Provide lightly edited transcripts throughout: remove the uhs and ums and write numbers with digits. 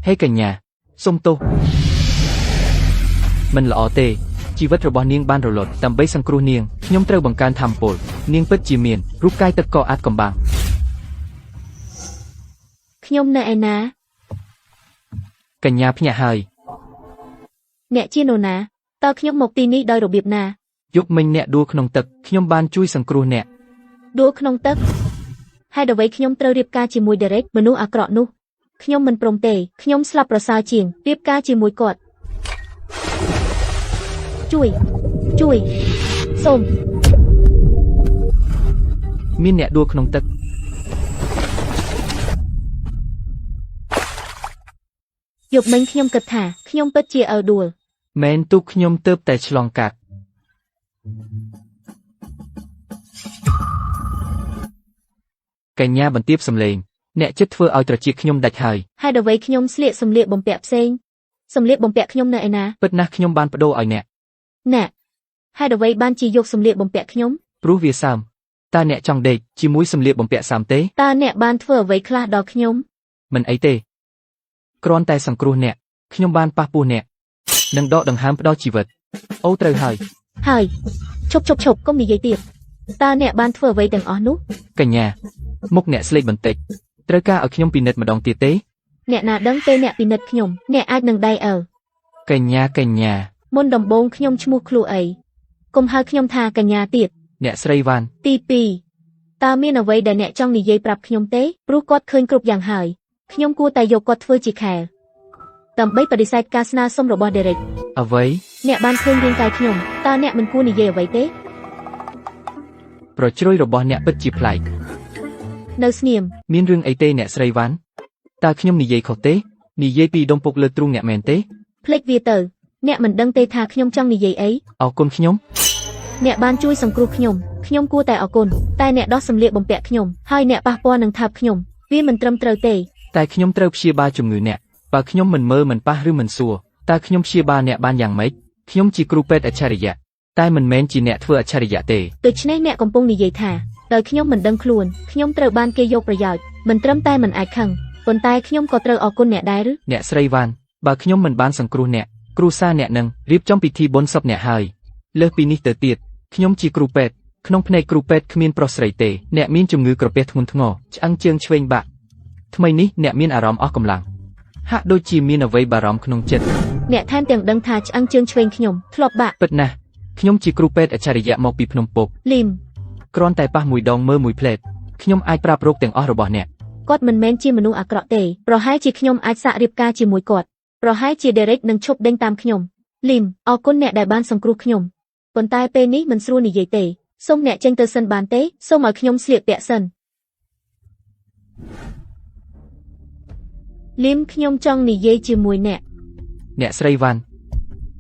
ហេកញ្ញាសុំទោសមិនល្អទេជីវិតរបស់នាងបានរលត់ដើម្បីសង្គ្រោះនាងខ្ញុំត្រូវបង្កើនធម៌ពលនាងពិតជាមានរូបកាយទឹកកកអាចកំបាំងខ្ញុំនៅឯណាកញ្ញាភ្ញាក់ហើយអ្នកជានរណាតើខ្ញុំមកទីនេះដោយរបៀបណាយប់មិញអ្នកដួលក្នុងទឹកខ្ញុំបានជួយសង្គ្រោះអ្នកដួលក្នុងទឹកហេតុអ្វីខ្ញុំត្រូវរៀបការជាមួយ Derek មនុស្សអាក្រក់នោះខ្ញុំមិនព្រមទេខ្ញុំស្លាប់ប្រសើរជាងរៀបការជាមួយគាត់ជួយសូមមានអ្នកដួលក្នុងទឹកយប់មិញខ្ញុំគិតថាខ្ញុំពិតជាដួលមែនទូកខ្ញុំទើបតែឆ្លងកាត់កញ្ញាបន្ទាបសំឡេងអ្នកចិត្តធ្វើឲ្យត្រចៀកខ្ញុំដាច់ហើយហេតុអ្វីខ្ញុំស្លៀកសម្លៀកបំពាក់ផ្សេងសម្លៀកបំពាក់ខ្ញុំនៅឯណាពិតណាស់ខ្ញុំបានបដូរឲ្យអ្នកហេតុអ្វីបានជាយកសម្លៀកបំពាក់ខ្ញុំព្រោះវាសើមតើអ្នកចង់ដេកជាមួយសម្លៀកបំពាក់សើមទេតើអ្នកបានធ្វើអ្វីខ្លះដល់ខ្ញុំមិនអីទេគ្រាន់តែសង្គ្រោះអ្នកខ្ញុំបានប៉ះពោះអ្នកនិងដកដង្ហើមផ្ដល់ជីវិតអូត្រូវហើយឈប់កុំនិយាយទៀតតើអ្នកបានធ្វើអ្វីទាំងអស់នោះកញ្ញាមុខអ្នកស្លេកបន្តិចត្រូវការឲ្យខ្ញុំពិនិត្យម្ដងទៀតទេអ្នកណាដឹងទេអ្នកពិនិត្យខ្ញុំអ្នកអាចនឹងដៃកញ្ញាមុនដំបូងខ្ញុំឈ្មោះឃ្លូអីកុំហៅខ្ញុំថាកញ្ញាទៀតអ្នកស្រីវ៉ាន់ទី2តើមានអ្វីដែលអ្នកចង់និយាយប្រាប់ខ្ញុំទេព្រោះគាត់ឃើញគ្រប់យ៉ាងហើយខ្ញុំគួរតែយកគាត់ធ្វើជាខែលដើម្បីបដិសេធការស្នើសុំរបស់ Derek អ្វីអ្នកបានឃើញរាងកាយខ្ញុំតើអ្នកមិនគួរនិយាយអ្វីទេប្រជ្រុយរបស់អ្នកពិតជាប្លែកនៅស្ងៀមមានរឿងអីទេអ្នកស្រីវ៉ាន់តើខ្ញុំនិយាយខុសទេនិយាយពីដុំពុកលើទ្រូងអ្នកមែនទេភ្លេចវាទៅអ្នកមិនដឹងទេថាខ្ញុំចង់និយាយអីអរគុណខ្ញុំអ្នកបានជួយសង្គ្រោះខ្ញុំគួរតែអរគុណតែអ្នកដោះសម្លៀកបំពាក់ខ្ញុំហើយអ្នកប៉ះពាល់នឹងថើបខ្ញុំវាមិនត្រឹមត្រូវទេតែខ្ញុំត្រូវព្យាបាលជំងឺអ្នកបើខ្ញុំមិនមើលមិនប៉ះឬមិនសួរតើខ្ញុំព្យាបាលអ្នកបានយ៉ាងម៉េចខ្ញុំជាគ្រូពេទ្យអច្ឆរិយៈតែមិនមែនជាអ្នកធ្វើអច្ឆរិយៈទេដូច្នេះអ្នកកំពុងនិយាយថាដោយខ្ញុំមិនដឹងខ្លួនខ្ញុំត្រូវបានគេយកប្រយោជន៍មិនត្រឹមតែមិនអាចខឹងប៉ុន្តែខ្ញុំក៏ត្រូវអរគុណអ្នកដែរឬអ្នកស្រីវ៉ាន់បើខ្ញុំមិនបានសង្គ្រោះអ្នកគ្រូសាអ្នកនឹងរៀបចំពិធីបុណ្យសពអ្នកហើយលើសពីនេះទៅទៀតខ្ញុំជាគ្រូពេទ្យក្នុងភ្នែកគ្រូពេទ្យគ្មានប្រុសស្រីទេអ្នកមានជំងឺក្រពះធ្ងន់ធ្ងរឆ្អឹងជើងឆ្វេងបាក់ថ្មីនេះអ្នកមានអារម្មណ៍អស់កម្លាំងហាក់ដូចជាមានអ្វីបារម្ភក្នុងចិត្តអ្នកថែមទាំងដឹងថាឆ្អឹងជើងឆ្វេងខ្ញុំធ្លាប់បាក់ពិតណាស់ខ្ញុំជាគ្រូពេទ្យអច្ឆរិយៈមកពីភ្នំពុកលីមគ្រាន់តែប៉ះមួយដងមើលមួយផ្លែតខ្ញុំអាចប្រាប់រោគទាំងអស់របស់អ្នកគាត់មិនមែនជាមនុស្សអាក្រក់ទេប្រហែលជាខ្ញុំអាចសាករៀបការជាមួយគាត់ប្រហែលជា Derek នឹងឈប់ដេញតាមខ្ញុំលីមអរគុណអ្នកដែលបានសង្គ្រោះខ្ញុំប៉ុន្តែពេលនេះមិនស្រួលនិយាយទេសូមអ្នកចេញទៅសិនបានទេសូមឲ្យខ្ញុំស្លៀកពាក់សិនលីមខ្ញុំចង់និយាយជាមួយអ្នកស្រីវ៉ាន់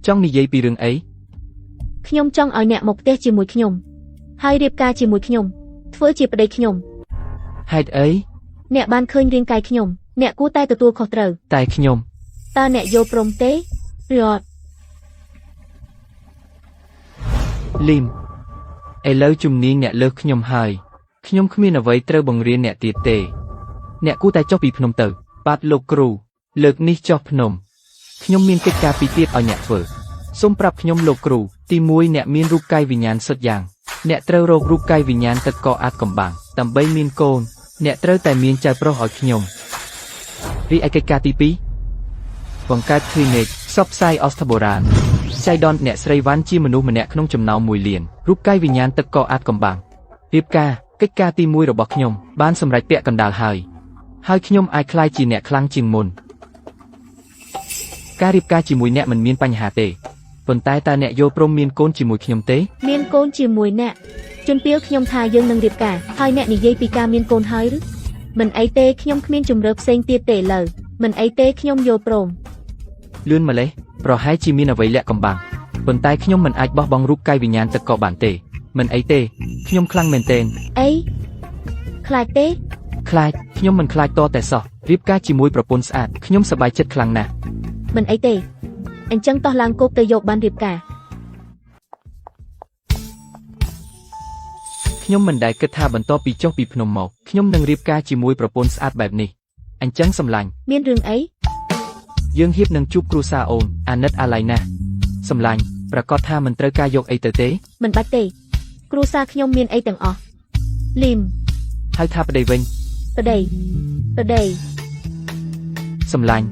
ចង់និយាយពីរឿងអីខ្ញុំចង់ឲ្យអ្នកមកផ្ទះជាមួយខ្ញុំហើយរៀបការជាមួយខ្ញុំធ្វើជាប្តីខ្ញុំហេតុអីអ្នកបានឃើញរាងកាយខ្ញុំអ្នកគួរតែទទួលខុសត្រូវតែខ្ញុំតើអ្នកយល់ព្រមទេឬអត់លីមឥឡូវជំនាញអ្នកលើសខ្ញុំហើយខ្ញុំគ្មានអ្វីត្រូវបង្រៀនអ្នកទៀតទេអ្នកគួរតែចុះពីភ្នំទៅបាទលោកគ្រូលើកនេះចុះភ្នំខ្ញុំមានកិច្ចការពីរទៀតឲ្យអ្នកធ្វើសូមប្រាប់ខ្ញុំលោកគ្រូទី1អ្នកមានរូបកាយវិញ្ញាណសុទ្ធយ៉ាងអ្នកត្រូវរករូបកាយវិញ្ញាណទឹកកកអាចកំបាំងដើម្បីមានកូនអ្នកត្រូវតែមានចៅប្រុសឲ្យខ្ញុំរីឯកិច្ចការទី2បង្កើត clinic ផ្សព្វផ្សាយអស្ថបុរាណចៃដន្យអ្នកស្រីវ៉ាន់ជាមនុស្សម្នាក់ក្នុងចំណោម1លានរូបកាយវិញ្ញាណទឹកកកអាចកំបាំងរៀបការកិច្ចការទី1របស់ខ្ញុំបានសម្រេចពាក់កណ្ដាលហើយខ្ញុំអាចក្លាយជាអ្នកខ្លាំងជាងមុនការរៀបការជាមួយអ្នកមិនមានបញ្ហាទេប៉ុន្តែតើអ្នកយល់ព្រមមានកូនជាមួយខ្ញុំទេមានកូនជាមួយអ្នកជំពាវខ្ញុំថាយើងនឹងរៀបការហើយអ្នកនិយាយពីការមានកូនហើយឬមិនអីទេខ្ញុំគ្មានជំរឿផ្សេងទៀតទេលើមិនអីទេខ្ញុំយល់ព្រមលឿនម្លេះប្រហែលជាមានអ្វីលាក់កំបាំងប៉ុន្តែខ្ញុំមិនអាចបោះបង់រូបកាយវិញ្ញាណទឹកកកបានទេមិនអីទេខ្ញុំខ្លាំងមែនទែនអីខ្លាចទេខ្លាចខ្ញុំមិនខ្លាចតតែសោះរៀបការជាមួយប្រពន្ធស្អាតខ្ញុំសប្បាយចិត្តខ្លាំងណាស់មិនអីទេអញ្ចឹងតោះឡើងគោកទៅយកបានរៀបការខ្ញុំមិនដែលគិតថាបន្ទាប់ពីចុះពីភ្នំមកខ្ញុំនឹងរៀបការជាមួយប្រពន្ធស្អាតបែបនេះអញ្ចឹងសម្លាញ់មានរឿងអី យើងហៀបនឹងជួបគ្រួសារអូនអាណិតអាឡ័យណាស់សម្លាញ់ប្រកាសថាមិនត្រូវការយកអីទៅទេ មិនបាច់ទេគ្រួសារខ្ញុំមានអីទាំងអស់លីម ហើយថាប្តីវិញ ប្តី សម្លាញ់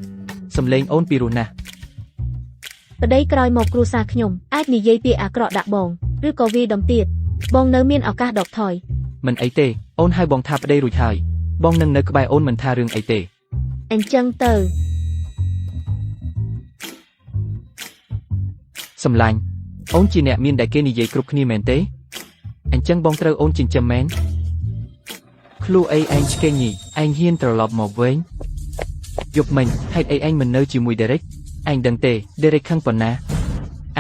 សំលេងអូនពីរោះណាស់ ប្តីក្រោយមកគ្រួសារខ្ញុំអាចនិយាយពាក្យអាក្រក់ដាក់បងឬក៏វាដំទៀតបងនៅមានឱកាសដកថយ មិនអីទេអូនហើយបងថាប្តីរួចហើយបងនឹងនៅក្បែរអូនមិនថារឿងអីទេ អញ្ចឹងទៅ សម្លាញ់អូនជាអ្នកមានដែលគេនិយាយគ្រប់គ្នាមែនទេអញ្ចឹងបងត្រូវអូនចិញ្ចឹមមែនខ្លួនអីឯងឆ្កេងញីឯងហ៊ានត្រឡប់មកវិញយប់មិញហេតុអីឯងមិននៅជាមួយ Derek ឯងដឹងទេ Derek ខឹងប៉ុណ្ណា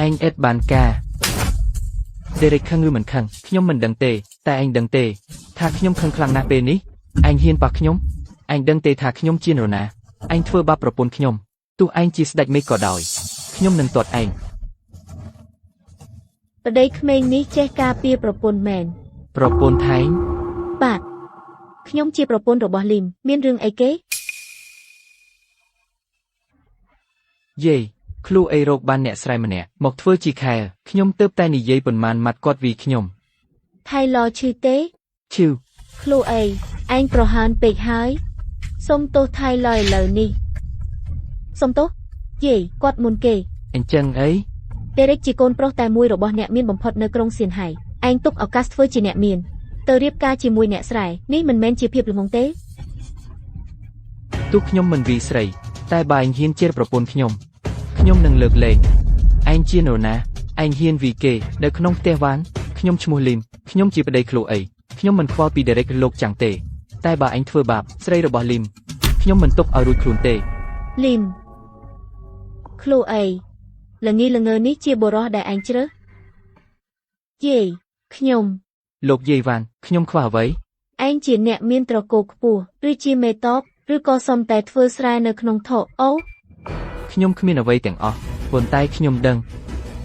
ឯងអេតបានការ Derek ខឹងឬមិនខឹងខ្ញុំមិនដឹងទេតែឯងដឹងទេថាខ្ញុំខឹងខ្លាំងណាស់ពេលនេះឯងហ៊ានប៉ះខ្ញុំឯងដឹងទេថាខ្ញុំជានរណាឯងធ្វើបាបប្រពន្ធខ្ញុំទោះឯងជាស្ដេចមេឃក៏ដោយខ្ញុំនឹងទាត់ឯង ប្តីក្មេងនេះចេះការពារប្រពន្ធមែន ប្រពន្ធថែង បាទខ្ញុំជាប្រពន្ធរបស់លីមមានរឿងអីគេ យេខ្លួនអីរកបានអ្នកស្រីម្នាក់មកធ្វើជាខែខ្ញុំទើបតែនិយាយប៉ុន្មានម៉ាត់គាត់វីខ្ញុំ ថៃឡឈឺទេ ឈឺ ខ្លួនអីឯងប្រហើនពេកហើយសុំទោសថៃឡឥឡូវនេះសុំទោសយេគាត់មុនគេ អញ្ចឹងអី Derek ជាកូនប្រុសតែមួយរបស់អ្នកមានបំផុតនៅក្រុងសៀនហៃឯងទុកឱកាសធ្វើជាអ្នកមានទៅរៀបការជាមួយអ្នកស្រែនេះមិនមែនជាភាពល្ងងទេ ទោះខ្ញុំមិនវីស្រីតែបើឯងហ៊ានជេរប្រពន្ធខ្ញុំនឹងលើកលែងឯងជានរណាឯងហ៊ានវីគេនៅក្នុងផ្ទះវ៉ានខ្ញុំឈ្មោះលីមខ្ញុំជាប្តីខ្លួនអីខ្ញុំមិនខ្វល់ពី Derek លោកចាំងទេតែបើឯងធ្វើបាបស្រីរបស់លីមខ្ញុំមិនទុកឲ្យរួចខ្លួនទេ លីមខ្លួនអីល្ងីល្ងើនេះជាបុរសដែលឯងជ្រើសយេខ្ញុំ លោកយាយវ៉ានខ្ញុំខ្វះអ្វី ឯងជាអ្នកមានត្រកូលខ្ពស់ឬជាមេតបឬក៏សុំតែធ្វើស្រែនៅក្នុងថោអូ ខ្ញុំគ្មានអ្វីទាំងអស់ប៉ុន្តែខ្ញុំដឹង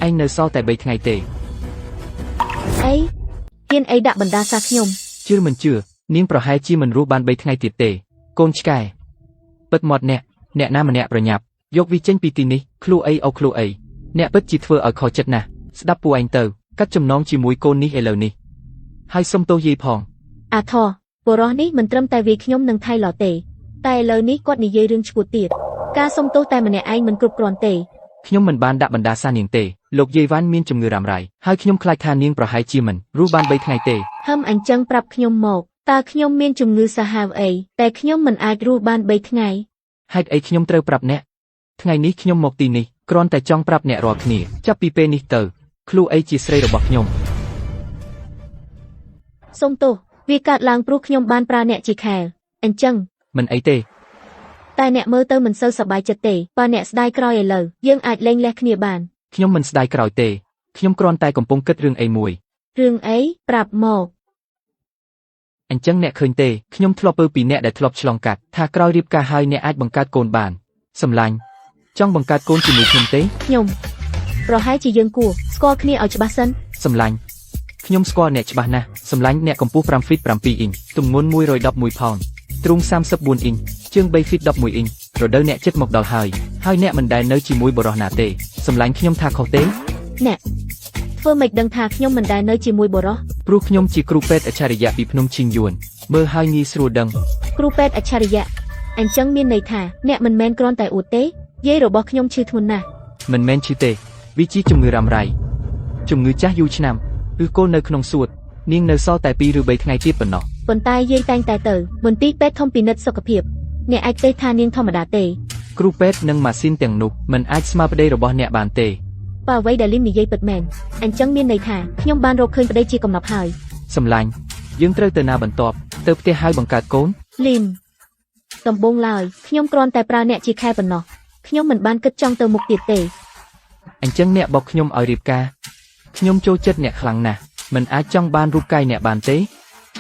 ឯងនៅសល់តែ3ថ្ងៃទេ អីហ៊ានអីដាក់បណ្ដាសាខ្ញុំ ជឿមិនជឿនាងប្រហែលជាមិនរស់បាន3ថ្ងៃទៀតទេកូនឆ្កែពិតមាត់អ្នកណាម្នាក់ប្រញាប់យកវាចេញពីទីនេះខ្លួនអីអូខ្លួនអីអ្នកពិតជាធ្វើឲ្យខកចិត្តណាស់ស្ដាប់ពួកឯងទៅកាត់ចំណងជាមួយកូននេះឥឡូវនេះហើយសុំទោសយាយផង អាថោបុរសនេះមិនត្រឹមតែវាខ្ញុំនឹងថៃឡទេតែឥឡូវនេះគាត់និយាយរឿងឈួតទៀតការសុំទោសតែម្នាក់ឯងមិនគ្រប់គ្រាន់ទេ ខ្ញុំមិនបានដាក់បណ្ដាសានាងទេលោកយាយវ៉ាន់មានជំងឺរ៉ាំរ៉ៃហើយខ្ញុំខ្លាចថានាងប្រហែលជាមិនរស់បាន3ថ្ងៃទេ ហឹមអញ្ចឹងប្រាប់ខ្ញុំមកតើខ្ញុំមានជំងឺសាហាវអីតែខ្ញុំមិនអាចរស់បាន3ថ្ងៃ ហេតុអីខ្ញុំត្រូវប្រាប់អ្នកថ្ងៃនេះខ្ញុំមកទីនេះគ្រាន់តែចង់ប្រាប់អ្នករាល់គ្នាចាប់ពីពេលនេះទៅខ្លួនអីជាស្រីរបស់ខ្ញុំ សុំទោសវាកើតឡើងព្រោះខ្ញុំបានប្រើអ្នកជាខែលអញ្ចឹង មិនអីទេ តែអ្នកមើលទៅមិនសូវសប្បាយចិត្តទេបើអ្នកស្ដាយក្រោយឥឡូវយើងអាចលែងលះគ្នាបាន ខ្ញុំមិនស្ដាយក្រោយទេខ្ញុំគ្រាន់តែកំពុងគិតរឿងអីមួយ រឿងអីប្រាប់មក អញ្ចឹងអ្នកឃើញទេខ្ញុំធ្លាប់ពើពីអ្នកដែលធ្លាប់ឆ្លងកាត់ថាក្រោយរៀបការហើយអ្នកអាចបង្កើតកូនបានសម្លាញ់ចង់បង្កើតកូនជាមួយខ្ញុំទេ ខ្ញុំប្រហែលជាយើងគួរស្គាល់គ្នាឲ្យច្បាស់សិន សម្លាញ់ខ្ញុំស្គាល់អ្នកច្បាស់ណាស់សម្លាញ់អ្នកកម្ពស់5 feet 7 អ៊ីងទម្ងន់111ផោនទ្រូង34អ៊ីងជើង3 feet 11អ៊ីងរដូវអ្នកចិត្តមកដល់ហើយអ្នកមិនដែលនៅជាមួយបរិសណាទេសម្លាញ់ខ្ញុំថាខុសទេ អ្នកធ្វើម៉េចដឹងថាខ្ញុំមិនដែលនៅជាមួយបុរស ព្រោះខ្ញុំជាគ្រូពេទ្យអច្ឆរិយៈពីភ្នំឈីងយួនមើលហើយងាយស្រួលដឹង គ្រូពេទ្យអច្ឆរិយៈអញ្ចឹងមានន័យថាអ្នកមិនមែនគ្រាន់តែអួតទេយាយរបស់ខ្ញុំឈឺធ្ងន់ណាស់ មិនមែនឈឺទេវាជាជំងឺរ៉ាំរ៉ៃជំងឺចាស់យូរឆ្នាំឬគល់នៅក្នុងសួតនាងនៅសល់តែ2ឬ3ថ្ងៃទៀតប៉ុណ្ណោះ ប៉ុន្តែយាយតែងតែទៅមន្ទីរពេទ្យធំពិនិត្យសុខភាពអ្នកអាចទេថានាងធម្មតាទេ គ្រូពេទ្យនិងម៉ាស៊ីនទាំងនោះមិនអាចស្មើប្តីរបស់អ្នកបានទេ បើអ្វីដែលលីមនិយាយពិតមែនអញ្ចឹងមានន័យថាខ្ញុំបានរកឃើញប្តីជាកំណប់ហើយ សម្លាញ់យើងត្រូវទៅណាបន្ទាប់ទៅផ្ទះហើយបង្កើតកូន លីមដំបងឡើយខ្ញុំគ្រាន់តែប្រើអ្នកជាខែប៉ុណ្ណោះខ្ញុំមិនបានគិតចង់ទៅមុខទៀតទេ អញ្ចឹងអ្នកបោកខ្ញុំឲ្យរៀបការខ្ញុំចូលចិត្តអ្នកខ្លាំងណាស់មិនអាចចង់បានរូបកាយអ្នកបានទេ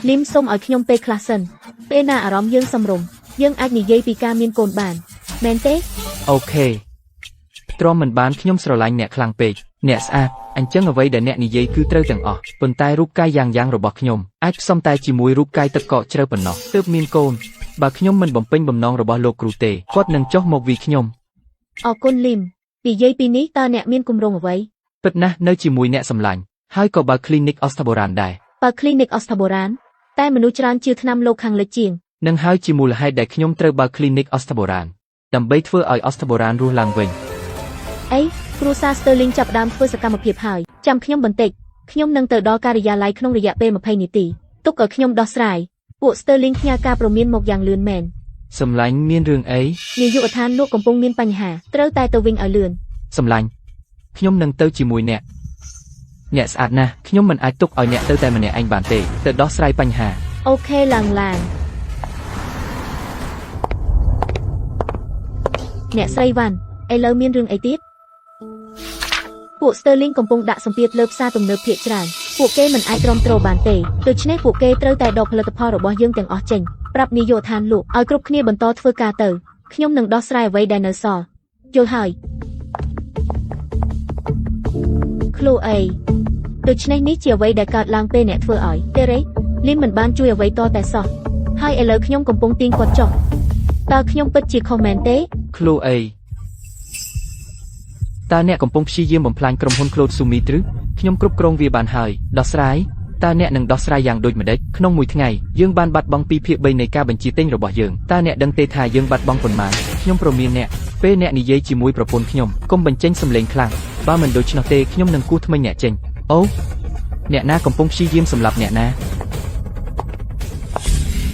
លីមសុំឲ្យខ្ញុំពេលខ្លះសិនពេលណាអារម្មណ៍យើងសម្រុំយើងអាចនិយាយពីការមានកូនបានមែនទេ អូខេទ្រាំមិនបានខ្ញុំស្រឡាញ់អ្នកខ្លាំងពេកអ្នកស្អាតអញ្ចឹងអ្វីដែលអ្នកនិយាយគឺត្រូវទាំងអស់ប៉ុន្តែរូបកាយយ៉ាងរបស់ខ្ញុំអាចផ្សំតែជាមួយរូបកាយទឹកកកជ្រៅប៉ុណ្ណោះទើបមានកូនបើខ្ញុំមិនបំពេញបំណងរបស់លោកគ្រូទេគាត់នឹងចុះមកវីខ្ញុំ អរគុណលីមនិយាយពីនេះតើអ្នកមានគម្រោងអ្វី ពិតណាស់នៅជាមួយអ្នកសម្លាញ់ហើយក៏បើ clinic អស្ថាបុរាណដែរ បើ clinic អស្ថាបុរាណតែមនុស្សច្រើនជឿថ្នាំលោកខាងលិចជាង នឹងហើយជាមូលហេតុដែលខ្ញុំត្រូវបើ clinic អស្ថាបុរាណដើម្បីធ្វើឲ្យអស្ថាបុរាណរស់ឡើងវិញ អីគ្រួសារ Sterling ចាប់ផ្ដើមធ្វើសកម្មភាពហើយចាំខ្ញុំបន្តិចខ្ញុំនឹងទៅដល់ការិយាល័យក្នុងរយៈពេល20នាទីទុកឲ្យខ្ញុំដោះស្រាយពួក Sterling ផ្ញើការព្រមានមកយ៉ាងលឿនមែន សម្លាញ់មានរឿងអី នាយកដ្ឋានលោកកំពុងមានបញ្ហាត្រូវតែទៅវិញឲ្យលឿន សម្លាញ់ខ្ញុំនឹងទៅជាមួយអ្នកស្អាតណាស់ខ្ញុំមិនអាចទុកឲ្យអ្នកទៅតែម្នាក់ឯងបានទេទៅដោះស្រាយបញ្ហា អូខេឡើងអ្នកស្រីវ៉ាន់ឥឡូវមានរឿងអីទៀតពួក Sterling កំពុងដាក់សម្ពាធលើផ្សារទំនើបភាគច្រើនពួកគេមិនអាចទ្រាំទ្របានទេដូច្នេះពួកគេត្រូវតែដកផលិតផលរបស់យើងទាំងអស់ចេញប្រាប់នាយកដ្ឋានលោកឲ្យគ្រប់គ្នាបន្តធ្វើការទៅខ្ញុំនឹងដោះស្រាយអ្វីដែលនៅសល់យល់ហើយChloe ដូច្នេះនេះជាអ្វីដែលកើតឡើងពេលអ្នកធ្វើឲ្យ Derek លីមមិនបានជួយអ្វីតតែសោះហើយឥឡូវខ្ញុំកំពុងទាញគាត់ចុះតើខ្ញុំពិតជាខុសមែនទេ Chloe តើអ្នកកំពុងព្យាយាមបំផ្លាញក្រុមហ៊ុន Claude Sumi ឬខ្ញុំគ្រប់គ្រងវាបានហើយដោះស្រាយតើអ្នកនឹងដោះស្រាយយ៉ាងដូចម្តេចក្នុងមួយថ្ងៃយើងបានបាត់បង់2ភាគ3នៃការបញ្ជាទិញរបស់យើងតើអ្នកដឹងទេថាយើងបាត់បង់ប៉ុន្មានខ្ញុំព្រមានអ្នកពេលអ្នកនិយាយជាមួយប្រពន្ធខ្ញុំកុំបញ្ចេញសំឡេងខ្លាំងបើមិនដូច្នោះទេខ្ញុំនឹងគូសថ្មិញអ្នកចេញអូអ្នកណាកំពុងព្យាយាមសម្លាប់អ្នកណា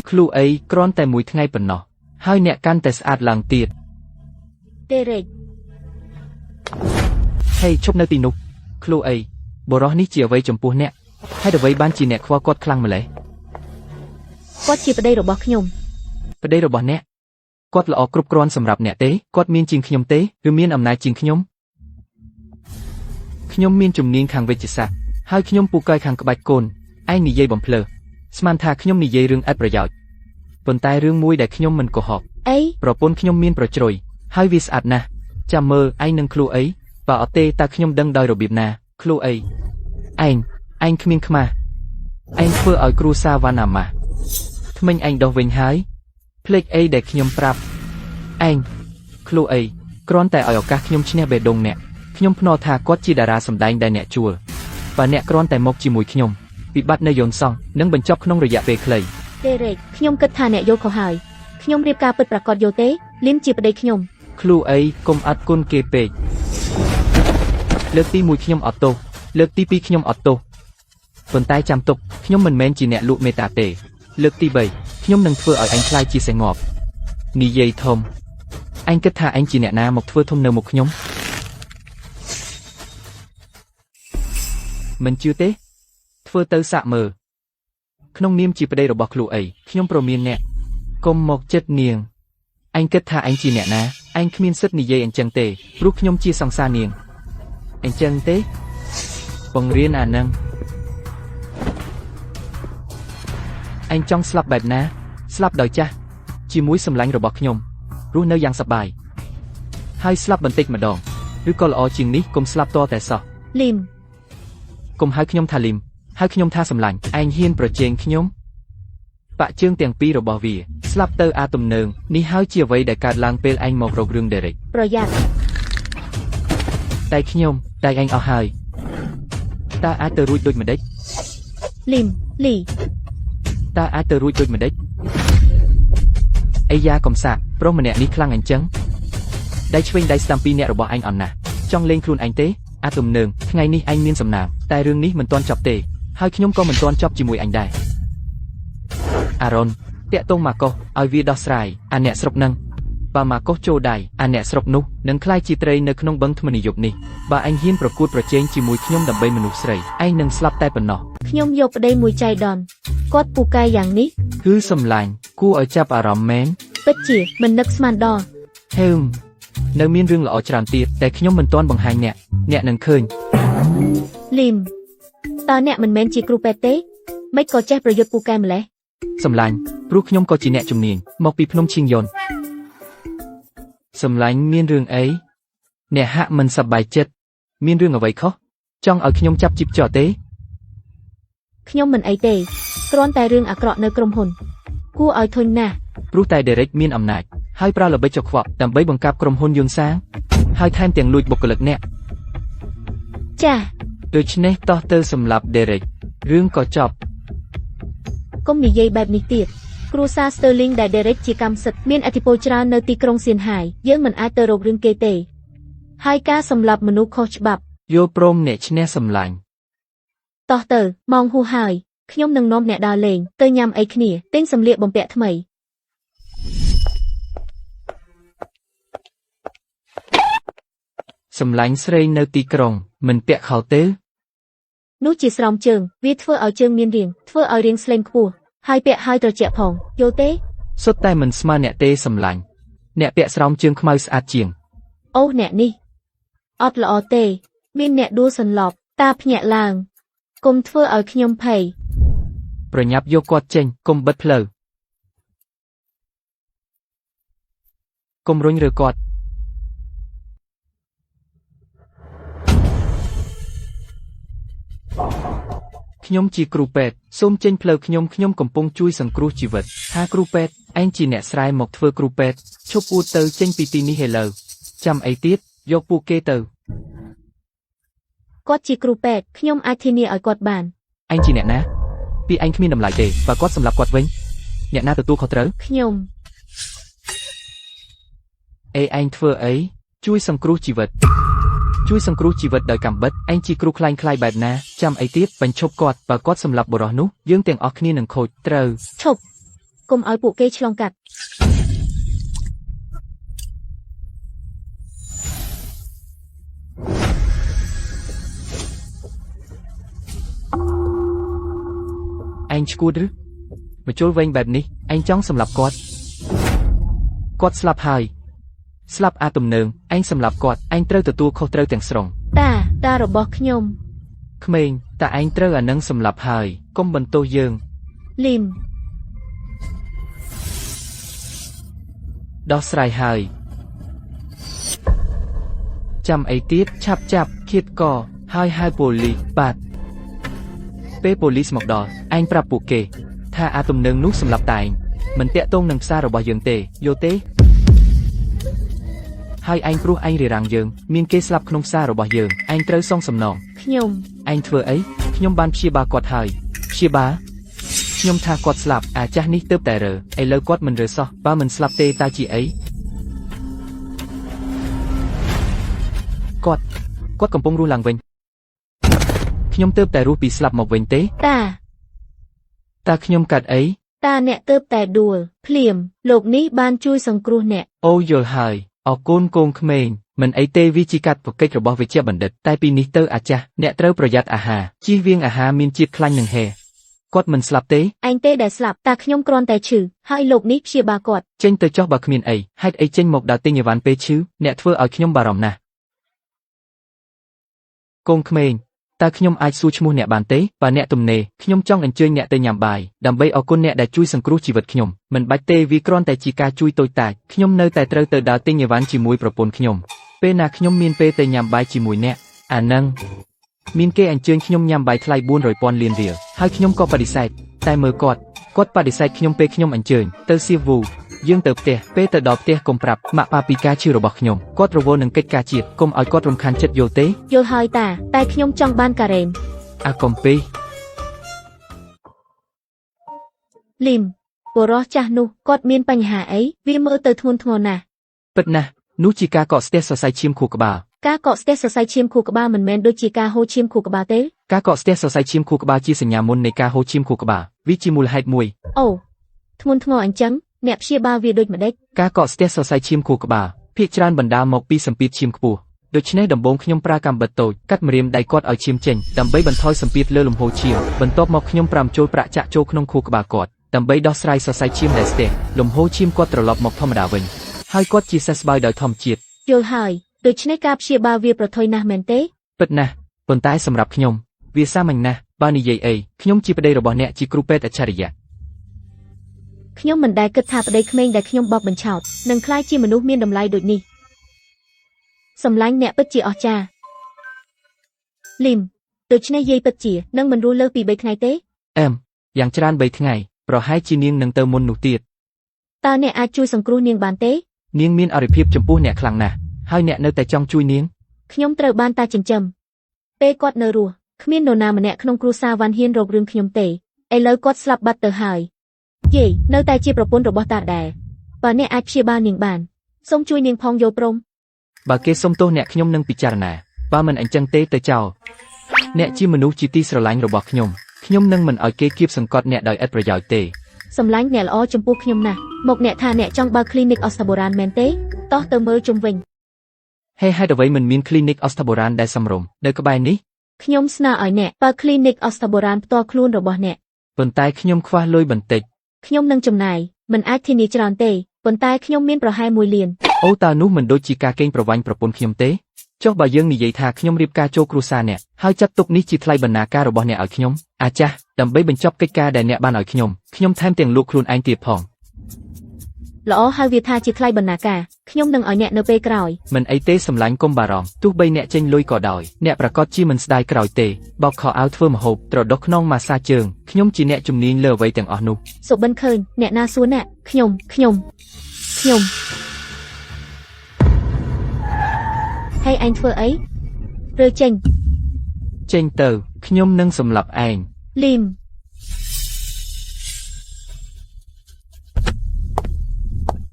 Chloe គ្រាន់តែមួយថ្ងៃប៉ុណ្ណោះហើយអ្នកកាន់តែស្អាតឡើងទៀត Derek ហេឈប់នៅទីនោះ Chloe បរិះនេះជាអ្វីចំពោះអ្នកហើយអ្វីបានជាអ្នកខ្វល់គាត់ខ្លាំងម្ល៉េះ គាត់ជាប្តីរបស់ខ្ញុំ ប្តីរបស់អ្នកគាត់ល្អគ្រប់គ្រាន់សម្រាប់អ្នកទេគាត់មានជាងខ្ញុំទេឬមានអំណាចជាងខ្ញុំមានជំនាញខាងវិទ្យាសាស្ត្រហើយខ្ញុំពូកែខាងក្បាច់កូនឯងនិយាយបំភ្លើស្មានថាខ្ញុំនិយាយរឿងឥតប្រយោជន៍ប៉ុន្តែរឿងមួយដែលខ្ញុំមិនកុហក អី ប្រពន្ធខ្ញុំមានប្រជ្រុយហើយវាស្អាតណាស់ចាំមើលឯងនឹងឃ្លូអីបើអត់ទេតើខ្ញុំដឹងដោយរបៀបណាឃ្លូអីឯងគ្មានខ្មាស់ឯងធ្វើឲ្យគ្រួសារវ៉ាណាម៉ាស់ថ្មិញឯងដោះវិញហើយភ្លេចអីដែលខ្ញុំប្រាប់ឯងឃ្លូអីគ្រាន់តែឲ្យឱកាសខ្ញុំឈ្នះបេដងអ្នកខ្ញុំភ្នាល់ថាគាត់ជាតារាសម្ដែងដែលអ្នកជួលបើអ្នកគ្រាន់តែមកជាមួយខ្ញុំវិបត្តិនៅយន្តសង់នឹងបញ្ចប់ក្នុងរយៈពេលខ្លី Derek ខ្ញុំគិតថាអ្នកយល់ខុសហើយខ្ញុំរៀបការពិតប្រាកដយល់ទេលីមជាប្តីខ្ញុំ ឃ្លូអីកុំអត់គុណគេពេកលើកទី1ខ្ញុំអត់ទោសលើកទី2ខ្ញុំអត់ទោសប៉ុន្តែចាំទុកខ្ញុំមិនមែនជាអ្នកលក់មេតាទេលើកទី3ខ្ញុំនឹងធ្វើឲ្យឯងខ្លាចជាសេងប់និយាយធំឯងគិតថាឯងជាអ្នកណាមកធ្វើធំនៅមុខខ្ញុំមិនជឿទេធ្វើទៅសាក់មើលក្នុងនាមជាប្តីរបស់ឃ្លូអីខ្ញុំប្រមានអ្នកកុំមកចិត្តនាងឯងគិតថាឯងជាអ្នកណាឯងគ្មានសិទ្ធិនិយាយអញ្ចឹងទេព្រោះខ្ញុំជាសង្សារនាងអញ្ចឹងទេបង្រៀនអានឹងឯងចង់ស្លាប់បែបណាស្លាប់ដោយចាស់ជាមួយសម្លាញ់របស់ខ្ញុំរស់នៅយ៉ាងសប្បាយហើយស្លាប់បន្តិចម្ដងឬក៏ល្អជាងនេះកុំស្លាប់តតែសោះ លីម កុំហៅខ្ញុំថាលីមហៅខ្ញុំថាសម្លាញ់ឯងហ៊ានប្រជែងខ្ញុំបាក់ជើងទាំងពីររបស់វាស្លាប់ទៅអាទំនើងនេះហើយជាអ្វីដែលកើតឡើងពេលឯងមករករឿង Derek ប្រយ័ត្ន តែខ្ញុំតែឯងអស់ហើយតើអាចទៅរួចដូចម្ដេច លីមលី តើអាចទៅរួចដូចម្ដេចអីយ៉ាកំសាកប្រុសម្នាក់នេះខ្លាំងអញ្ចឹងដៃឆ្វេងដៃស្ដាំពីរអ្នករបស់ឯងអន់ណាស់ចង់លេងខ្លួនឯងទេអាទំនើងថ្ងៃនេះឯងមានសំណាងតែរឿងនេះមិនទាន់ចប់ទេហើយខ្ញុំក៏មិនទាន់ចប់ជាមួយឯងដែរអារ៉ុនតាក់ទងម៉ាកុសឲ្យវាដោះស្រាយអាអ្នកស្រុកនឹងបើម៉ាកុសចូលដៃអាអ្នកស្រុកនោះនឹងក្លាយជាត្រីនៅក្នុងបឹងថ្មនិយប់នេះបើឯងហ៊ានប្រកួតប្រជែងជាមួយខ្ញុំដើម្បីមនុស្សស្រីឯងនឹងស្លាប់តែប៉ុណ្ណោះ ខ្ញុំយកប្តីមួយចៃដន្យគាត់ពូកែយ៉ាងនេះ គឺសម្លាញ់គួរឲ្យចាប់អារម្មណ៍មែន ពិតជាមិននឹកស្មានដល់ ហេមនៅមានរឿងល្អច្រើនទៀតតែខ្ញុំមិនទាន់បង្ហាញអ្នកនឹងឃើញ លីមតើអ្នកមិនមែនជាគ្រូពេទ្យទេមិនក៏ចេះប្រយុទ្ធពូកែម្លេះ សម្លាញ់ព្រោះខ្ញុំក៏ជាអ្នកជំនាញមកពីភ្នំឈៀងយុនសម្លាញ់មានរឿងអីអ្នកហាក់មិនសប្បាយចិត្តមានរឿងអ្វីខុសចង់ឲ្យខ្ញុំចាប់ជីបចោលទេ ខ្ញុំមិនអីទេគ្រាន់តែរឿងអាក្រក់នៅក្រុមហ៊ុនគួរឲ្យធុញណាស់ ព្រោះតែ Derek មានអំណាចហើយប្រើល្បិចចង្ខ្វក់ដើម្បីបង្កាប់ក្រុមហ៊ុនយន្តសាង ហើយថែមទាំងលួចបុគ្គលិកអ្នក ចា ដូច្នេះតោះទៅសម្លាប់ Derek រឿងក៏ចប់ កុំនិយាយបែបនេះទៀតគ្រួសារ Sterling ដែល Derek ជាកម្មសិទ្ធិមានឥទ្ធិពលច្រើននៅទីក្រុងសៀនហាយយើងមិនអាចទៅរករឿងគេទេហើយការសម្លាប់មនុស្សខុសច្បាប់ យល់ព្រមអ្នកឈ្នះសម្លាញ់ តោះទៅម៉ោងហួសហើយខ្ញុំនឹងនាំអ្នកដើរលេងទៅញ៉ាំអីគ្នាទិញសម្លៀកបំពាក់ថ្មី សម្លាញ់ស្រីនៅទីក្រុងមិនពាក់ខោទេ នោះជាស្រោមជើងវាធ្វើឲ្យជើងមានរាងធ្វើឲ្យរាងស្លេងខ្ពស់ហើយពាក់ហើយត្រជាក់ផងយល់ទេ សុទ្ធតែមិនស្មើអ្នកទេសម្លាញ់អ្នកពាក់ស្រោមជើងខ្មៅស្អាតជាង អូអ្នកនេះអត់ល្អទេមានអ្នកដួលសន្លប់តាភ្ញាក់ឡើងកុំធ្វើឲ្យខ្ញុំភ័យ ប្រញាប់យកគាត់ចេញកុំបិទផ្លូវកុំរុញរើគាត់ខ្ញុំជាគ្រូពេទ្យសូមចេញផ្លូវខ្ញុំកំពុងជួយសង្គ្រោះជីវិតថាគ្រូពេទ្យឯងជាអ្នកស្រែមកធ្វើគ្រូពេទ្យឈប់អួតទៅចេញពីទីនេះឥឡូវចាំអីទៀតយកពួកគេទៅ គាត់ជាគ្រូពេទ្យខ្ញុំអាចធានាឲ្យគាត់បាន ឯងជាអ្នកណាពីឯងគ្មានតម្លៃទេបើគាត់សម្លាប់គាត់វិញអ្នកណាទទួលខុសត្រូវ ខ្ញុំ ឯងធ្វើអីជួយសង្គ្រោះជីវិតដោយកាំបិតឯងជាគ្រូខ្លាញ់ខ្លាយបែបណាចាំអីទៀតបញ្ឈប់គាត់បើគាត់សម្លាប់បុរសនោះយើងទាំងអស់គ្នានឹងខូចត្រូវ ឈប់កុំឲ្យពួកគេឆ្លងកាត់ឯងឈួតឬមកជុលវិញបែបនេះឯងចង់សម្លាប់គាត់ស្លាប់ហើយស្លាប់អាទំនើងឯងសម្លាប់គាត់ឯងត្រូវទទួលខុសត្រូវទាំងស្រុង តារបស់ខ្ញុំ ក្មេងតែឯងត្រូវអានឹងសម្លាប់ហើយកុំបន្ទោសយើង លីម ដោះស្រាយហើយចាំអីទៀតឆាប់ចាប់ឃាតករហើយហៅប៉ូលីសបាទពេលប៉ូលីសមកដល់ឯងប្រាប់ពួកគេថាអាទំនើងនោះសម្លាប់តែឯងមិនតាក់ទងនឹងផ្សាររបស់យើងទេយល់ទេហើយឯងព្រោះឯងរារាំងយើងមានគេស្លាប់ក្នុងផ្សាររបស់យើងឯងត្រូវសងសំណង ខ្ញុំ ឯងធ្វើអីខ្ញុំបានព្យាបាលគាត់ហើយព្យាបាលខ្ញុំថាគាត់ស្លាប់អាចាស់នេះទើបតែរើឥឡូវគាត់មិនរើសោះបើមិនស្លាប់ទេតើជាអីគាត់កំពុងរស់ឡើងវិញខ្ញុំទើបតែរស់ពីស្លាប់មកវិញទេ តា ខ្ញុំកាត់អី តាអ្នកទើបតែដួលភ្លាមលោកនេះបានជួយសង្គ្រោះអ្នក អូយល់ហើយអរគុណកូនក្មេងមិនអីទេវាជាកាតព្វកិច្ចរបស់វិជ្ជាបណ្ឌិតតែពីនេះទៅអាចាស់អ្នកត្រូវប្រយ័ត្នអាហារជៀសវាងអាហារមានជាតិខ្លាញ់និងហេគាត់មិនស្លាប់ទេ ឯងទេដែលស្លាប់តាខ្ញុំគ្រាន់តែឈឺហើយលោកនេះព្យាបាលគាត់ ចេញទៅចុះបើគ្មានអីហេតុអីចេញមកដើរទិញអីវ៉ាន់ពេលឈឺអ្នកធ្វើឲ្យខ្ញុំបារម្ភណាស់កូនក្មេងតើខ្ញុំអាចសួរឈ្មោះអ្នកបានទេបើអ្នកទំនេរខ្ញុំចង់អញ្ជើញអ្នកទៅញ៉ាំបាយដើម្បីអរគុណអ្នកដែលជួយសង្គ្រោះជីវិតខ្ញុំមិនបាច់ទេវាគ្រាន់តែជាការជួយតូចតាចខ្ញុំនៅតែត្រូវទៅដើរទិញអីវ៉ាន់ជាមួយប្រពន្ធខ្ញុំពេលណាខ្ញុំមានពេលទៅញ៉ាំបាយជាមួយអ្នកអានឹងមានគេអញ្ជើញខ្ញុំញ៉ាំបាយថ្លៃ 400,000 លានរៀលហើយខ្ញុំក៏បដិសេធតែមើលគាត់បដិសេធខ្ញុំពេលខ្ញុំអញ្ជើញទៅសៀវវូយើងទៅផ្ទះពេលទៅដល់ផ្ទះកុំប្រាប់ម៉ាក់ប៉ាពីការឈឺរបស់ខ្ញុំគាត់រវល់នឹងកិច្ចការជាតិកុំឲ្យគាត់រំខានចិត្តយល់ទេ យល់ហើយតាតែខ្ញុំចង់បានការ៉េម អាកុំពេក លីមបុរសចាស់នោះគាត់មានបញ្ហាអីវាមើលទៅធ្ងន់ធ្ងរណាស់ ពិតណាស់នោះជាការកកស្ទះសរសៃឈាមខួរក្បាល ការកកស្ទះសរសៃឈាមខួរក្បាលមិនមែនដូចជាការហូរឈាមខួរក្បាលទេ ការកកស្ទះសរសៃឈាមខួរក្បាលជាសញ្ញាមុននៃការហូរឈាមខួរក្បាលវាជាមូលហេតុមួយ អូធ្ងន់ធ្ងរអញ្ចឹងអ្នកព្យាបាលវាដូចម្ដេច ការកកស្ទះសរសៃឈាមខួរក្បាលភាគច្រើនបណ្ដាលមកពីសម្ពាធឈាមខ្ពស់ដូច្នេះដំបូងខ្ញុំប្រើកាំបិតតូចកាត់ម្រាមដៃគាត់ឲ្យឈាមចេញដើម្បីបន្ថយសម្ពាធលើលំហូរឈាមបន្ទាប់មកខ្ញុំប្រាំចូលប្រាក់ចាក់ចូលក្នុងខួរក្បាលគាត់ដើម្បីដោះស្រាយសរសៃឈាមដែលស្ទះលំហូរឈាមគាត់ត្រឡប់មកធម្មតាវិញហើយគាត់ជាសះស្បើយដោយធម្មជាតិ យល់ហើយដូច្នេះការព្យាបាលវាប្រថុយណាស់មែនទេ ពិតណាស់ប៉ុន្តែសម្រាប់ខ្ញុំវាសាមញ្ញណាស់បើនិយាយអីខ្ញុំជាប្តីរបស់អ្នកជាគ្រូពេទ្យអច្ឆរិយៈ ខ្ញុំមិនដែលគិតថាប្តីក្មេងដែលខ្ញុំបោកបញ្ឆោតនឹងក្លាយជាមនុស្សមានតម្លៃដូចនេះសម្លាញ់អ្នកពិតជាអស្ចារ្យលីមដូច្នេះយាយពិតជានឹងមិនរស់លើសពី3ថ្ងៃទេ យ៉ាងច្រើន3ថ្ងៃប្រហែលជានាងនឹងទៅមុននោះទៀត តើអ្នកអាចជួយសង្គ្រោះនាងបានទេ នាងមានអរិភាពចំពោះអ្នកខ្លាំងណាស់ ហើយអ្នកនៅតែចង់ជួយនាង ខ្ញុំត្រូវបានតាចិញ្ចឹមពេលគាត់នៅរស់គ្មាននរណាម្នាក់ក្នុងគ្រួសារវ៉ាន់ហ៊ានរករឿងខ្ញុំទេឥឡូវគាត់ស្លាប់បាត់ទៅហើយយាយនៅតែជាប្រពន្ធរបស់តាដែរបើអ្នកអាចព្យាបាលនាងបានសូមជួយនាងផងយល់ព្រម បើគេសុំទោសអ្នកខ្ញុំនឹងពិចារណាបើមិនអញ្ចឹងទេទៅចោលអ្នកជាមនុស្សជាទីស្រឡាញ់របស់ខ្ញុំនឹងមិនឲ្យគេគៀបសង្កត់អ្នកដោយឥតប្រយោជន៍ទេ សម្លាញ់អ្នកល្អចំពោះខ្ញុំណាស់មកអ្នកថាអ្នកចង់បើក clinic អស្តាបុរាណមែនទេតោះទៅមើលជុំវិញ ហេតុអ្វីមិនមាន clinic អស្តាបុរាណដែលសមរម្យនៅក្បែរនេះ ខ្ញុំស្នើឲ្យអ្នកបើក clinic អស្តាបុរាណផ្ទាល់ខ្លួនរបស់អ្នក ប៉ុន្តែខ្ញុំខ្វះលុយបន្តិច ខ្ញុំនឹងចំណាយមិនអាចធានាច្រើនទេប៉ុន្តែខ្ញុំមានប្រហែល1លាន អូតើនោះមិនដូចជាការកេងប្រវ័ញ្ចប្រពន្ធខ្ញុំទេចុះបើយើងនិយាយថាខ្ញុំរៀបការចូលគ្រួសារអ្នកហើយចាត់ទុកនេះជាថ្លៃបណ្ណាការរបស់អ្នកឲ្យខ្ញុំអាចាស់ដើម្បីបញ្ចប់កិច្ចការដែលអ្នកបានឲ្យខ្ញុំថែមទាំងលក់ខ្លួនឯងទៀតផង ល្អហើយវាថាជាថ្លៃបណ្ណាការខ្ញុំនឹងឲ្យអ្នកនៅពេលក្រោយ មិនអីទេសម្លាញ់កុំបារម្ភទោះបីអ្នកចេញលុយក៏ដោយអ្នកប្រកាសជាមិនស្ដាយក្រោយទេបោកខោអាវធ្វើម្ហូបត្រដុសខ្នងម៉ាសាជើងខ្ញុំជាអ្នកជំនាញលើអ្វីទាំងអស់នោះ សុបិនឃើញអ្នកណាសួរអ្នកខ្ញុំហើយឯងធ្វើអីរើចេញ ចេញទៅខ្ញុំនឹងសម្លាប់ឯង លីម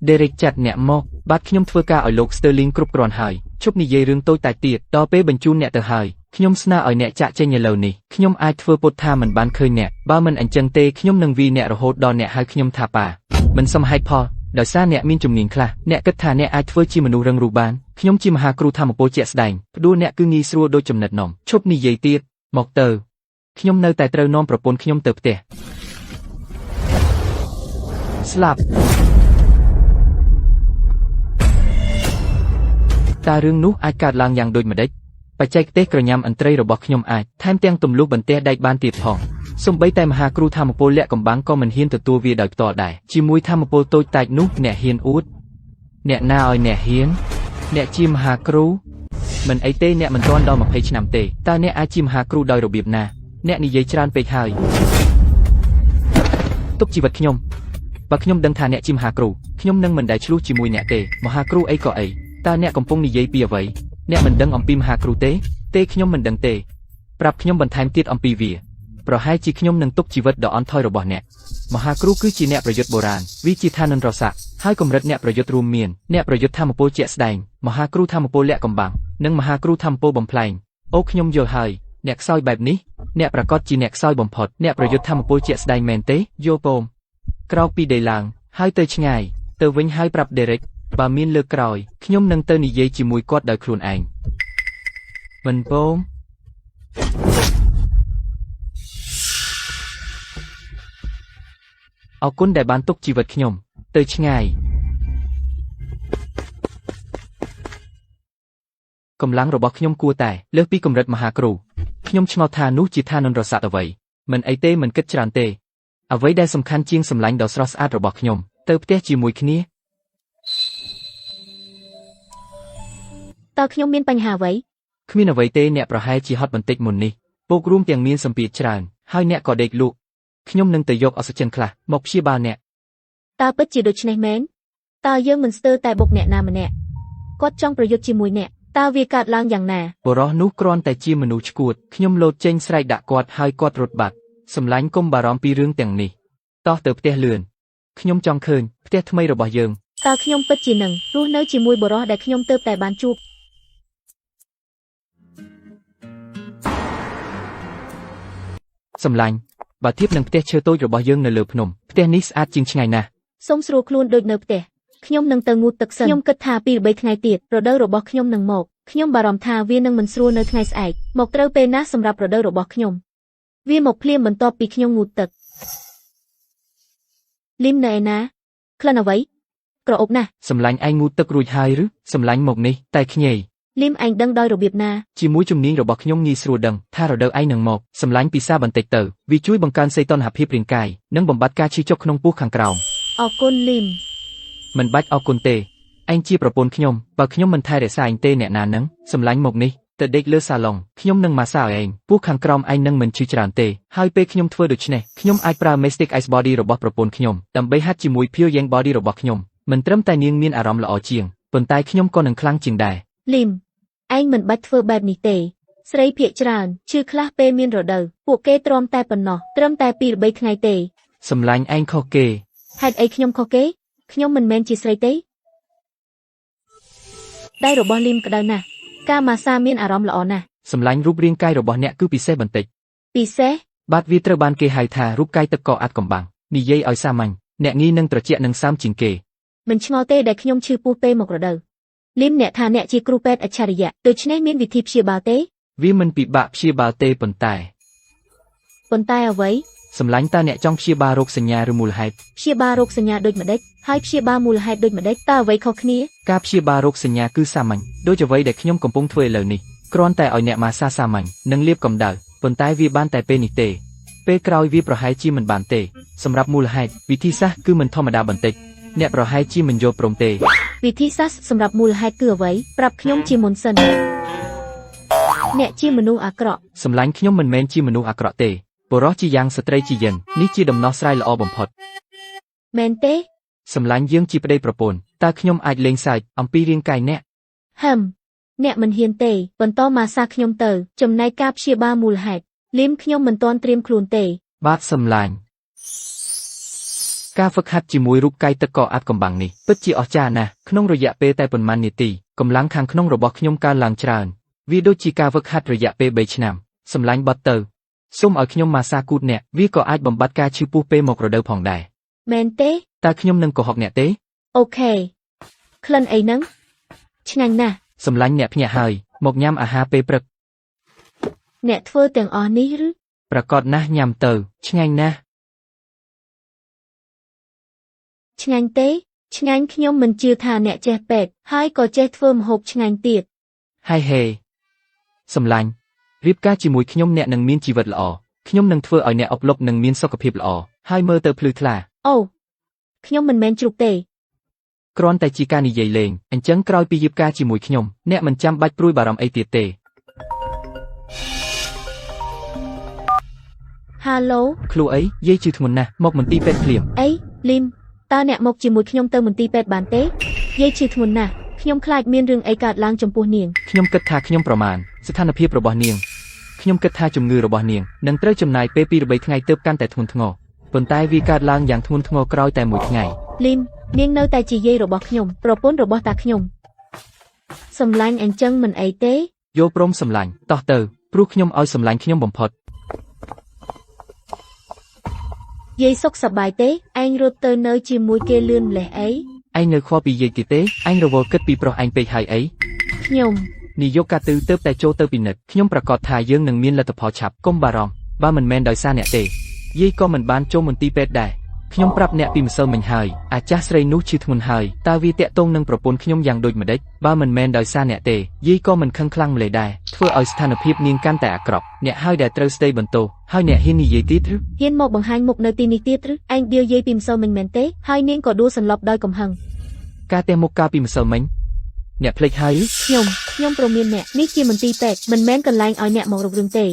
Derek ចាត់អ្នកមកបាទខ្ញុំធ្វើការឲ្យលោក Sterling គ្រប់គ្រាន់ហើយជប់និយាយរឿងតូចតែទៀតដល់ពេលបញ្ជូនអ្នកទៅហើយខ្ញុំស្នើឲ្យអ្នកចាក់ចេញឥឡូវនេះខ្ញុំអាចធ្វើពុតថាមិនបានឃើញអ្នកបើមិនអញ្ចឹងទេខ្ញុំនឹងវាយអ្នករហូតដល់អ្នកហៅខ្ញុំថាប៉ាមិនសមហេតុផលដោយសារអ្នកមានជំនាញខ្លះអ្នកគិតថាអ្នកអាចធ្វើជាមនុស្សរឹងរូសបានខ្ញុំជាមហាគ្រូធម្មពលជាក់ស្ដែងផ្ដួលអ្នកគឺងាយស្រួលដូចចំណិតនំឈប់និយាយទៀតមកទៅខ្ញុំនៅតែត្រូវនាំប្រពន្ធខ្ញុំទៅផ្ទះស្លាប់តើរឿងនោះអាចកើតឡើងយ៉ាងដូចម្ដេចបច្ចេកទេសក្រញាំអន្ត្រីរបស់ខ្ញុំអាចថែមទាំងទម្លុះបន្ទះដែកបានទៀតផងសូម្បីតែមហាគ្រូធម្មពលលាក់កំបាំងក៏មិនហ៊ានទទួលវាដោយផ្ទាល់ដែរជាមួយធម្មពលតូចតាចនោះអ្នកហ៊ានអួតអ្នកណាឲ្យអ្នកហ៊ានអ្នកជាមហាគ្រូមិនអីទេអ្នកមិនទាន់ដល់20ឆ្នាំទេតើអ្នកអាចជាមហាគ្រូដោយរបៀបណាអ្នកនិយាយច្រើនពេកហើយទុកជីវិតខ្ញុំបើខ្ញុំដឹងថាអ្នកជាមហាគ្រូខ្ញុំនឹងមិនដែលឆ្លោះជាមួយអ្នកទេមហាគ្រូអីក៏អីតើអ្នកកំពុងនិយាយពីអ្វីអ្នកមិនដឹងអំពីមហាគ្រូទេខ្ញុំមិនដឹងទេប្រាប់ខ្ញុំបន្ថែមទៀតអំពីវាប្រហែលជាខ្ញុំនឹងទុកជីវិតដ៏អន់ថយរបស់អ្នកមហាគ្រូគឺជាអ្នកប្រយុទ្ធបុរាណវាជាឋានន្តរស័ក្តិហើយកម្រិតអ្នកប្រយុទ្ធរួមមានអ្នកប្រយុទ្ធធម្មពលជាក់ស្ដែងមហាគ្រូធម្មពលលាក់កំបាំងនិងមហាគ្រូធម្មពលបំផ្លែងអូខ្ញុំយល់ហើយអ្នកខ្សោយបែបនេះអ្នកប្រកាសជាអ្នកខ្សោយបំផុតអ្នកប្រយុទ្ធធម្មពលជាក់ស្ដែងមែនទេយល់ពោមក្រោកពីដីឡើងហើយទៅឆ្ងាយទៅវិញហើយប្រាប់ Derek បើមានលើកក្រោយខ្ញុំនឹងទៅនិយាយជាមួយគាត់ដោយខ្លួនឯងមិនពោមអរគុណដែលបានទុកជីវិតខ្ញុំទៅឆ្ងាយកម្លាំងរបស់ខ្ញុំគួរតែលើសពីកម្រិតមហាគ្រូខ្ញុំឆ្ងល់ថានោះជាឋានន្តរស័ក្តិអ្វីមិនអីទេមិនគិតច្រើនទេអ្វីដែលសំខាន់ជាងសម្លាញ់ដ៏ស្រស់ស្អាតរបស់ខ្ញុំទៅផ្ទះជាមួយគ្នាតើខ្ញុំមានបញ្ហាអ្វី គ្មានអ្វីទេអ្នកប្រហែលជាហត់បន្តិចមុននេះពោករួមទាំងមានសម្ពាធច្រើនហើយអ្នកក៏ដេកលក់ខ្ញុំនឹងទៅយកអុកស៊ីហ្សែនខ្លះមកព្យាបាលអ្នកតើពិតជាដូច្នេះមែនតើយើងមិនស្ទើរតែបុកអ្នកណាម្នាក់គាត់ចង់ប្រយុទ្ធជាមួយអ្នកតើវាកើតឡើងយ៉ាងណាបុរសនោះគ្រាន់តែជាមនុស្សឈួតខ្ញុំលោតចេញស្រែកដាក់គាត់ហើយគាត់រត់បាត់សម្លាញ់កុំបារម្ភពីរឿងទាំងនេះតោះទៅផ្ទះលឿនខ្ញុំចង់ឃើញផ្ទះថ្មីរបស់យើងតើខ្ញុំពិតជានឹងរស់នៅជាមួយបុរសដែលខ្ញុំទើបតែបានជួបសម្លាញ់បើធៀបនឹងផ្ទះឈើតូចរបស់យើងនៅលើភ្នំផ្ទះនេះស្អាតជាងឆ្ងាយណាស់សូមស្រួលខ្លួនដូចនៅផ្ទះខ្ញុំនឹងទៅងូតទឹកសិនខ្ញុំគិតថា2 3ថ្ងៃទៀតរដូវរបស់ខ្ញុំនឹងមកខ្ញុំបារម្ភថាវានឹងមិនស្រួលនៅថ្ងៃស្អែកមកត្រូវពេលណាសម្រាប់រដូវរបស់ខ្ញុំវាមកភ្លាមបន្ទាប់ពីខ្ញុំងូតទឹកលីមនៅឯណាក្លិនអ្វីក្រអូបណាស់សម្លាញ់ឯងងូតទឹករួចហើយឬសម្លាញ់មកនេះតែខ្ញីលីមឯងដឹងដោយរបៀបណាជាមួយជំនាញរបស់ខ្ញុំងាយស្រួលដឹងថារដូវឯងនឹងមកសម្លាញ់ពិសាបន្តិចទៅវាជួយបង្កើនសីតុណ្ហភាពរាងកាយនិងបំបត្តិការឈឺចុកក្នុងពោះខាងក្រោមអរគុណលីមមិនបាច់អរគុណទេឯងជាប្រពន្ធខ្ញុំបើខ្ញុំមិនថែរក្សាឯងទេអ្នកណានឹងសម្លាញ់មកនេះទៅដេកលើសាឡុងខ្ញុំនឹងម៉ាសាឲ្យឯងពោះខាងក្រោមឯងនឹងមិនឈឺច្រើនទេហើយពេលខ្ញុំធ្វើដូច្នេះខ្ញុំអាចប្រើ Mystic Ice Body របស់ប្រពន្ធខ្ញុំដើម្បីហាត់ជាមួយ Pure Yang Body របស់ខ្ញុំមិនត្រឹមតែនាងមានអារម្មណ៍ល្អជាង ប៉ុន្តែខ្ញុំក៏នឹងខ្លាំងជាងដែរ លីមឯងមិនបាច់ធ្វើបែបនេះទេស្រីភាគច្រើនឈឺខ្លះពេលមានរដូវពួកគេទ្រាំតែប៉ុណ្ណោះត្រឹមតែ2 ឬ 3ថ្ងៃទេ សម្លាញ់ឯងខុសគេ ហេតុអីខ្ញុំខុសគេខ្ញុំមិនមែនជាស្រីទេដៃរបស់លីមក្តៅណាស់ការម៉ាស្សាមានអារម្មណ៍ល្អណាស់ សម្លាញ់រូបរាងកាយរបស់អ្នកគឺពិសេសបន្តិច ពិសេស បាទវាត្រូវបានគេហៅថារូបកាយទឹកកកអាត់កំបាំងនិយាយឲ្យសាមញ្ញអ្នកងាយនឹងត្រជាក់នឹងសើមជាងគេ មិនឆ្ងល់ទេដែលខ្ញុំឈឺពោះពេលមករដូវលីមអ្នកថាអ្នកជាគ្រូពេទ្យអច្ឆរិយៈដូច្នេះមានវិធីព្យាបាលទេ វាមិនពិបាកព្យាបាលទេប៉ុន្តែ អ្វី សម្លាញ់តើអ្នកចង់ព្យាបាលរោគសញ្ញាឬមូលហេតុ ព្យាបាលរោគសញ្ញាដូចម្ដេចហើយព្យាបាលមូលហេតុដូចម្ដេចតើអ្វីខុសគ្នា ការព្យាបាលរោគសញ្ញាគឺសាមញ្ញដូចអ្វីដែលខ្ញុំកំពុងធ្វើឥឡូវនេះគ្រាន់តែឲ្យអ្នកម៉ាស្សាសាមញ្ញនិងលាបកម្ដៅប៉ុន្តែវាបានតែពេលនេះទេពេលក្រោយវាប្រហែលជាមិនបានទេសម្រាប់មូលហេតុវិធីសាស្ត្រគឺមិនធម្មតាបន្តិចអ្នកប្រហែលជាមិនយល់ព្រមទេ វិធីសាស្ត្រសម្រាប់មូលហេតុគឺអ្វីប្រាប់ខ្ញុំជាមុនសិនអ្នកជាមនុស្សអាក្រក់ សម្លាញ់ខ្ញុំមិនមែនជាមនុស្សអាក្រក់ទេបុរសជាយ៉ាងស្ត្រីជាយិននេះជាដំណោះស្រាយល្អបំផុត មែនទេ សម្លាញ់យើងជាប្តីប្រពន្ធតើខ្ញុំអាចលេងសើចអំពីរាងកាយអ្នក ហឹមអ្នកមិនហ៊ានទេបន្តម៉ាស្សាខ្ញុំទៅចំណែកការព្យាបាលមូលហេតុលីមខ្ញុំមិនទាន់ត្រៀមខ្លួនទេ បាទសម្លាញ់ការហ្វឹកហាត់ជាមួយរូបកាយទឹកកកអាត់កំបាំងនេះពិតជាអស្ចារ្យណាស់ក្នុងរយៈពេលតែប៉ុន្មាននាទីកម្លាំងខាងក្នុងរបស់ខ្ញុំកើនឡើងច្រើនវាដូចជាការហ្វឹកហាត់រយៈពេល3ឆ្នាំសម្លាញ់បត់ទៅសូមឲ្យខ្ញុំម៉ាស្សាគូតអ្នកវាក៏អាចបំបត្តិការឈឺពោះពេលមករដូវផងដែរ មែនទេ តើខ្ញុំនឹងកុហកអ្នកទេ អូខេក្លិនអីហ្នឹងឆ្ងាញ់ណាស់ សម្លាញ់អ្នកភ្ញាក់ហើយមកញ៉ាំអាហារពេលព្រឹក អ្នកធ្វើទាំងអស់នេះឬ ប្រកបណាស់ញ៉ាំទៅឆ្ងាញ់ណាស់ ឆ្ងាញ់ទេឆ្ងាញ់ខ្ញុំមិនជឿថាអ្នកចេះពេទ្យហើយក៏ចេះធ្វើម្ហូបឆ្ងាញ់ទៀត ហើយហេសម្លាញ់រៀបការជាមួយខ្ញុំអ្នកនឹងមានជីវិតល្អខ្ញុំនឹងធ្វើឲ្យអ្នកអប់លប់និងមានសុខភាពល្អហើយមើលទៅភ្លឺថ្លា អូខ្ញុំមិនមែនជ្រូកទេ គ្រាន់តែជាការនិយាយលេងអញ្ចឹងក្រោយពីរៀបការជាមួយខ្ញុំអ្នកមិនចាំបាច់ព្រួយបារម្ភអីទៀតទេ ហាឡូ ឃ្លូអីយាយជឿធ្ងន់ណាស់មកមន្ទីរពេទ្យភ្លាម អីលីមតើអ្នកមកជាមួយខ្ញុំទៅមន្ទីរពេទ្យបានទេយាយឈឺធ្ងន់ណាស់ខ្ញុំខ្លាចមានរឿងអីកើតឡើងចំពោះនាង ខ្ញុំគិតថាខ្ញុំប្រមាថស្ថានភាពរបស់នាងខ្ញុំគិតថាជំងឺរបស់នាងនឹងត្រូវចំណាយពេល2 ឬ 3ថ្ងៃទើបកាន់តែធ្ងន់ធ្ងរប៉ុន្តែវាកើតឡើងយ៉ាងធ្ងន់ធ្ងរក្រោយតែមួយថ្ងៃ លីមនាងនៅតែជាយាយរបស់ខ្ញុំប្រពន្ធរបស់តាខ្ញុំសម្លាញ់អញ្ចឹងមិនអីទេ យល់ព្រមសម្លាញ់តោះទៅព្រោះខ្ញុំឲ្យសម្លាញ់ខ្ញុំបំផុត យាយសុខសប្បាយទេឯងរត់ទៅនៅជាមួយគេលឿនម្លេះអី ឯងនៅខ្វល់ពីយាយគេទេឯងរវល់គិតពីប្រុសឯងពេកហើយអី ខ្ញុំ នាយកកាទឺទើបតែចូលទៅពិនិត្យខ្ញុំប្រកាសថាយើងនឹងមានលទ្ធផលឆាប់កុំបារម្ភបើមិនមែនដោយសារអ្នកទេយាយក៏មិនបានចូលមន្ទីរពេទ្យដែរខ្ញុំប្រាប់អ្នកពីម្សិលមិញហើយអាចារ្យស្រីនោះឈឺធ្ងន់ហើយតើវាតាក់ទងនឹងប្រពន្ធខ្ញុំយ៉ាងដូចម្ដេចបើមិនមែនដោយសារអ្នកទេយាយក៏មិនខឹងខ្លាំងម្លេះដែរធ្វើឲ្យស្ថានភាពនាងកាន់តែអាក្រក់អ្នកហើយដែលត្រូវស្ដីបន្ទោសហើយអ្នកហ៊ាននិយាយទៀតឬ ហ៊ានមកបង្ហាញមុខនៅទីនេះទៀតឬឯងដៀលយាយពីម្សិលមិញមែនទេហើយនាងក៏ដួលសន្លប់ដោយកំហឹង ការទេមុខកាលពីម្សិលមិញអ្នកភ្លេចហើយឬ ខ្ញុំព្រមានអ្នកនេះជាមន្ទីរពេទ្យមិនមែនកន្លែងឲ្យអ្នកមករករឿងទេ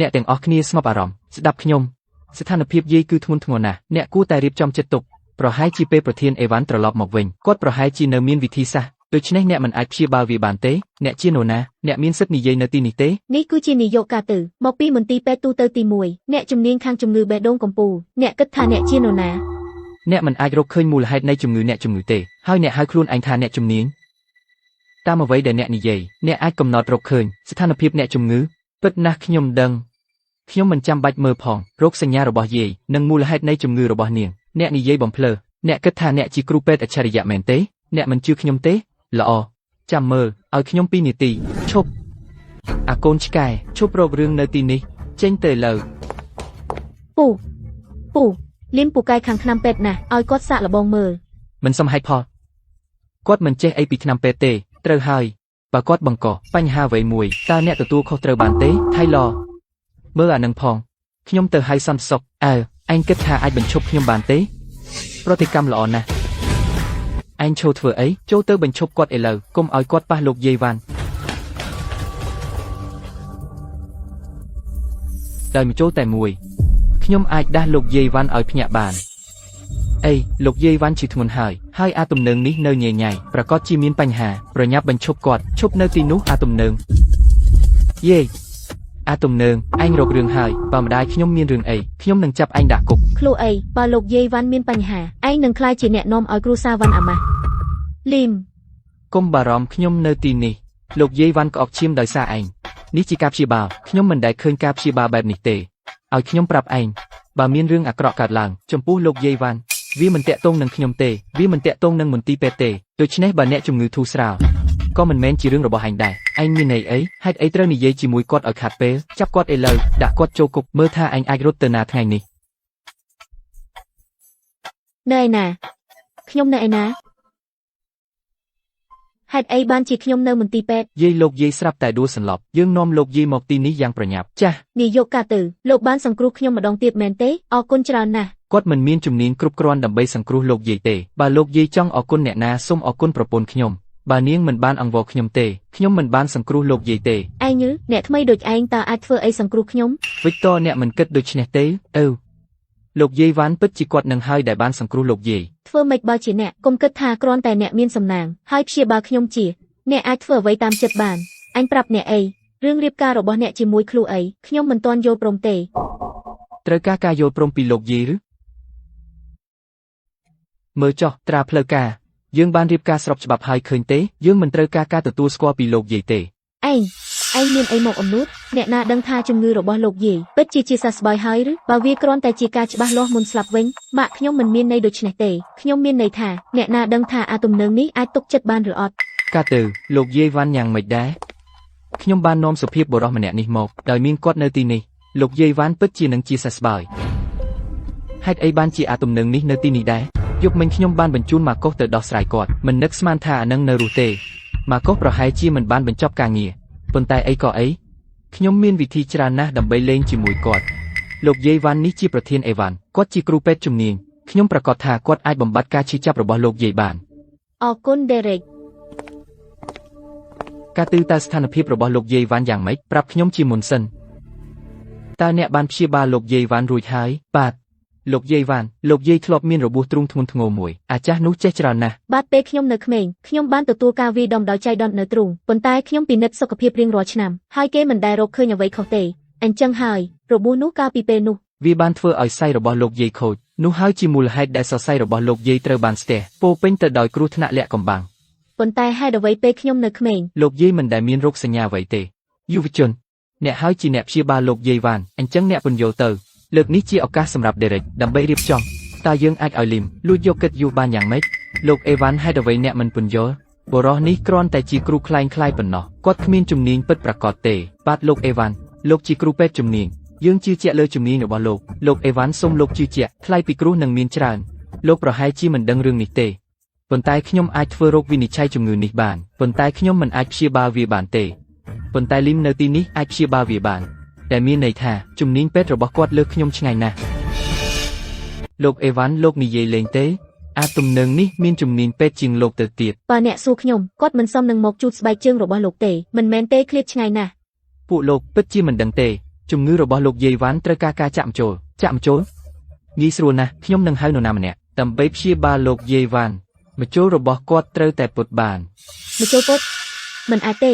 អ្នកទាំងអស់គ្នាស្ងប់អារម្មណ៍ស្ដាប់ខ្ញុំស្ថានភាពយាយគឺធ្ងន់ធ្ងរណាស់អ្នកគួរតែរៀបចំចិត្តទុកប្រហែលជាពេលប្រធានអេវ៉ាន់ត្រឡប់មកវិញគាត់ប្រហែលជានៅមានវិធីសាស្ត្រដូច្នេះអ្នកមិនអាចព្យាបាលវាបានទេអ្នកជានរណាអ្នកមានសិទ្ធិនិយាយនៅទីនេះទេ នេះគឺជានាយកកាទឺមកពីមន្ទីរពេទ្យទូទៅទី1អ្នកជំនាញខាងជំងឺបេះដូងកំពូលអ្នកគិតថាអ្នកជានរណា អ្នកមិនអាចរកឃើញមូលហេតុនៃជំងឺអ្នកជំងឺទេហើយអ្នកហៅខ្លួនឯងថាអ្នកជំនាញតាមអ្វីដែលអ្នកនិយាយអ្នកអាចកំណត់រកឃើញស្ថានភាពអ្នកជំងឺពិតណាស់ខ្ញុំដឹងខ្ញុំមិនចាំបាច់មើលផងរោគសញ្ញារបស់យាយនិងមូលហេតុនៃជំងឺរបស់នាងអ្នកនិយាយបំភ្លឺអ្នកគិតថាអ្នកជាគ្រូពេទ្យអច្ឆរិយៈមែនទេអ្នកមិនជឿខ្ញុំទេល្អចាំមើលឲ្យខ្ញុំ2នាទីឈប់អាកូនឆ្កែឈប់រករឿងនៅទីនេះចេញទៅលើ ពូលីមពូកែខាងថ្នាំពេទ្យណាស់ឲ្យគាត់សាកល្បងមើល មិនសមហេតុផលគាត់មិនចេះអីពីថ្នាំពេទ្យទេត្រូវហើយបើគាត់បង្កបញ្ហាអ្វីមួយតើអ្នកទទួលខុសត្រូវបានទេថៃឡមើលអានឹងផងខ្ញុំទៅហៅសន្តិសុខឯងគិតថាអាចបញ្ឈប់ខ្ញុំបានទេប្រតិកម្មល្អណាស់ឯងឈរធ្វើអីចូលទៅបញ្ឈប់គាត់ឥឡូវកុំឲ្យគាត់ប៉ះលោកយាយវ៉ាន់ដោយមកចូលតែមួយខ្ញុំអាចដាស់លោកយាយវ៉ាន់ឲ្យភ្ញាក់បាន អេលោកយាយវ៉ាន់ជាធ្ងន់ហើយអាទំនើងនេះនៅញ៉ៃញ៉ៃប្រកាសជាមានបញ្ហាប្រញាប់បញ្ឈប់គាត់ឈប់នៅទីនោះអាទំនើងយេអាទំនើងឯងរករឿងហើយបើម្ដាយខ្ញុំមានរឿងអីខ្ញុំនឹងចាប់ឯងដាក់គុក ឃ្លូអីបើលោកយាយវ៉ាន់មានបញ្ហាឯងនឹងក្លាយជាអ្នកនាំឲ្យគ្រួសារវ៉ាន់អាម៉ាស់លីម កុំបារម្ភខ្ញុំនៅទីនេះលោកយាយវ៉ាន់ក្អកឈាមដោយសារឯងនេះជាការព្យាបាលខ្ញុំមិនដែលឃើញការព្យាបាលបែបនេះទេឲ្យខ្ញុំប្រាប់ឯងបើមានរឿងអាក្រក់កើតឡើងចំពោះលោកយាយវ៉ាន់វាមិនតាក់ទងនឹងខ្ញុំទេវាមិនតាក់ទងនឹងមន្ទីរពេទ្យទេដូច្នេះបើអ្នកជំងឺធូរស្រាលក៏មិនមែនជារឿងរបស់ឯងដែរឯងមានន័យអីហេតុអីត្រូវនិយាយជាមួយគាត់ឲ្យខាត់ពេលចាប់គាត់ឥឡូវដាក់គាត់ចូលគុកមើលថាឯងអាចរត់ទៅណាថ្ងៃនេះ នៅឯណាខ្ញុំនៅឯណាហេតុអីបានជាខ្ញុំនៅមន្ទីរពេទ្យ យាយលោកយាយស្រាប់តែដួលសន្លប់យើងនាំលោកយាយមកទីនេះយ៉ាងប្រញាប់ចាស់ នាយកកាទៅលោកបានសង្គ្រោះខ្ញុំម្ដងទៀតមែនទេអរគុណច្រើនណាស់ គាត់មិនមានជំនាញគ្រប់គ្រាន់ដើម្បីសង្គ្រោះលោកយាយទេបើលោកយាយចង់អរគុណអ្នកណាសូមអរគុណប្រពន្ធខ្ញុំបើនាងមិនបានអង្វរខ្ញុំទេខ្ញុំមិនបានសង្គ្រោះលោកយាយទេ ឯងញើអ្នកថ្មីដូចឯងតើអាចធ្វើអីសង្គ្រោះខ្ញុំ វិកតអ្នកមិនគិតដូច្នេះទេលោកយាយវ៉ាន់ពិតជាគាត់នឹងហើយដែលបានសង្គ្រោះលោកយាយ ធ្វើម៉េចបើជាអ្នកកុំគិតថាគ្រាន់តែអ្នកមានសំណាងហើយព្យាបាលខ្ញុំជាអ្នកអាចធ្វើអ្វីតាមចិត្តបានអញប្រាប់អ្នកអីរឿងរៀបការរបស់អ្នកជាមួយឃ្លូអីខ្ញុំមិនទាន់យល់ព្រមទេ ត្រូវការយល់ព្រមពីលោកយាយឬមើលចុះត្រាផ្លូវការយើងបានរៀបការស្របច្បាប់ហើយឃើញទេយើងមិនត្រូវការការទទួលស្គាល់ពីលោកយាយទេ ឯងមានអីមកអំនួតអ្នកណាដឹងថាជំងឺរបស់លោកយាយពិតជាសះស្បើយហើយឬបើវាគ្រាន់តែជាការច្បាស់លាស់មុនស្លាប់វិញម៉ាក់ខ្ញុំមិនមានន័យដូច្នេះទេខ្ញុំមានន័យថាអ្នកណាដឹងថាអាទំនើងនេះអាចទុកចិត្តបានឬអត់ កាទៅលោកយាយវ៉ាន់យ៉ាងម៉េចដែរខ្ញុំបាននាំសុភាពបុរសម្នាក់នេះមកដោយមានគាត់នៅទីនេះលោកយាយវ៉ាន់ពិតជានឹងជាសះស្បើយហេតុអីបានជាអាទំនើងនេះនៅទីនេះដែរយប់មិញខ្ញុំបានបញ្ជូនម៉ាកុសទៅដោះស្រាយគាត់មិននឹកស្មានថាអានឹងនៅរស់ទេម៉ាកុសប្រហែលជាមិនបានបញ្ចប់ការងារប៉ុន្តែអីក៏អីខ្ញុំមានវិធីច្រើនណាស់ដើម្បីលេងជាមួយគាត់លោកយាយវ៉ាន់នេះជាប្រធានអេវ៉ាន់គាត់ជាគ្រូពេទ្យជំនាញខ្ញុំប្រកាសថាគាត់អាចបំបត្តិការឈឺចាប់របស់លោកយាយបាន អរគុណ Derek ការទិតើស្ថានភាពរបស់លោកយាយវ៉ាន់យ៉ាងម៉េចប្រាប់ខ្ញុំជាមុនសិនតើអ្នកបានព្យាបាលលោកយាយវ៉ាន់រួចហើយបាទលោកយាយវ៉ាន់លោកយាយធ្លាប់មានរបួសទ្រូងធ្ងន់ធ្ងរមួយអាចារ្យនោះចេះច្រើនណាស់ បាទពេលខ្ញុំនៅក្មេងខ្ញុំបានទទួលការវាយដំដោយចៃដន្យនៅទ្រូងប៉ុន្តែខ្ញុំពិនិត្យសុខភាពរៀងរាល់ឆ្នាំហើយគេមិនដែលរកឃើញអ្វីខុសទេអញ្ចឹងហើយរបួសនោះកាលពីពេលនោះ វាបានធ្វើឲ្យសៃរបស់លោកយាយខូចនោះហើយជាមូលហេតុដែលសរសៃរបស់លោកយាយត្រូវបានស្ទះពោពេញទៅដោយគ្រោះថ្នាក់លាក់កំបាំង ប៉ុន្តែហេតុអ្វីពេលខ្ញុំនៅក្មេង លោកយាយមិនដែលមានរោគសញ្ញាអ្វីទេយុវជនអ្នកហើយជាអ្នកព្យាបាលលោកយាយវ៉ាន់អញ្ចឹងអ្នកពន្យល់ទៅលើកនេះជាឱកាសសម្រាប់ Derek ដើម្បីរៀបចំតើយើងអាចឲ្យលីមលួចយកកិត្តិយសបានយ៉ាងម៉េចលោកអេវ៉ាន់ហេតុអ្វីអ្នកមិនពន្យល់បុរសនេះគ្រាន់តែជាគ្រូខ្លែងខ្លាយប៉ុណ្ណោះគាត់គ្មានជំនាញពិតប្រាកដទេបាទលោកអេវ៉ាន់លោកជាគ្រូពេទ្យជំនាញយើងជឿជាក់លើជំនាញរបស់លោកអេវ៉ាន់សូមលោកជឿជាក់ថ្លៃពីគ្រោះនឹងមានច្រើនលោកប្រហែលជាមិនដឹងរឿងនេះទេប៉ុន្តែខ្ញុំអាចធ្វើរោគវិនិច្ឆ័យជំងឺនេះបានប៉ុន្តែខ្ញុំមិនអាចព្យាបាលវាបានទេប៉ុន្តែលីមនៅទីនេះអាចព្យាបាលវាបានតែមានន័យថាជំនាញពេទ្យរបស់គាត់លើខ្ញុំឆ្ងាយណាស់លោកអេវ៉ាន់លោកនិយាយលេងទេអាទំនើងនេះមានជំនាញពេទ្យជាងលោកទៅទៀត បើអ្នកសួរខ្ញុំគាត់មិនសមនឹងមកជូតស្បែកជើងរបស់លោកទេមិនមែនទេឃ្លាតឆ្ងាយណាស់ ពួកលោកពិតជាមិនដឹងទេជំងឺរបស់លោកយាយវ៉ាន់ត្រូវការការចាក់ម្ជុលងាយស្រួលណាស់ខ្ញុំនឹងហៅនរណាម្នាក់ដើម្បីព្យាបាលលោកយាយវ៉ាន់ម្ជុលរបស់គាត់ត្រូវតែពុតបាន ម្ជុលពុតមិនអាចទេ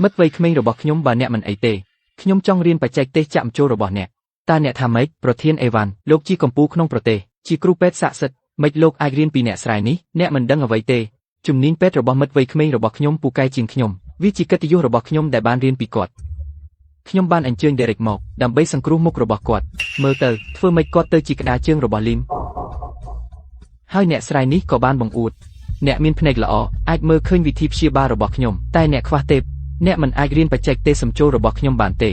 មិត្តវ័យក្មេងរបស់ខ្ញុំបើអ្នកមិនអីទេខ្ញុំចង់រៀនបច្ចេកទេសចាក់ម្ជុលរបស់អ្នកតើអ្នកថាម៉េចប្រធានអេវ៉ាន់លោកជាកម្ពុជាក្នុងប្រទេសជាគ្រូពេទ្យស័ក្តិសិទ្ធិម៉េចលោកអាចរៀនពីអ្នកស្រែនេះអ្នកមិនដឹងអ្វីទេជំនាញពេទ្យរបស់មិត្តវ័យក្មេងរបស់ខ្ញុំពូកែជាងខ្ញុំវាជាកិត្តិយសរបស់ខ្ញុំដែលបានរៀនពីគាត់ខ្ញុំបានអញ្ជើញ Derek មកដើម្បីសង្គ្រោះមុខរបស់គាត់មើលទៅធ្វើម៉េចគាត់ទៅជាក្តារជើងរបស់លីមហើយអ្នកស្រែនេះក៏បានបង្អួតអ្នកមានភ្នែកល្អអាចមើលឃើញវិធីព្យាបាលរបស់ខ្ញុំតែអ្នកខ្វះទេពអ្នកមិនអាចរៀនបច្ចេកទេសសម្ចូលរបស់ខ្ញុំបានទេ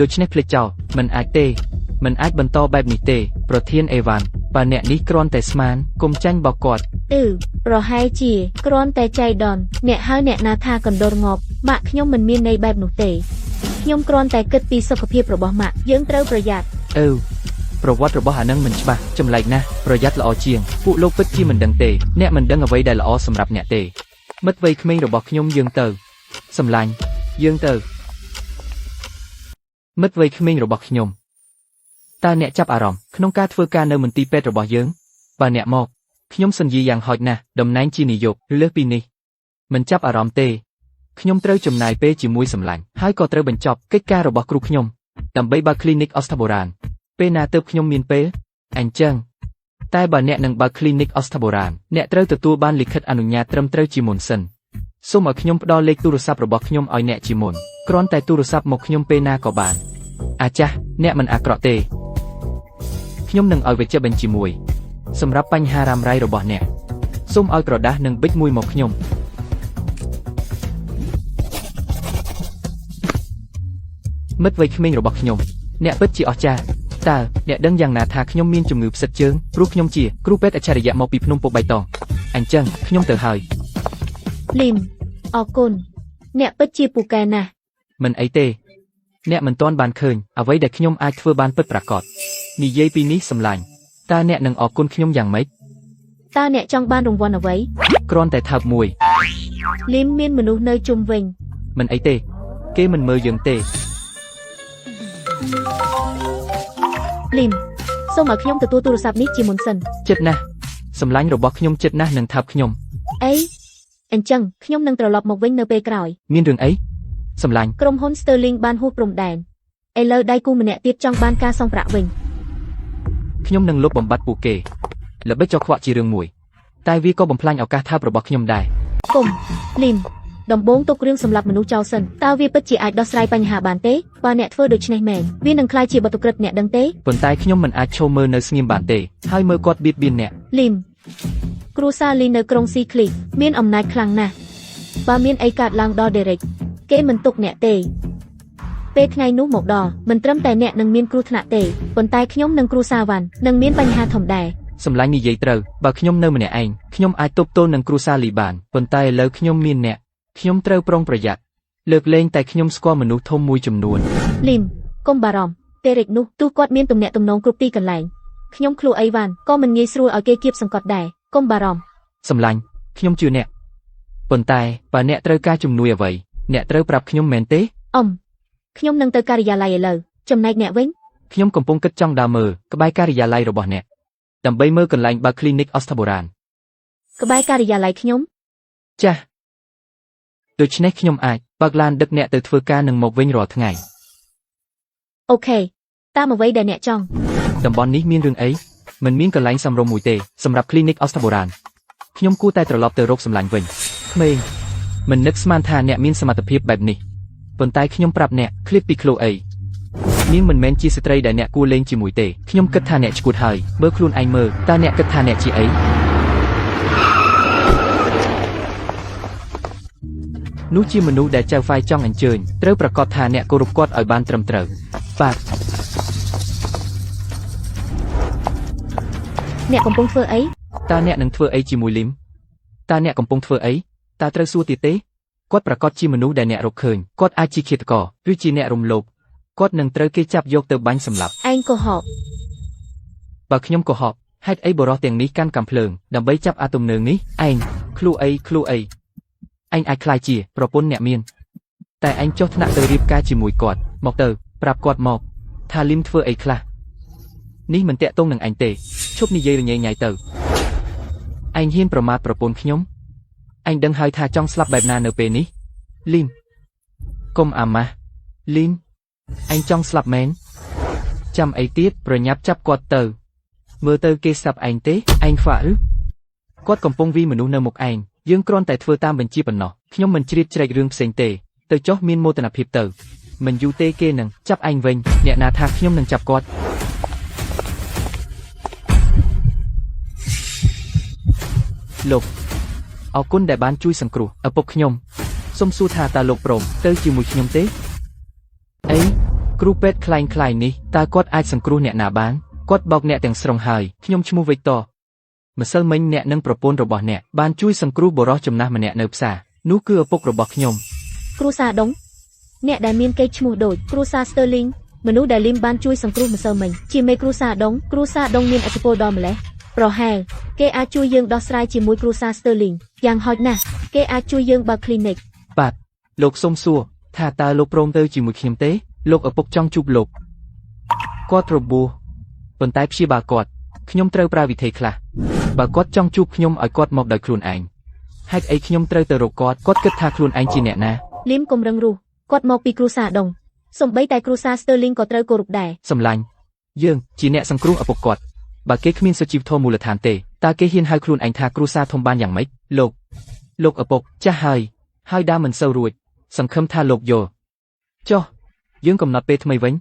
ដូច្នេះភ្លេចចោលមិនអាចបន្តបែបនេះទេប្រធានអេវ៉ាន់បើអ្នកនេះគ្រាន់តែស្មានកុំចាញ់បោកគាត់ ប្រហែលជាគ្រាន់តែចៃដន្យអ្នកហៅអ្នកណាថាកណ្ដុរងាប់ម៉ាក់ខ្ញុំមិនមានន័យបែបនោះទេខ្ញុំគ្រាន់តែគិតពីសុខភាពរបស់ម៉ាក់យើងត្រូវប្រយ័ត្ន ប្រវត្តិរបស់អានឹងមិនច្បាស់ចម្លែកណាស់ប្រយ័ត្នល្អជាងពួកលោកពិតជាមិនដឹងទេអ្នកមិនដឹងអ្វីដែលល្អសម្រាប់អ្នកទេមិត្តវ័យក្មេងរបស់ខ្ញុំយើងទៅសម្លាញ់យើងទៅមិត្តវ័យក្មេងរបស់ខ្ញុំតើអ្នកចាប់អារម្មណ៍ក្នុងការធ្វើការនៅមន្ទីរពេទ្យរបស់យើង បើអ្នកមកខ្ញុំសន្យាយ៉ាងហោចណាស់តំណែងជានាយកឬលើសពីនេះមិនចាប់អារម្មណ៍ទេខ្ញុំត្រូវចំណាយពេលជាមួយសម្លាញ់ហើយក៏ត្រូវបញ្ចប់កិច្ចការរបស់គ្រូខ្ញុំដើម្បីបើក clinic អស្ថាបុរាណពេលណាទើបខ្ញុំមានពេលអញ្ចឹងតែបើអ្នកនឹងបើក clinic អស្ថាបុរាណអ្នកត្រូវទទួលបានលិខិតអនុញ្ញាតត្រឹមត្រូវជាមុនសិនសូមឲ្យខ្ញុំផ្ដល់លេខទូរស័ព្ទរបស់ខ្ញុំឲ្យអ្នកជាមុនគ្រាន់តែទូរស័ព្ទមកខ្ញុំពេលណាក៏បានអាចាស់អ្នកមិនអាក្រក់ទេខ្ញុំនឹងឲ្យវេជ្ជបញ្ជាមួយសម្រាប់បញ្ហារ៉ាំរ៉ៃរបស់អ្នកសូមឲ្យក្រដាសនិងប៊ិចមួយមកខ្ញុំមិត្តវ័យក្មេងរបស់ខ្ញុំអ្នកពិតជាអស្ចារ្យតើអ្នកដឹងយ៉ាងណាថាខ្ញុំមានជំងឺផ្សិតជើងព្រោះខ្ញុំជាគ្រូពេទ្យអច្ឆរិយៈមកពីភ្នំពុកបៃតងអញ្ចឹងខ្ញុំទៅហើយលីមអរគុណអ្នកពិតជាពូកែណាស់មិនអីទេអ្នកមិនទាន់បានឃើញអ្វីដែលខ្ញុំអាចធ្វើបានពិតប្រាកដនិយាយពីនេះសម្លាញ់តើអ្នកនឹងអរគុណខ្ញុំយ៉ាងម៉េចតើអ្នកចង់បានរង្វាន់អ្វីគ្រាន់តែថើបមួយលីមមានមនុស្សនៅជុំវិញមិនអីទេគេមិនមើលយើងទេលីមសូមឲ្យខ្ញុំទទួលទូរស័ព្ទនេះជាមុនសិនចិត្តណាស់សម្លាញ់របស់ខ្ញុំចិត្តណាស់នឹងថើបខ្ញុំអីអញ្ចឹងខ្ញុំនឹងត្រឡប់មកវិញនៅពេលក្រោយមានរឿងអីសម្លាញ់ក្រុមហ៊ុន Sterling បានហួសព្រំដែនឥឡូវដៃគូម្នាក់ទៀតចង់បានការសងប្រាក់វិញខ្ញុំនឹងលុបបំបាត់ពួកគេល្បិចចោលខ្វាក់ជារឿងមួយតែវាក៏បំផ្លាញឱកាសថើបរបស់ខ្ញុំដែរគុំលីមដំបូងទុករឿងសម្លាប់មនុស្សចោលសិនតើវាពិតជាអាចដោះស្រាយបញ្ហាបានទេបើអ្នកធ្វើដូច្នេះមែនវានឹងក្លាយជាបទក្រិតអ្នកដឹងទេប៉ុន្តែខ្ញុំមិនអាចឈរមើលនៅស្ងៀមបានទេហើយមើលគាត់បៀតបៀនអ្នកលីមគ្រូសាលីនៅក្រុងស៊ីឃ្លីហ្វមានអំណាចខ្លាំងណាស់បើមានអីកើតឡើងដល់ដេរិកគេមិនទុកអ្នកទេពេលថ្ងៃនោះមកដល់មិនត្រឹមតែអ្នកនឹងមានគ្រោះថ្នាក់ទេប៉ុន្តែខ្ញុំនិងគ្រូសាវ៉ាន់នឹងមានបញ្ហាធំដែរសម្លាញ់និយាយត្រូវបើខ្ញុំនៅម្នាក់ឯងខ្ញុំអាចទប់ទល់នឹងគ្រូសាលីបានប៉ុន្តែឥឡូវខ្ញុំមានអ្នកខ្ញុំត្រូវប្រុងប្រយ័ត្នលើកលែងតែខ្ញុំស្គាល់មនុស្សធំមួយចំនួនលីមកុំបារម្ភទេរិកនោះទោះគាត់មានទំនាក់ទំនងគ្រប់ទីកន្លែងខ្ញុំឃ្លូអីវ៉ាន់ក៏មិនងាយស្រួលឲ្យគេគៀបសង្កត់ដែរកុំបារម្ភសម្លាញ់ខ្ញុំជឿអ្នកប៉ុន្តែបើអ្នកត្រូវការជំនួយអ្វីអ្នកត្រូវប្រាប់ខ្ញុំមែនទេខ្ញុំនឹងទៅការិយាល័យឥឡូវចំណែកអ្នកវិញខ្ញុំកំពុងគិតចង់ដើរមើលក្បែរការិយាល័យរបស់អ្នកដើម្បីមើលកន្លែងបើក clinic អស្ថាបុរាណក្បែរការិយាល័យខ្ញុំចាស់ដូច្នេះខ្ញុំអាចបើកឡានដឹកអ្នកទៅធ្វើការនឹងមកវិញរាល់ថ្ងៃអូខេតាមអ្វីដែលអ្នកចង់តំបន់នេះមានរឿងអីមិនមានកន្លែងសមរម្យមួយទេសម្រាប់ clinic អស្ថាបុរាណខ្ញុំគួរតែត្រឡប់ទៅរកសម្លាញ់វិញក្មេងមិននឹកស្មានថាអ្នកមានសមត្ថភាពបែបនេះប៉ុន្តែខ្ញុំប្រាប់អ្នកឃ្លាតពីឃ្លោអីនាងមិនមែនជាស្ត្រីដែលអ្នកគួរលេងជាមួយទេខ្ញុំគិតថាអ្នកឈួតហើយមើលខ្លួនឯងមើលតើអ្នកគិតថាអ្នកជាអីនោះជាមនុស្សដែលចៅហ្វាយចង់អញ្ជើញត្រូវប្រកាសថាអ្នកគោរពគាត់ឲ្យបានត្រឹមត្រូវបាទអ្នកកំពុងធ្វើអីតើអ្នកនឹងធ្វើអីជាមួយលីមតើអ្នកកំពុងធ្វើអីតើត្រូវសួរទៀតទេគាត់ប្រកាសជាមនុស្សដែលអ្នករកឃើញគាត់អាចជាឃាតករឬជាអ្នករំលោភគាត់នឹងត្រូវគេចាប់យកទៅបាញ់សម្លាប់ឯងកុហកបើខ្ញុំកុហកហេតុអីបរិសទាំងនេះកាន់កាំភ្លើងដើម្បីចាប់អាទំនើងនេះឯងឃ្លូអីឯងអាចខ្លាយជាប្រពន្ធអ្នកមានតែឯងចុះថ្នាក់ទៅរៀបការជាមួយគាត់មកទៅប្រាប់គាត់មកថាលីមធ្វើអីខ្លះនេះមិនតាក់ទងនឹងឯងទេឈប់និយាយរញ៉េញ៉ៃទៅឯងហ៊ានប្រមាថប្រពន្ធខ្ញុំឯងដឹងហើយថាចង់ស្លាប់បែបណានៅពេលនេះលីមកុំអាម៉ាស់លីមឯងចង់ស្លាប់មែនចាំអីទៀតប្រញាប់ចាប់គាត់ទៅមើលទៅគេស្ដាប់ឯងទេឯងខ្វាក់ឬគាត់កំពុងវាយមនុស្សនៅមុខឯងយើងគ្រាន់តែធ្វើតាមបញ្ជាប៉ុណ្ណោះខ្ញុំមិនជ្រៀតជ្រែករឿងផ្សេងទេទៅចុះមានមោទនភាពទៅមិនយូរទេគេនឹងចាប់ឯងវិញអ្នកណាថាខ្ញុំនឹងចាប់គាត់លោកអរគុណដែលបានជួយសង្គ្រោះឪពុកខ្ញុំសូមសួរថាតើលោកព្រមទៅជាមួយខ្ញុំទេអីគ្រូពេទ្យខ្លែងនេះតើគាត់អាចសង្គ្រោះអ្នកណាបានគាត់បោកអ្នកទាំងស្រុងហើយខ្ញុំឈ្មោះវិកតម្សិលមិញអ្នកនិងប្រពន្ធរបស់អ្នកបានជួយសង្គ្រោះបុរសចំណាស់ម្នាក់នៅផ្សារនោះគឺឪពុករបស់ខ្ញុំគ្រូសាដុងអ្នកដែលមានកេរ្តិ៍ឈ្មោះដូចគ្រូសា Sterling មនុស្សដែលលីមបានជួយសង្គ្រោះម្សិលមិញជាមេគ្រូសាដុងមានឥទ្ធិពលដល់ម្លេះប្រហែលគេអាចជួយយើងដោះស្រាយជាមួយគ្រូសា Sterling យ៉ាងហោចណាស់គេអាចជួយយើងបើក clinic បាទលោកសូមសួរថាតើលោកព្រមទៅជាមួយខ្ញុំទេលោកឪពុកចង់ជួបលោកគាត់របួសប៉ុន្តែព្យាបាលគាត់ ខ្ញុំត្រូវប្រើវិធីខ្លះបើគាត់ចង់ជួបខ្ញុំឲ្យគាត់មកដោយខ្លួនឯងហេតុអីខ្ញុំត្រូវទៅរកគាត់គាត់គិតថាខ្លួនឯងជាអ្នកណា លីមកំរឹងរូសគាត់មកពីគ្រួសារដងសូម្បីតែគ្រួសារ Sterling ក៏ត្រូវគោរពដែរ សម្លាញ់យើងជាអ្នកសង្គ្រោះឪពុកគាត់បើគេគ្មានសុជីវធម៌មូលដ្ឋានទេតើគេហ៊ានហៅខ្លួនឯងថាគ្រួសារធំបានយ៉ាងម៉េចលោកឪពុកចាស់ហើយដើមមិនសូវរួចសង្ឃឹមថាលោកយល់ចុះយើងកំណត់ពេលថ្មីវិញ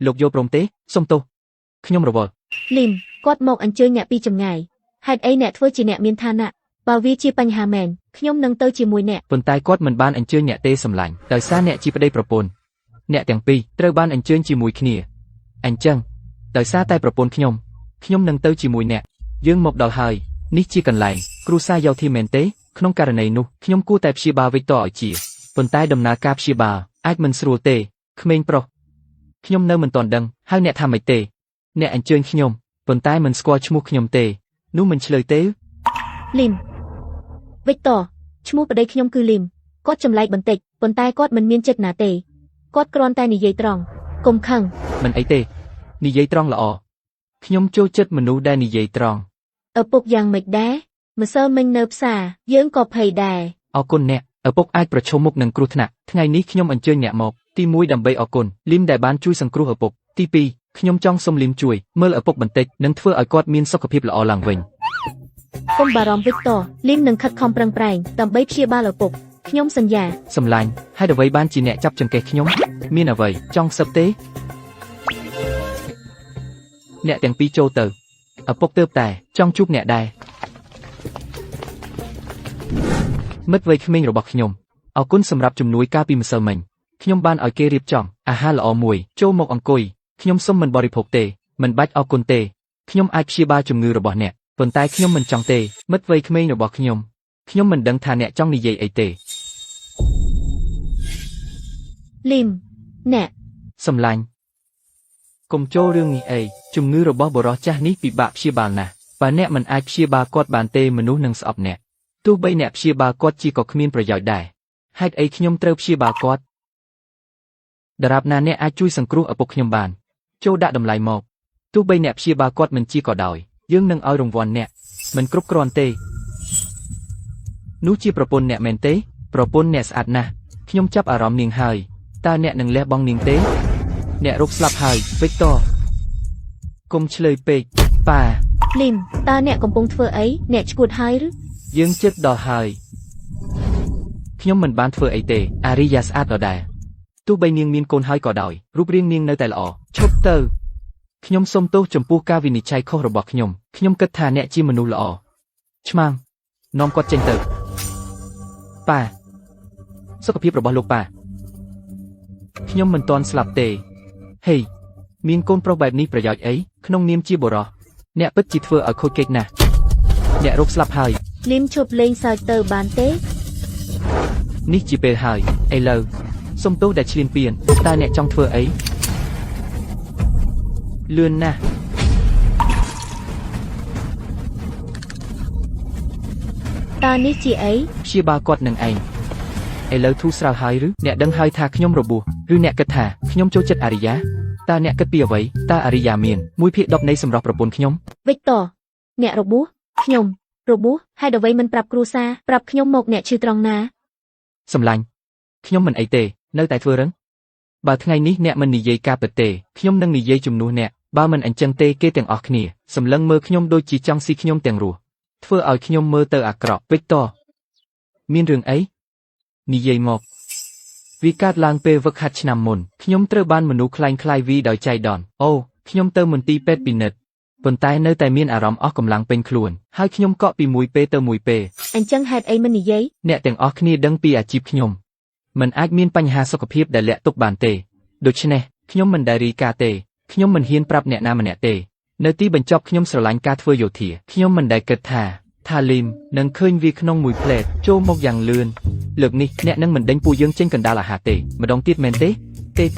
លោកយល់ព្រមទេសុំទោសខ្ញុំរវល់ លីមគាត់មកអញ្ជើញអ្នកពីចម្ងាយហេតុអីអ្នកធ្វើជាអ្នកមានឋានៈបើវាជាបញ្ហាមែនខ្ញុំនឹងទៅជាមួយអ្នក ប៉ុន្តែគាត់មិនបានអញ្ជើញអ្នកទេសម្លាញ់ដោយសារអ្នកជាប្តីប្រពន្ធអ្នកទាំងពីរត្រូវបានអញ្ជើញជាមួយគ្នាអញ្ចឹងដោយសារតែប្រពន្ធខ្ញុំនឹងទៅជាមួយអ្នកយើងមកដល់ហើយនេះជាកន្លែងគ្រួសារយោធាមែនទេក្នុងករណីនោះខ្ញុំគួរតែព្យាបាលវិកតឲ្យជាប៉ុន្តែដំណើរការព្យាបាលអាចមិនស្រួលទេក្មេងប្រុសខ្ញុំនៅមិនទាន់ដឹងហើយអ្នកថាម៉េចទេអ្នកអញ្ជើញខ្ញុំប៉ុន្តែមិនស្គាល់ឈ្មោះខ្ញុំទេនោះមិនឆ្លើយទេ លីមវិកតឈ្មោះប្តីខ្ញុំគឺលីមគាត់ចម្លែកបន្តិចប៉ុន្តែគាត់មិនមានចិត្តណាទេគាត់គ្រាន់តែនិយាយត្រង់កុំខឹង មិនអីទេនិយាយត្រង់ល្អខ្ញុំចូលចិត្តមនុស្សដែលនិយាយត្រង់ ឪពុកយ៉ាងម៉េចដែរម្សិលមិញនៅផ្សារយើងក៏ភ័យដែរ អរគុណអ្នកឪពុកអាចប្រឈមមុខនឹងគ្រោះថ្នាក់ថ្ងៃនេះខ្ញុំអញ្ជើញអ្នកមកទី1ដើម្បីអរគុណលីមដែលបានជួយសង្គ្រោះឪពុកទី2ខ្ញុំចង់សុំលីមជួយមើលឪពុកបន្តិចនិងធ្វើឲ្យគាត់មានសុខភាពល្អឡើងវិញ កុំបារម្ភវិកតលីមនឹងខិតខំប្រឹងប្រែងដើម្បីព្យាបាលឪពុកខ្ញុំសន្យា សម្លាញ់ហើយអ្វីបានជាអ្នកចាប់ចង្កេះខ្ញុំមានអ្វីចង់សឹកទេអ្នកទាំងពីរចូលទៅឪពុកទើបតែចង់ជួបអ្នកដែរមិត្តវ័យក្មេងរបស់ខ្ញុំអរគុណសម្រាប់ជំនួយកាលពីម្សិលមិញខ្ញុំបានឲ្យគេរៀបចំអាហារល្អមួយចូលមកអង្គុយខ្ញុំសុំមិនបរិភោគទេមិនបាច់អរគុណទេខ្ញុំអាចព្យាបាលជំងឺរបស់អ្នកប៉ុន្តែខ្ញុំមិនចង់ទេមិត្តវ័យក្មេងរបស់ខ្ញុំមិនដឹងថាអ្នកចង់និយាយអីទេ លីមអ្នក សម្លាញ់កុំចូលរឿងនេះអីជំងឺរបស់បុរសចាស់នេះពិបាកព្យាបាលណាស់បើអ្នកមិនអាចព្យាបាលគាត់បានទេមនុស្សនឹងស្អប់អ្នកទោះបីអ្នកព្យាបាលគាត់ជាក៏គ្មានប្រយោជន៍ដែរហេតុអីខ្ញុំត្រូវព្យាបាលគាត់ដរាបណាអ្នកអាចជួយសង្គ្រោះឪពុកខ្ញុំបានចូលដាក់តម្លៃមកទោះបីអ្នកព្យាបាលគាត់មិនជាក៏ដោយយើងនឹងឲ្យរង្វាន់អ្នកមិនគ្រប់គ្រាន់ទេនោះជាប្រពន្ធអ្នកមែនទេប្រពន្ធអ្នកស្អាតណាស់ខ្ញុំចាប់អារម្មណ៍នាងហើយតើអ្នកនឹងលះបង់នាងទេអ្នករកស្លាប់ហើយវិកតកុំឆ្លើយពេកប៉ា លីមតើអ្នកកំពុងធ្វើអីអ្នកឈួតហើយឬ យើងជិតដល់ហើយខ្ញុំមិនបានធ្វើអីទេអារីយ៉ាស្អាតដដែលទោះបីនាងមានកូនហើយក៏ដោយរូបរាងនាងនៅតែល្អឈប់ទៅខ្ញុំសូមទោសចំពោះការវិនិច្ឆ័យខុសរបស់ខ្ញុំគិតថាអ្នកជាមនុស្សល្អឆ្មាំងនាំគាត់ចេញទៅប៉ាសុខភាពរបស់លោកប៉ាខ្ញុំមិនទាន់ស្លាប់ទេហេមានកូនប្រុសបែបនេះប្រយោជន៍អីក្នុងនាមជាបុរសអ្នកពិតជាធ្វើឲ្យខូចកិច្ចណាស់អ្នករកស្លាប់ហើយ លីមឈប់លេងសើចទៅបានទេ នេះជាពេលហើយឥឡូវសុំទោសដែលឈ្លានពានតើអ្នកចង់ធ្វើអីលឿនណាស់ តើនេះជាអី ព្យាបាលគាត់នឹងឯងឥឡូវធូរស្រាលហើយឬអ្នកដឹងហើយថាខ្ញុំរបួសឬអ្នកគិតថាខ្ញុំចូលចិត្តអារីយ៉ាតើអ្នកគិតពីអ្វីតើអារីយ៉ាមាន1/10នៃសម្រស់ប្រពន្ធខ្ញុំ វិកតអ្នករបួសខ្ញុំរបួសហេតុអ្វីមិនប្រាប់គ្រួសារប្រាប់ខ្ញុំមកអ្នកឈឺត្រង់ណា សម្លាញ់ខ្ញុំមិនអីទេនៅតែធ្វើរឹងបើថ្ងៃនេះអ្នកមិននិយាយការពិតទេខ្ញុំនឹងនិយាយជំនួសអ្នកបើមិនអញ្ចឹងទេគេទាំងអស់គ្នាសម្លឹងមើលខ្ញុំដូចជាចង់ស៊ីខ្ញុំទាំងរស់ធ្វើឲ្យខ្ញុំមើលទៅអាក្រក់វិកតមានរឿងអីនិយាយមកវាកើតឡើងពេលវឹកហាត់ឆ្នាំមុនខ្ញុំត្រូវបានមនុស្សខ្លាយវីដោយចៃដន្យអូខ្ញុំទៅមន្ទីរពេទ្យពិនិត្យប៉ុន្តែនៅតែមានអារម្មណ៍អស់កម្លាំងពេញខ្លួនហើយខ្ញុំកក់ពីមួយពេលទៅមួយពេល អញ្ចឹងហេតុអីមិននិយាយ អ្នកទាំងអស់គ្នាដឹងពីអាជីពខ្ញុំមិនអាចមានបញ្ហាសុខភាពដែលលាក់ទុកបានទេដូច្នេះខ្ញុំមិនដែលរាយការណ៍ទេខ្ញុំមិនហ៊ានប្រាប់អ្នកណាម្នាក់ទេនៅទីបញ្ចប់ខ្ញុំស្រឡាញ់ការធ្វើយោធាខ្ញុំមិនដែលគិតថាលីមនឹងឃើញវាក្នុងមួយផ្លែតចូលមកយ៉ាងលឿនលើកនេះអ្នកនឹងមិនដេញពួកយើងចេញកណ្ដាលអាហារទេម្ដងទៀតមែនទេ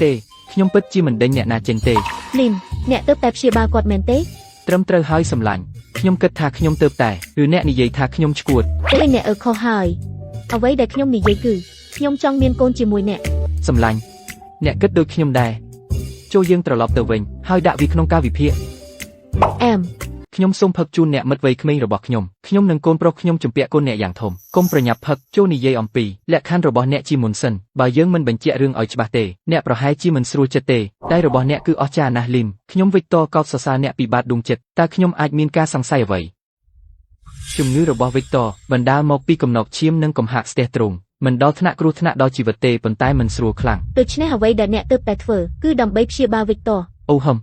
ទេខ្ញុំពិតជាមិនដេញអ្នកណាចេញទេ លីមអ្នកទៅតែព្យាបាលគាត់មែនទេ ត្រឹមត្រូវហើយសម្លាញ់ខ្ញុំគិតថាខ្ញុំទៅតែឬអ្នកនិយាយថាខ្ញុំឈួត ទេអ្នកខុសហើយអ្វីដែលខ្ញុំនិយាយគឺខ្ញុំចង់មានកូនជាមួយអ្នក សម្លាញ់អ្នកគិតដូចខ្ញុំដែរចូលយើងត្រឡប់ទៅវិញហើយដាក់វាក្នុងការវិភាគ អែម ខ្ញុំសូមផឹកជូនអ្នកមិត្តវ័យក្មេងរបស់ខ្ញុំនឹងកូនប្រុសខ្ញុំជំពាក់កូនអ្នកយ៉ាងធំកុំប្រញាប់ផឹកចូលនិយាយអំពីលក្ខខណ្ឌរបស់អ្នកជាមុនសិនបើយើងមិនបញ្ជាក់រឿងឲ្យច្បាស់ទេអ្នកប្រហែលជាមិនស្រួលចិត្តទេដៃរបស់អ្នកគឺអស្ចារ្យណាស់លីមខ្ញុំវិកតកោតសរសើរអ្នកពីបាតដួងចិត្តតើខ្ញុំអាចមានការសង្ស័យអ្វីជំងឺរបស់វិកតបណ្ដាលមកពីកំណកឈាមនិងកំហាកស្ទះទ្រូងមិនដល់ថ្នាក់គ្រោះថ្នាក់ដល់ជីវិតទេប៉ុន្តែមិនស្រួលខ្លាំងដូច្នេះអ្វីដែលអ្នកទើបតែធ្វើគឺដើម្បីព្យាបាលវិកតអូហឹម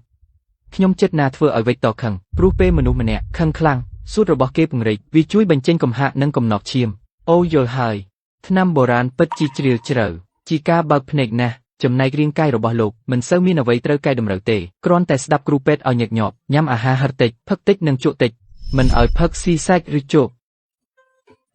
ខ្ញុំចិត្តណាធ្វើឲ្យវិកតខឹងព្រោះពេលមនុស្សម្នាក់ខឹងខ្លាំងសួតរបស់គេពង្រីកវាជួយបញ្ចេញកំហាកនិងកំណកឈាមអូយល់ហើយថ្នាំបុរាណពិតជាជ្រាលជ្រៅជាការបើកភ្នែកណាស់ចំណែករាងកាយរបស់លោកមិនសូវមានអ្វីត្រូវកែតម្រូវទេគ្រាន់តែស្ដាប់គ្រូពេទ្យឲ្យញឹកញាប់ញ៉ាំអាហារហិរតិចផឹកតិចនិងជក់តិចមិនឲ្យផឹកស៊ីសាច់ឬជោគ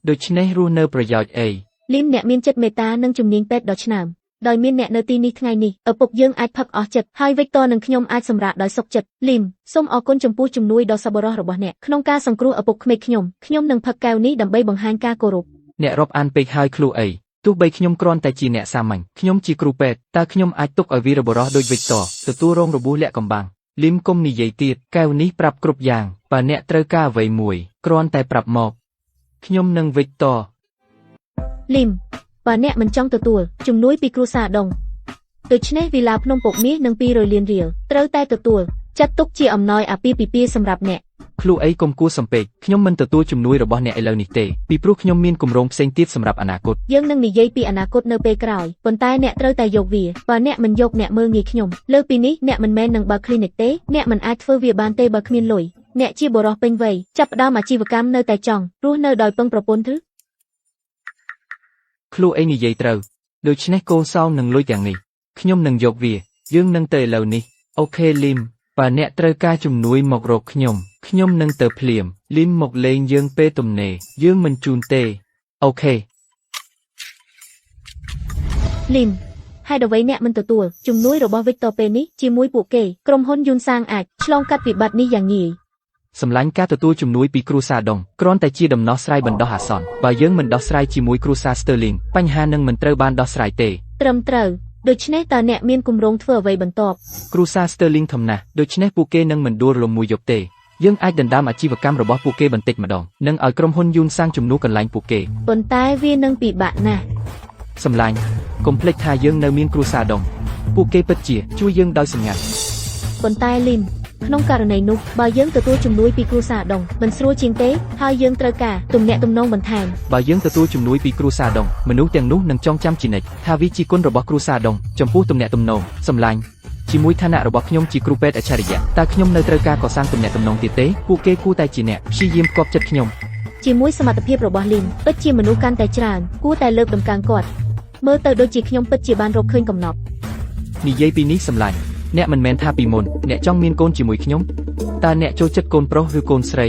ដូច្នេះរស់នៅប្រយោជន៍អីលីមអ្នកមានចិត្តមេត្តានិងជំនាញពេទ្យដ៏ឆ្នើមដោយមានអ្នកនៅទីនេះថ្ងៃនេះឪពុកយើងអាចផឹកអស់ចិត្តហើយវិកតនិងខ្ញុំអាចសម្រាកដោយសុខចិត្តលីមសូមអរគុណចំពោះជំនួយដ៏សប្បុរសរបស់អ្នកក្នុងការសង្គ្រោះឪពុកក្មេកខ្ញុំនឹងផឹកកែវនេះដើម្បីបង្ហាញការគោរពអ្នករាប់អានពេកហើយឃ្លូអីទោះបីខ្ញុំគ្រាន់តែជាអ្នកសាមញ្ញខ្ញុំជាគ្រូពេទ្យតើខ្ញុំអាចទុកឲ្យវីរបុរសដូចវិកតទទួលរងរបួសលាក់កំបាំងលីមកុំនិយាយទៀតកែវនេះប្រាប់គ្រប់យ៉ាងបើអ្នកត្រូវការអ្វីមួយគ្រាន់តែប្រាប់មកខ្ញុំនឹងវិកតលីមបើអ្នកមិនចង់ទទួលជំនួយពីគ្រួសារដងដូច្នេះវីឡាភ្នំពុកមាសនឹង200លានរៀលត្រូវតែទទួលចាត់ទុកជាអំណោយអាពាហ៍ពិពាហ៍សម្រាប់អ្នកឃ្លូអីកុំគួរសំពេចខ្ញុំមិនទទួលជំនួយរបស់អ្នកឥឡូវនេះទេពីព្រោះខ្ញុំមានគម្រោងផ្សេងទៀតសម្រាប់អនាគតយើងនឹងនិយាយពីអនាគតនៅពេលក្រោយប៉ុន្តែអ្នកត្រូវតែយកវាបើអ្នកមិនយកអ្នកមើលងាយខ្ញុំលើពីនេះអ្នកមិនមែននឹងបើក clinic ទេអ្នកមិនអាចធ្វើវាបានទេបើគ្មានលុយអ្នកជាបុរសពេញវ័យចាប់ផ្ដើមអាជីវកម្មនៅតែចង់រស់នៅដោយពឹងប្រពន្ធឬឃ្លូអីនិយាយត្រូវដូច្នេះកូនសោមនឹងលុយទាំងនេះខ្ញុំនឹងយកវាយើងនឹងទៅឥឡូវនេះអូខេលីមបើអ្នកត្រូវការជំនួយមករកខ្ញុំនឹងទៅភ្លាមលីមមកលេងយើងពេលទំនេរយើងមិនជូនទេអូខេលីមហេតុអ្វីអ្នកមិនទទួលជំនួយរបស់វិកតពេលនេះជាមួយពួកគេក្រុមហ៊ុនយួនសាងអាចឆ្លងកាត់វិបត្តិនេះយ៉ាងងាយសម្លាញ់ការទទួលជំនួយពីគ្រួសារដងគ្រាន់តែជាដំណោះស្រាយបណ្ដោះអាសន្នបើយើងមិនដោះស្រាយជាមួយគ្រួសារ Sterling បញ្ហានឹងមិនត្រូវបានដោះស្រាយទេត្រឹមត្រូវដូច្នេះតើអ្នកមានគម្រោងធ្វើអ្វីបន្ទាប់គ្រួសារ Sterling ធំណាស់ដូច្នេះពួកគេនឹងមិនដួលរលំមួយយប់ទេយើងអាចដណ្ដើមអាជីវកម្មរបស់ពួកគេបន្តិចម្ដងនិងឲ្យក្រុមហ៊ុនយួនសាងជំនួសកន្លែងពួកគេប៉ុន្តែវានឹងពិបាកណាស់សម្លាញ់កុំភ្លេចថាយើងនៅមានគ្រួសារដងពួកគេពិតជាជួយយើងដោយសម្ងាត់ប៉ុន្តែលីមក្នុងករណីនោះបើយើងទទួលជំនួយពីគ្រួសារដងមិនស្រួលជាងទេហើយយើងត្រូវការទំនាក់ទំនងបន្ថែមបើយើងទទួលជំនួយពីគ្រួសារដងមនុស្សទាំងនោះនឹងចងចាំជានិច្ចថាវាជាគុណរបស់គ្រួសារដងចំពោះទំនាក់ទំនងសម្លាញ់ជាមួយឋានៈរបស់ខ្ញុំជាគ្រូពេទ្យអច្ឆរិយៈតើខ្ញុំនៅត្រូវការកសាងទំនាក់ទំនងទៀតទេពួកគេគួរតែជាអ្នកព្យាយាមផ្គប់ចិត្តខ្ញុំជាមួយសមត្ថភាពរបស់លីមពិតជាមនុស្សកាន់តែច្រើនគួរតែលើកតម្កើងគាត់មើលទៅដូចជាខ្ញុំពិតជាបានរកឃើញកំណត់និយាយពីនេះសម្លាញ់អ្នកមិនមែនថាពីមុនអ្នកចង់មានកូនជាមួយខ្ញុំតើអ្នកចូលចិត្តកូនប្រុសឬកូនស្រី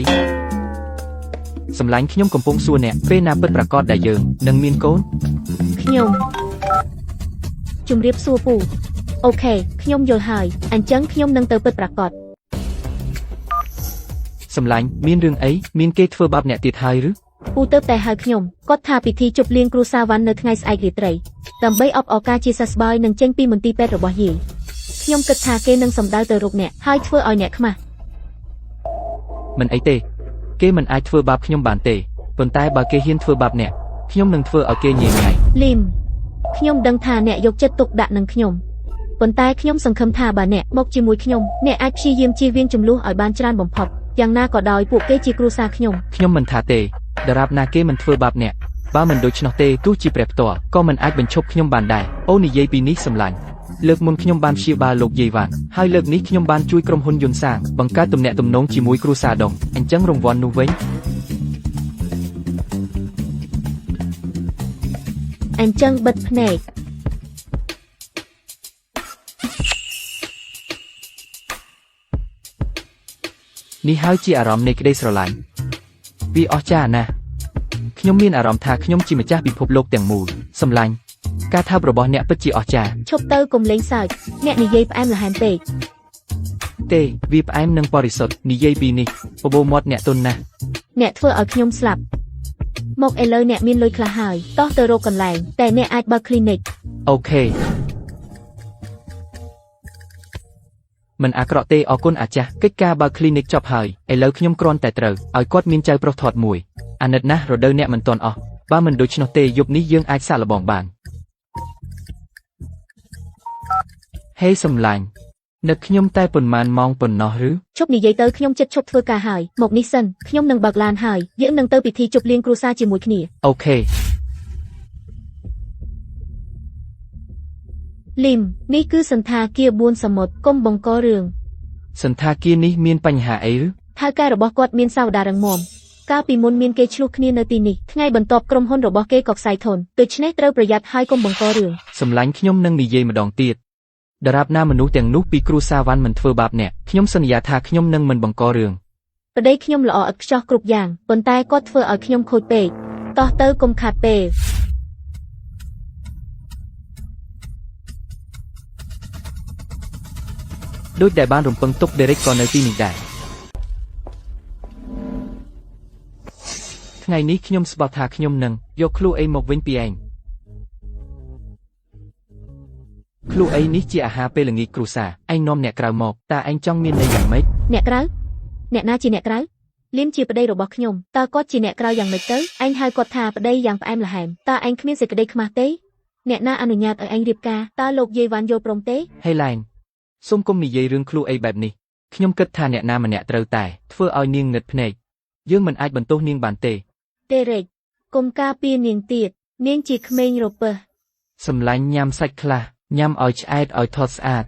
សម្លាញ់ខ្ញុំកំពុងសួរអ្នកពេលណាពិតប្រាកដដែលយើងនឹងមានកូនខ្ញុំជំរាបសួរពូអូខេខ្ញុំយល់ហើយអញ្ចឹងខ្ញុំនឹងទៅពិតប្រាកដសម្លាញ់មានរឿងអីមានគេធ្វើបាបអ្នកទៀតហើយឬពូទៅតែហៅខ្ញុំគាត់ថាពិធីជប់លៀងគ្រួសារវ៉ាន់នៅថ្ងៃស្អែករាត្រីដើម្បីអបអរការជាសះស្បើយនឹងចេញពីមន្ទីរពេទ្យរបស់យាយខ្ញុំគិតថាគេនឹងសម្ដៅទៅរកអ្នកហើយធ្វើឲ្យអ្នកខ្មាស់មិនអីទេគេមិនអាចធ្វើបាបខ្ញុំបានទេប៉ុន្តែបើគេហ៊ានធ្វើបាបអ្នកខ្ញុំនឹងធ្វើឲ្យគេញ៉ៃញ៉ៃលីមខ្ញុំដឹងថាអ្នកយកចិត្តទុកដាក់នឹងខ្ញុំប៉ុន្តែខ្ញុំសង្ឃឹមថាបើអ្នកមកជាមួយខ្ញុំអ្នកអាចព្យាយាមជៀសវាងចំនួនឲ្យបានច្រើនបំផុតយ៉ាងណាក៏ដោយពួកគេជាគ្រួសារខ្ញុំមិនថាទេដរាបណាគេមិនធ្វើបាបអ្នកបើមិនដូច្នោះទេទោះជាព្រះផ្ទាល់ក៏មិនអាចបញ្ឈប់ខ្ញុំបានដែរអូនិយាយពីនេះសម្លាញ់លើកមុនខ្ញុំបានព្យាបាលលោកយាយវ៉ាន់ហើយលើកនេះខ្ញុំបានជួយក្រុមហ៊ុនយន្តសាងបង្កើតទំនាក់ទំនងជាមួយគ្រួសារដងអញ្ចឹងរង្វាន់នោះវិញអញ្ចឹងបិទភ្នែកនេះហើយជាអារម្មណ៍នៃក្តីស្រឡាញ់វាអស្ចារ្យណាស់ខ្ញុំមានអារម្មណ៍ថាខ្ញុំជាម្ចាស់ពិភពលោកទាំងមូលសម្លាញ់ការថើបរបស់អ្នកពិតជាអស្ចារ្យឈប់ទៅកុំលេងសើចអ្នកនិយាយផ្អែមល្ហែមពេកទេវាផ្អែមនិងបរិសុទ្ធនិយាយពីនេះបបោមាត់អ្នកទន់ណាស់អ្នកធ្វើឲ្យខ្ញុំស្លាប់មកឥឡូវអ្នកមានលុយខ្លះហើយតោះទៅរកកន្លែងតែអ្នកអាចបើក clinic អូខេ មិនអាក្រក់ទេអរគុណអាចារ្យកិច្ចការបើ clinic ចប់ហើយឥឡូវខ្ញុំគ្រាន់តែត្រូវឲ្យគាត់មានចៅប្រុសធាត់មួយអាណិតណាស់រដូវអ្នកមិនទាន់អស់បើមិនដូច្នោះទេយប់នេះយើងអាចសាកល្បងបានហេសំឡាញ់នឹកខ្ញុំតែប៉ុន្មានម៉ោងប៉ុណ្ណោះឬឈប់និយាយទៅខ្ញុំចិត្តឈប់ធ្វើការហើយមកនេះសិនខ្ញុំនឹងបើកឡានហើយយើងនឹងទៅពិធីជប់លៀងគ្រួសារជាមួយគ្នាអូខេលីមនេះគឺសន្តាគារបួនសមុទ្រកុំបង្ករឿងសន្តាគារនេះមានបញ្ហាអីឬថៅកែរបស់គាត់មានសាវតាររឹងមាំកាលពីមុនមានគេឆ្លោះគ្នានៅទីនេះថ្ងៃបន្ទាប់ក្រុមហ៊ុនរបស់គេក៏ខ្សែធនដូច្នេះត្រូវប្រយ័ត្នហើយកុំបង្ករឿងសម្លាញ់ខ្ញុំនឹងនិយាយម្ដងទៀតដរាបណាមនុស្សទាំងនោះពីគ្រួសារវ៉ាន់មិនធ្វើបាបអ្នកខ្ញុំសន្យាថាខ្ញុំនឹងមិនបង្ករឿងប្តីខ្ញុំល្អឥតខ្ចោះគ្រប់យ៉ាងប៉ុន្តែគាត់ធ្វើឲ្យខ្ញុំខូចពេកតោះទៅកុំខាតពេលដូចដែលបានរំពឹងទុក Derek ក៏នៅទីនេះដែរថ្ងៃនេះខ្ញុំស្បល់ថាខ្ញុំនឹងយកឃ្លូអីមកវិញពីឯងឃ្លូអីនេះជាអាហារពេលល្ងាចគ្រួសារឯងនាំអ្នកក្រៅមកតើឯងចង់មានន័យយ៉ាងម៉េចអ្នកក្រៅអ្នកណាជាអ្នកក្រៅលៀមជាប្តីរបស់ខ្ញុំតើគាត់ជាអ្នកក្រៅយ៉ាងម៉េចទៅឯងហៅគាត់ថាប្តីយ៉ាងផ្អែមល្ហែមតើឯងគ្មានសេចក្តីខ្មាស់ទេអ្នកណាអនុញ្ញាតឲ្យឯងរៀបការតើលោកយាយវ៉ាន់យល់ព្រមទេហេឡែនសូមគុំនិយាយរឿងឃ្លូអីបែបនេះខ្ញុំគិតថាអ្នកណាម្នាក់ត្រូវតែធ្វើឲ្យនាងងឹតភ្នែកយើងមិនអាចបន្ទោសនាងបានទេDerek កុំការពារនាងទៀតនាងជាក្មេងរពើសម្លាញ់ញ៉ាំសាច់ខ្លះញ៉ាំឲ្យឆ្អែតឲ្យថតស្អាត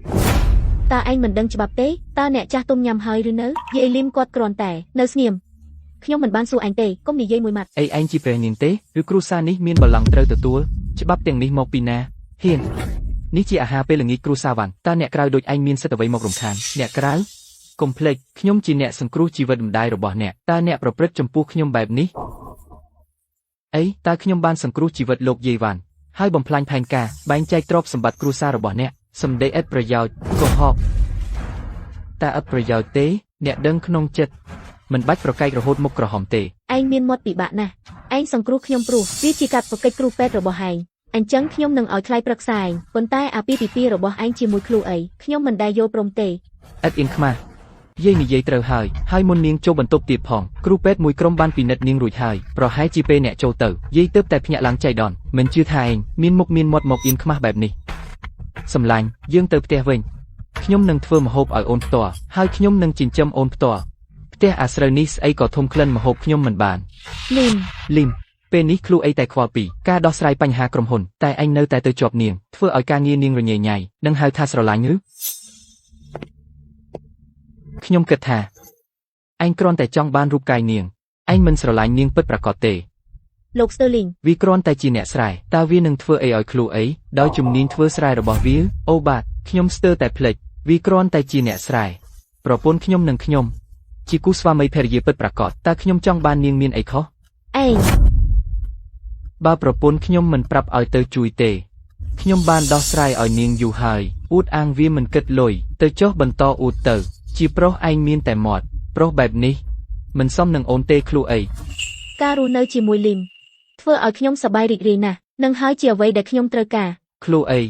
តើឯងមិនដឹងច្បាប់ទេតើអ្នកចាស់ទុំញ៉ាំហើយឬនៅយាយលីមគាត់គ្រាន់តែនៅស្ងៀមខ្ញុំមិនបានសួរឯងទេកុំនិយាយមួយម៉ាត់អីឯងជាព្រះនាងទេឬគ្រួសារនេះមានបល្ល័ង្កត្រូវទទួលច្បាប់ទាំងនេះមកពីណាហ៊ាននេះជាអាហារពេលល្ងាចគ្រួសារវ៉ាន់តើអ្នកក្រៅដូចឯងមានសិទ្ធិអ្វីមករំខានអ្នកក្រៅកុំភ្លេចខ្ញុំជាអ្នកសង្គ្រោះជីវិតម្ដាយរបស់អ្នកតើអ្នកប្រព្រឹត្តចំពោះខ្ញុំបែបនេះអីតើខ្ញុំបានសង្គ្រោះជីវិតលោកយាយវ៉ាន់ហើយបំផ្លាញផែនការបែងចែកទ្រព្យសម្បត្តិគ្រួសាររបស់អ្នកសម្ដីឥតប្រយោជន៍កុហកតែឥតប្រយោជន៍ទេអ្នកដឹងក្នុងចិត្តមិនបាច់ប្រកែករហូតមុខក្រហមទេឯងមានមាត់ពិបាកណាស់ឯងសង្គ្រោះខ្ញុំព្រោះវាជាកាតព្វកិច្ចគ្រូពេទ្យរបស់ឯងអញ្ចឹងខ្ញុំនឹងឲ្យថ្លៃប្រឹក្សាឯងប៉ុន្តែអាពាហ៍ពិពាហ៍របស់ឯងជាមួយឃ្លូអីខ្ញុំមិនដែលយល់ព្រមទេឥតអៀនខ្មាស់យាយនិយាយត្រូវហើយមុននាងចូលបន្ទប់ទៀតផងគ្រូពេទ្យមួយក្រុមបានពិនិត្យនាងរួចហើយប្រហែលជាពេលអ្នកចូលទៅយាយទើបតែភ្ញាក់ឡើងចៃដន្យមិនជឿថាឯងមានមុខមានមាត់មកអៀនខ្មាស់បែបនេះសម្លាញ់យើងទៅផ្ទះវិញខ្ញុំនឹងធ្វើម្ហូបឲ្យអូនផ្ទាល់ហើយខ្ញុំនឹងចិញ្ចឹមអូនផ្ទាល់ផ្ទះអាស្រូវនេះស្អីក៏ធំក្លិនម្ហូបខ្ញុំមិនបានលីមពេលនេះឃ្លូអីតែខ្វល់ពីការដោះស្រាយបញ្ហាក្រុមហ៊ុនតែឯងនៅតែទៅជាប់នាងធ្វើឲ្យការងារនាងរញ៉េញ៉ៃនឹងហៅថាស្រឡាញ់ឬខ្ញុំគិតថាឯងគ្រាន់តែចង់បានរូបកាយនាងឯងមិនស្រឡាញ់នាងពិតប្រាកដទេលោក Sterling វាគ្រាន់តែជាអ្នកស្រែតើវានឹងធ្វើអីឲ្យឃ្លូអីដោយជំនាញធ្វើស្រែរបស់វាអូបាទខ្ញុំស្ទើរតែភ្លេចវាគ្រាន់តែជាអ្នកស្រែប្រពន្ធខ្ញុំនិងខ្ញុំជាគូស្វាមីភរិយាពិតប្រាកដតើខ្ញុំចង់បាននាងមានអីខុសឯងបើប្រពន្ធខ្ញុំមិនប្រាប់ឲ្យទៅជួយទេខ្ញុំបានដោះស្រាយឲ្យនាងយូរហើយអួតអាងវាមិនគិតលុយទៅចុះបន្តអួតទៅជាប្រុសឯងមានតែមាត់ប្រុសបែបនេះមិនសមនឹងអូនទេឃ្លូអីការរស់នៅជាមួយលីមធ្វើឲ្យខ្ញុំសប្បាយរីករាយណាស់នឹងហើយជាអ្វីដែលខ្ញុំត្រូវការឃ្លូអី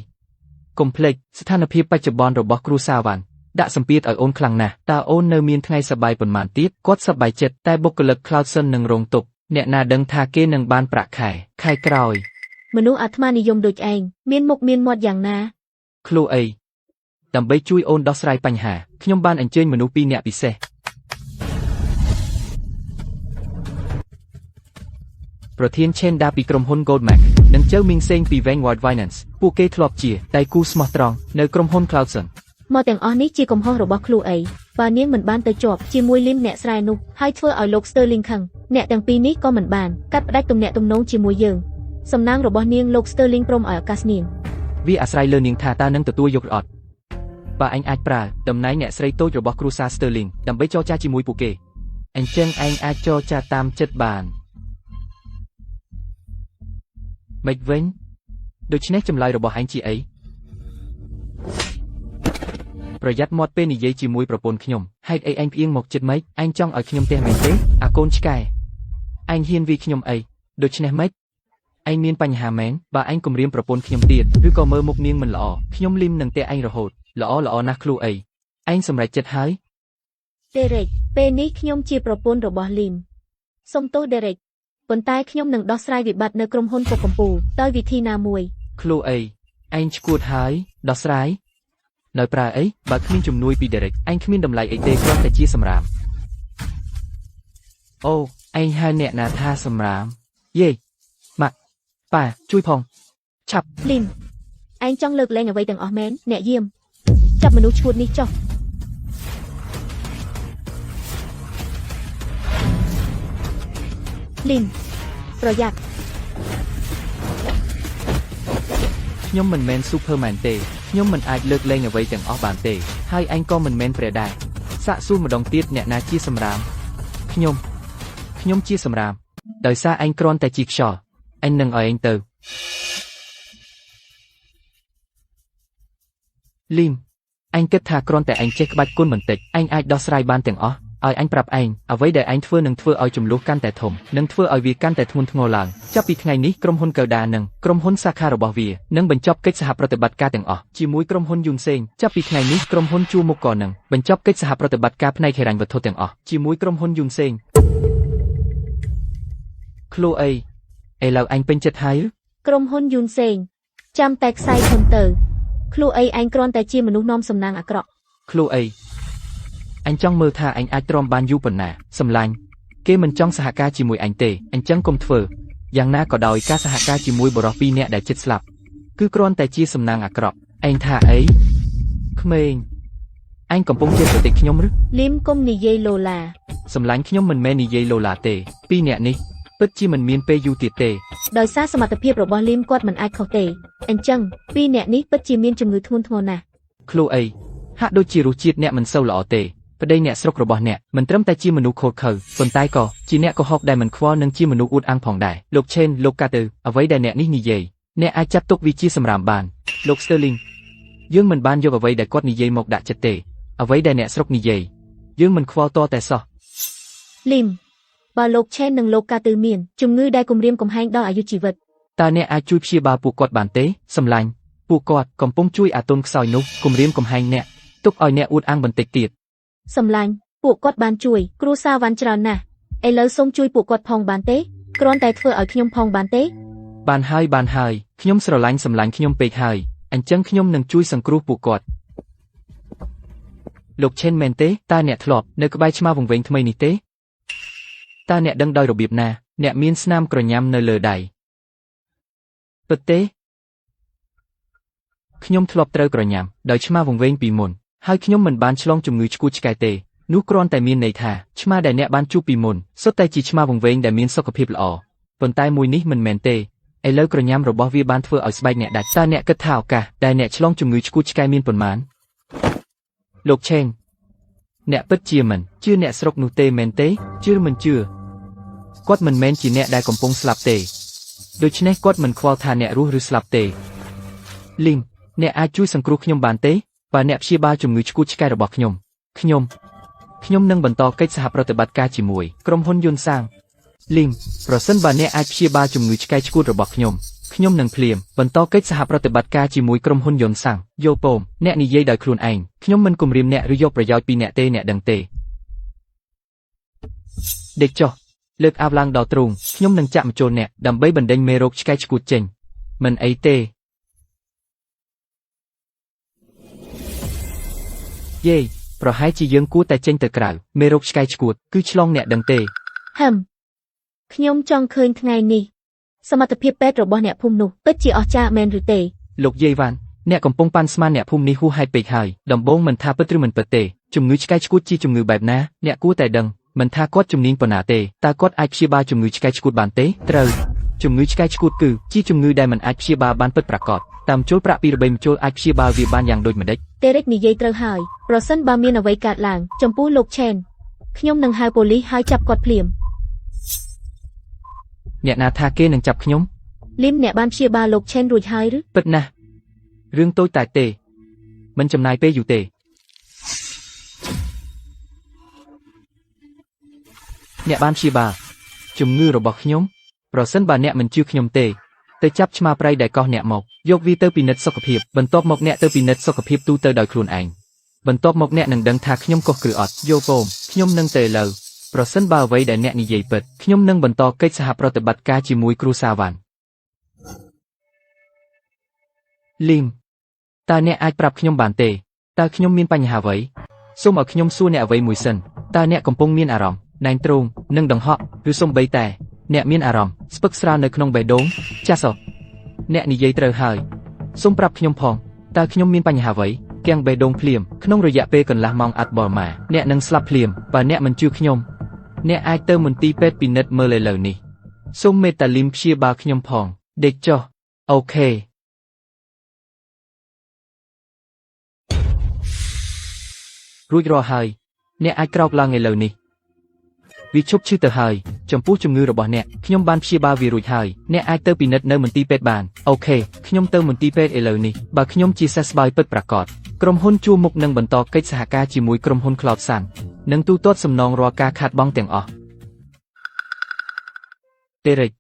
កុំភ្លេចស្ថានភាពបច្ចុប្បន្នរបស់គ្រួសារវ៉ាន់ដាក់សម្ពាធឲ្យអូនខ្លាំងណាស់តើអូននៅមានថ្ងៃសប្បាយប៉ុន្មានទៀតគាត់សប្បាយចិត្តតែបុគ្គលិក Cloudson នឹងរងទុក្ខអ្នកណាដឹងថាគេនឹងបានប្រាក់ខែក្រោយមនុស្សអាត្មានិយមដូចឯងមានមុខមានមាត់យ៉ាងណាឃ្លូអីដើម្បីជួយអូនដោះស្រាយបញ្ហាខ្ញុំបានអញ្ជើញមនុស្ស2នាក់ពិសេសប្រធាន Chenda ពីក្រុមហ៊ុន Goldmac និងចៅមីងសេងពី Vanguard Finance ពួកគេធ្លាប់ជាដៃគូស្មោះត្រង់នៅក្រុមហ៊ុន Cloudson មកទាំងអស់នេះជាកំហុសរបស់ឃ្លូអីបើនាងមិនបានទៅជាប់ជាមួយលីមអ្នកស្រែនោះហើយធ្វើឲ្យលោក Sterling ខឹងអ្នកទាំងពីរនេះក៏មិនបានកាត់ផ្តាច់ទំនាក់ទំនងជាមួយយើងសំណាងរបស់នាងលោក Sterling ព្រមឲ្យឱកាសនាងវាអាស្រ័យលើនាងថាតើនឹងទទួលយកឬអត់បើឯងអាចប្រើតំណែងអ្នកស្រីតូចរបស់គ្រួសារ Sterling ដើម្បីចរចាជាមួយពួកគេអញ្ចឹងឯងអាចចរចាតាមចិត្តបានមិនវិញដូច្នេះចម្លើយរបស់ឯងជាអីប្រយ័ត្នមាត់ពេលនិយាយជាមួយប្រពន្ធខ្ញុំហេតុអីឯងផ្អៀងមកចិត្តម៉េចឯងចង់ឲ្យខ្ញុំទះមែនទេអាកូនឆ្កែឯងហ៊ានវាខ្ញុំអីដូច្នេះម៉េចឯងមានបញ្ហាមែនបើឯងគំរាមប្រពន្ធខ្ញុំទៀតឬក៏មើលមុខនាងមិនល្អខ្ញុំលីមនឹងទះឯងរហូតល្អណាស់ឃ្លូអី ឯងសម្រេចចិត្តហើយ Derek ពេលនេះខ្ញុំជាប្រពន្ធរបស់ Lim សូមទោស Derek ប៉ុន្តែខ្ញុំនឹងដោះស្រាយវិបត្តិនៅក្រុមហ៊ុនពុកកំពូលដោយវិធីណាមួយ ឃ្លូអីឯងឈួតហើយដោះស្រាយដោយប្រើអីបើគ្មានជំនួយពី Derek ឯងគ្មានតម្លៃអីទេគ្រាន់តែជាសម្រាមអូឯងហៅអ្នកណាថាសម្រាមយេម៉ាក់ប៉ាជួយផងឆាប់ Lim ឯងចង់លើកលែងអ្វីទាំងអស់មែនអ្នកយាមចាប់មនុស្សឈួតនេះចុះ Lim ប្រយ័ត្ន ខ្ញុំមិនមែន Superman ទេខ្ញុំមិនអាចលើកលែងអ្វីទាំងអស់បានទេហើយឯងក៏មិនមែនព្រះដែរសាកសួរម្ដងទៀតអ្នកណាជាសម្រាមខ្ញុំជាសម្រាមដោយសារឯងគ្រាន់តែជាខ្យល់ឯងនឹងឲ្យឯងទៅលីមឯងគិតថាគ្រាន់តែឯងចេះក្បាច់គុណបន្តិចឯងអាចដោះស្រាយបានទាំងអស់ឲ្យអញប្រាប់ឯងអ្វីដែលឯងធ្វើនឹងធ្វើឲ្យចំនួនកាន់តែធំនិងធ្វើឲ្យវាកាន់តែធ្ងន់ធ្ងរឡើងចាប់ពីថ្ងៃនេះក្រុមហ៊ុនកៅដានិងក្រុមហ៊ុនសាខារបស់វានឹងបញ្ចប់កិច្ចសហប្រតិបត្តិការទាំងអស់ជាមួយក្រុមហ៊ុនយូនសេងចាប់ពីថ្ងៃនេះក្រុមហ៊ុនជួមុខក៏នឹងបញ្ចប់កិច្ចសហប្រតិបត្តិការផ្នែកហិរញ្ញវត្ថុទាំងអស់ជាមួយក្រុមហ៊ុនយូនសេងឃ្លូអីឥឡូវឯងពេញចិត្តហើយឬ ក្រុមហ៊ុនយូនសេងចាំតែខ្សែធំទៅឃ្លូអីឯងគ្រាន់តែជាមនុស្សនាំសំណាងអាក្រក់ ឃ្លូអីអញចង់មើលថាអញអាចទ្រាំបានយូរប៉ុណ្ណាសម្លាញ់គេមិនចង់សហការជាមួយអញទេអញ្ចឹងកុំធ្វើយ៉ាងណាក៏ដោយការសហការជាមួយបរិស2នាក់ដែលជិតស្លាប់គឺគ្រាន់តែជាសំណាងអាក្រក់ឯងថាអីក្មេងអញកំពុងជាប្រតិខ្ញុំឬ Lim កុំនិយាយឡូឡា សម្លាញ់ខ្ញុំមិនមែននិយាយឡូឡាទេ2នាក់នេះពិតជាមិនមានពេលយូរទៀតទេ ដោយសារសមត្ថភាពរបស់ Lim គាត់មិនអាចខុសទេអញ្ចឹង2អ្នកនេះពិតជាមានជំងឺធ្ងន់ធ្ងរណាស់ ឃ្លូអីហាក់ដូចជារសជាតិអ្នកមិនសូវល្អទេប្តីអ្នកស្រុករបស់អ្នកមិនត្រឹមតែជាមនុស្សខូចខើប៉ុន្តែក៏ជាអ្នកកុហកដែលមិនខ្វល់និងជាមនុស្សអួតអាងផងដែរលោកឆេនលោកកាទៅអ្វីដែលអ្នកនេះនិយាយអ្នកអាចចាត់ទុកវាជាសម្រាមបានលោក Sterling យើងមិនបានយកអ្វីដែលគាត់និយាយមកដាក់ចិត្តទេអ្វីដែលអ្នកស្រុកនិយាយយើងមិនខ្វល់តតែសោះ Lim បើលោក Chen និងលោកកាទៅមានជំងឺដែលគំរាមកំហែងដល់អាយុជីវិត តើអ្នកអាចជួយព្យាបាលពួកគាត់បានទេសម្លាញ់ពួកគាត់កំពុងជួយអាតុនខ្សោយនោះគំរាមកំហែងអ្នកទុកឲ្យអ្នកអួតអាងបន្តិចទៀត សម្លាញ់ពួកគាត់បានជួយគ្រួសារវ៉ាន់ច្រើនណាស់ឥឡូវសូមជួយពួកគាត់ផងបានទេគ្រាន់តែធ្វើឲ្យខ្ញុំផងបានទេ បានហើយខ្ញុំស្រឡាញ់សម្លាញ់ខ្ញុំពេកហើយអញ្ចឹងខ្ញុំនឹងជួយសង្គ្រោះពួកគាត់លោកឆេនមែនទេតើអ្នកធ្លាប់នៅក្បែរឆ្មាវង្វេងថ្មីនេះទេតើអ្នកដឹងដោយរបៀបណាអ្នកមានស្នាមក្រញាំនៅលើដៃពិតទេខ្ញុំធ្លាប់ត្រូវក្រញាំដោយឆ្មាវង្វេងពីមុនហើយខ្ញុំមិនបានឆ្លងជំងឺឆ្កួតឆ្កែទេនោះគ្រាន់តែមានន័យថាឆ្មាដែលអ្នកបានជួបពីមុនសុទ្ធតែជាឆ្មាវង្វេងដែលមានសុខភាពល្អប៉ុន្តែមួយនេះមិនមែនទេឥឡូវក្រញាំរបស់វាបានធ្វើឲ្យស្បែកអ្នកដាច់តើអ្នកគិតថាឱកាសដែលអ្នកឆ្លងជំងឺឆ្កួតឆ្កែមានប៉ុន្មានលោកឆេងអ្នកពិតជាមិនជឿអ្នកស្រុកនោះទេមែនទេជឿមិនជឿគាត់មិនមែនជាអ្នកដែលកំពុងស្លាប់ទេដូច្នេះគាត់មិនខ្វល់ថាអ្នករស់ឬស្លាប់ទេលីមអ្នកអាចជួយសង្គ្រោះខ្ញុំបានទេបើអ្នកព្យាបាលជំងឺឆ្កួតឆ្កែរបស់ខ្ញុំនឹងបន្តកិច្ចសហប្រតិបត្តិការជាមួយក្រុមហ៊ុនយុនសាងលីមប្រសិនបើអ្នកអាចព្យាបាលជំងឺឆ្កែឆ្កួតរបស់ខ្ញុំនឹងភ្លាមបន្តកិច្ចសហប្រតិបត្តិការជាមួយក្រុមហ៊ុនយុនសាងយោពមអ្នកនិយាយដោយខ្លួនឯងខ្ញុំមិនគំរាមអ្នកឬយកប្រយោជន៍ពីអ្នកទេអ្នកដឹងទេដេកចុះលើកអាវឡើងដល់ទ្រូងខ្ញុំនឹងចាក់ម្ជុលអ្នកដើម្បីបណ្ដេញមេរោគឆ្កែឆ្កួតចេញមិនអីទេយេប្រហែលជាយើងគួរតែចេញទៅក្រៅមេរោគឆ្កែឆ្កួតគឺឆ្លងអ្នកដឹងទេ ខ្ញុំចង់ឃើញថ្ងៃនេះសមត្ថភាពពេទ្យរបស់អ្នកភូមិនោះពិតជាអស្ចារ្យមែនឬទេ លោកយាយវ៉ាន់អ្នកកំពុងប៉ាន់ស្មានអ្នកភូមិនេះហួសហេតុពេកហើយដំបូងមិនថាពិតឬមិនពិតទេជំងឺឆ្កែឆ្កួតជាជំងឺបែបណាអ្នកគួរតែដឹងមិនថាគាត់ជំនាញប៉ុណ្ណាទេតើគាត់អាចព្យាបាលជំងឺឆ្កែឆ្កួតបានទេត្រូវជំងឺឆ្កែឆ្កួតគឺជាជំងឺដែលមិនអាចព្យាបាលបានពិតប្រាកដតាមជុលប្រាក់ពីរបេមជុលអាចព្យាបាលវាបានយ៉ាងដូចម្ដេច Derek និយាយត្រូវហើយប្រសិនបើមានអ្វីកើតឡើងចំពោះលោក Chen ខ្ញុំនឹងហៅប៉ូលីសហើយចាប់គាត់ភ្លាម អ្នកណាថាគេនឹងចាប់ខ្ញុំ Lim អ្នកបានព្យាបាលលោក Chen រួចហើយឬ ពិតណាស់រឿងតូចតាចទេមិនចំណាយពេលយូរទេអ្នកបានព្យាបាលជំងឺរបស់ខ្ញុំប្រសិនបើអ្នកមិនជឿខ្ញុំទេទៅចាប់ឆ្មាព្រៃដែលកោះអ្នកមកយកវាទៅពិនិត្យសុខភាពបន្ទាប់មកអ្នកទៅពិនិត្យសុខភាពទូទៅដោយខ្លួនឯង បន្ទាប់មកអ្នកនឹងដឹងថាខ្ញុំកុសឬអត់យល់ពោមខ្ញុំនឹងទៅលើប្រសិនបើអ្វីដែលអ្នកនិយាយពិតខ្ញុំនឹងបន្តកិច្ចសហប្រតិបត្តិការជាមួយគ្រូសាវ៉ាន់លីមតើអ្នកអាចប្រាប់ខ្ញុំបានទេតើខ្ញុំមានបញ្ហាអ្វីសូមឲ្យខ្ញុំសួរអ្នកអ្វីមួយសិនតើអ្នកកំពុងមានអារម្មណ៍ណែនទ្រង់និងដង្ហក់ឬសូម្បីតែអ្នកមានអារម្មណ៍ស្ពឹកស្រាលនៅក្នុងបេះដូងចាសអ្នកនិយាយត្រូវហើយសូមប្រាប់ខ្ញុំផងតើខ្ញុំមានបញ្ហាអ្វីគាំងបេះដូងភ្លាមក្នុងរយៈពេលកន្លះម៉ោងអត់បលម៉ាអ្នកនឹងស្លាប់ភ្លាមបើអ្នកមិនជឿខ្ញុំអ្នកអាចទៅមន្ទីរពេទ្យពិនិត្យមើលឥឡូវនេះសូមមេត្តាលីមព្យាបាលខ្ញុំផងដេកចុះអូខេរួចរាល់ហើយអ្នកអាចក្រោកឡើងឥឡូវនេះវាឈប់ឈឺទៅហើយចំពោះជំងឺរបស់អ្នកខ្ញុំបានព្យាបាលវារួចហើយអ្នកអាចទៅពិនិត្យនៅមន្ទីរពេទ្យបានអូខេខ្ញុំទៅមន្ទីរពេទ្យឥឡូវនេះបើខ្ញុំជាសេះស្បើយពិតប្រាកដក្រុមហ៊ុនជួរមុខនឹងបន្តកិច្ចសហការជាមួយក្រុមហ៊ុន Cloud Sun និងទូទាត់សំណងរាល់ការខាតបង់ទាំងអស់ទេរិច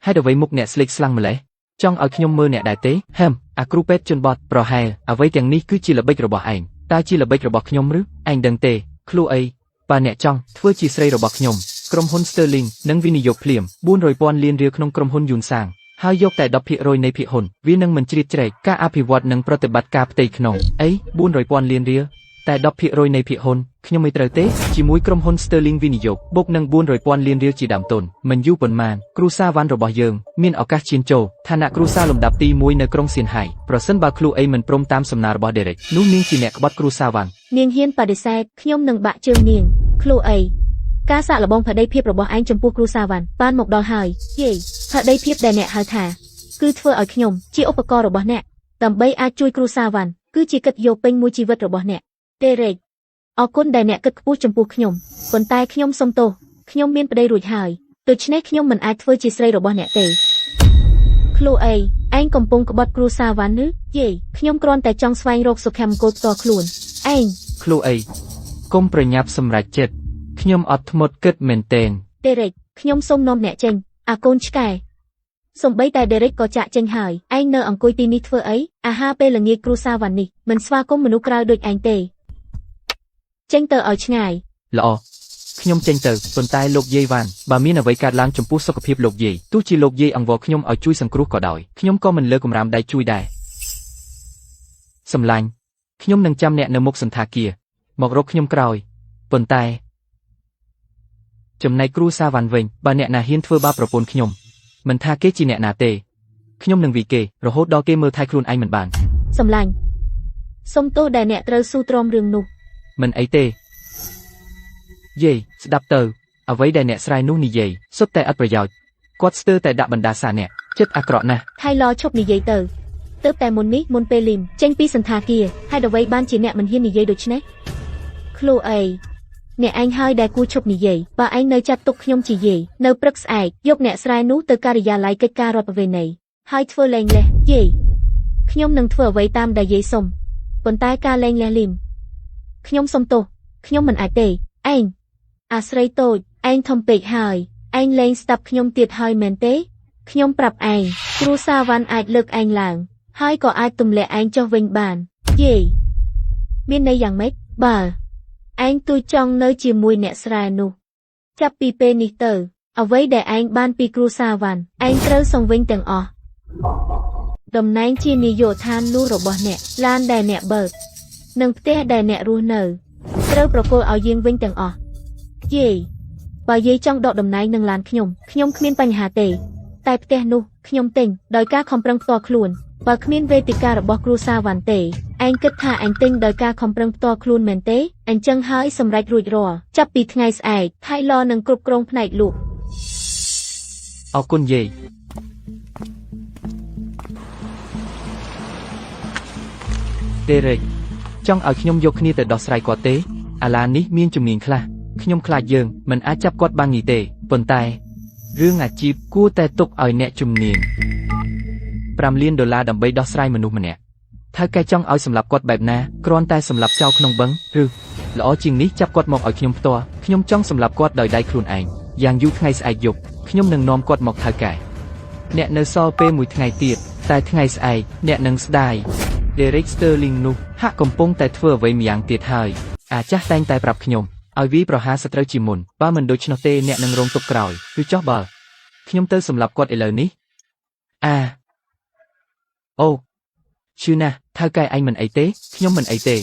ហេតុអ្វីមុខអ្នកស្លេកស្លាំងម្លេះចង់ឲ្យខ្ញុំមើលអ្នកដែរទេហឹមអាគ្រូពេទ្យជនបទប្រហែលអ្វីទាំងនេះគឺជាល្បិចរបស់ឯងតើជាល្បិចរបស់ខ្ញុំឬឯងដឹងទេខ្លួនអីបើអ្នកចង់ធ្វើជាស្រីរបស់ខ្ញុំក្រុមហ៊ុន Sterling នឹងវិនិយោគភ្លាម 400,000 លានរៀលក្នុងក្រុមហ៊ុនយូនសាងហើយយកតែ 10% នៃភាគហ៊ុនវានឹងមិនជ្រៀតជ្រែកការអភិវឌ្ឍនិងប្រតិបត្តិការផ្ទៃក្នុងអី 400,000 លានរៀលតែ 10% នៃភាគហ៊ុនខ្ញុំមិនត្រូវទេជាមួយក្រុមហ៊ុន Sterling វិនិយោគបុកនឹង 400,000 លានរៀលជាដើមទុនមិនយូរប៉ុន្មានគ្រូសាវ៉ាន់របស់យើងមានឱកាសឈានចូលឋានៈគ្រូសាលំដាប់ទី1នៅក្រុងសៀនហៃប្រសិនបើខ្លួនអីមិនព្រមតាមសំណើរបស់ Derek នោះនាងជាអ្នកក្បត់គ្រូសាវ៉ាន់នាងហ៊ានបដិសេធខ្ញុំនឹងបាក់ជើងនាងខ្លួនអីការសាកល្បងភក្តីភាពរបស់ឯងចំពោះគ្រូសាវ៉ាន់បានមកដល់ហើយយេភក្តីភាពដែលអ្នកហៅថាគឺធ្វើឲ្យខ្ញុំជាឧបករណ៍របស់អ្នកដើម្បីអាចជួយគ្រូសាវ៉ាន់គឺជាកិត្តិយសពេញមួយជីវិតរបស់អ្នកទេរ៉េកអរគុណដែលអ្នកគិតខ្ពស់ចំពោះខ្ញុំប៉ុន្តែខ្ញុំសុំទោសខ្ញុំមានប្តីរួចហើយដូច្នេះខ្ញុំមិនអាចធ្វើជាស្រីរបស់អ្នកទេខ្លួនអីឯងកំពុងក្បត់គ្រូសាវ៉ាន់ឬយេខ្ញុំគ្រាន់តែចង់ស្វែងរកសុភមង្គលផ្ទាល់ខ្លួនឯងខ្លួនអីកុំប្រញាប់សម្រេចចិត្តខ្ញុំអត់ធ្មត់គិតមែនទែនទេរ៉េកខ្ញុំសូមនាំអ្នកចេញអាកូនឆ្កែសំបីតែ Derek ក៏ចាក់ចេញហើយឯងនៅអង្គុយទីនេះធ្វើអីអាហារពេលល្ងាចគ្រូសាវ៉ាន់នេះមិនស្វាគមន៍មនុស្សក្រៅដូចឯងទេចេញទៅឲ្យឆ្ងាយល្អខ្ញុំចេញទៅប៉ុន្តែលោកយាយវ៉ាន់បើមានអ្វីកើតឡើងចំពោះសុខភាពលោកយាយទោះជាលោកយាយអង្វរខ្ញុំឲ្យជួយសង្គ្រោះក៏ដោយខ្ញុំក៏មិនលើកកម្រាមដៃជួយដែរសម្លាញ់ខ្ញុំនឹងចាំអ្នកនៅមុខសន្តាគារមករកខ្ញុំក្រោយប៉ុន្តែចំណែកគ្រូសាវ៉ាន់វិញបើអ្នកណាហ៊ានធ្វើបាបប្រពន្ធខ្ញុំមិនថាគេជាអ្នកណាទេខ្ញុំនឹងវាយគេរហូតដល់គេមើលថែខ្លួនឯងមិនបានសម្លាញ់សុំទោសដែលអ្នកត្រូវស៊ូទ្រាំរឿងនោះមិនអីទេយាយស្ដាប់ទៅអ្វីដែលអ្នកស្រាយនោះនិយាយសុទ្ធតែឥតប្រយោជន៍គាត់ស្ទើរតែដាក់បណ្ដាសាអ្នកចិត្តអាក្រក់ណាស់ថៃឡឈប់និយាយទៅទើបតែមុននេះមុនពេលលីមចេញពីសន្តាគារហើយអ្វីបានជាអ្នកមិនហ៊ាននិយាយដូច្នេះខ្លួនអីអ្នកឯងហើយដែលគួរឈប់និយាយបើឯងនៅចាត់ទុកខ្ញុំជាយាយនៅព្រឹកស្អែកយកអ្នកស្រាយនោះទៅការិយាល័យកិច្ចការរដ្ឋប្រវេណីហើយធ្វើលែងលះយាយខ្ញុំនឹងធ្វើអ្វីតាមដែលយាយសុំប៉ុន្តែការលែងលះលីមខ្ញុំសុំទោសខ្ញុំមិនអាចទេឯងអាស្រីតូចឯងធំពេកហើយឯងលែងស្ដាប់ខ្ញុំទៀតហើយមែនទេខ្ញុំប្រាប់ឯងគ្រូសាវ៉ាន់អាចលើកឯងឡើងហើយក៏អាចទម្លាក់ឯងចុះវិញបានយាយមានន័យយ៉ាងម៉េចបើឯងទូចង់នៅជាមួយអ្នកស្រែនោះចាប់ពីពេលនេះទៅអ្វីដែលឯងបានពីគ្រូសាវ៉ាន់ឯងត្រូវសងវិញទាំងអស់តំណែងជានាយកដ្ឋាននោះរបស់អ្នកឡានដែលអ្នកបើកនិងផ្ទះដែលអ្នករស់នៅត្រូវប្រគល់ឲ្យយាងវិញទាំងអស់យាយបើយាយចង់ដកតំណែងនឹងឡានខ្ញុំគ្មានបញ្ហាទេតែផ្ទះនោះខ្ញុំទិញដោយការខំប្រឹងផ្ទាល់ខ្លួនបើគ្មានវេទិការបស់គ្រូសាវ៉ាន់ទេឯងគិតថាឯងទិញដោយការខំប្រឹងផ្ទាល់ខ្លួនមែនទេអញ្ចឹងហើយសម្រេចរួចរាល់ចាប់ពីថ្ងៃស្អែកថៃឡនឹងគ្រប់គ្រងផ្នែកលក់អរគុណយាយDerek ចង់ឲ្យខ្ញុំយកគ្នាទៅដោះស្រាយគាត់ទេអាឡាននេះមានជំនាញខ្លះខ្ញុំខ្លាចយើងមិនអាចចាប់គាត់បាននេះទេប៉ុន្តែរឿងអាជីពគួរតែទុកឲ្យអ្នកជំនាញ$5 លានដើម្បីដោះស្រាយមនុស្សម្នាក់ថៅកែចង់ឲ្យសម្លាប់គាត់បែបណាគ្រាន់តែសម្លាប់ចោលក្នុងបឹងឬល្អជាងនេះចាប់គាត់មកឲ្យខ្ញុំផ្ទាល់ខ្ញុំចង់សម្លាប់គាត់ដោយដៃខ្លួនឯងយ៉ាងយូរថ្ងៃស្អែកយប់ខ្ញុំនឹងនាំគាត់មកថៅកែអ្នកនៅសល់ពេលមួយថ្ងៃទៀតតែថ្ងៃស្អែកអ្នកនឹងស្ដាយ Derek Sterling នោះហាក់កំពុងតែធ្វើអ្វីម្យ៉ាងទៀតហើយអាចាស់តែងតែប្រាប់ខ្ញុំឲ្យវាប្រហារសត្រូវជាមុនបើមិនដូច្នោះទេអ្នកនឹងរងទុក្ខក្រោយឬចោះបើខ្ញុំទៅសម្លាប់គាត់ឥឡូវនេះអូឈឺណាស់ថៅកែឯងមិនអីទេខ្ញុំមិនអីទេ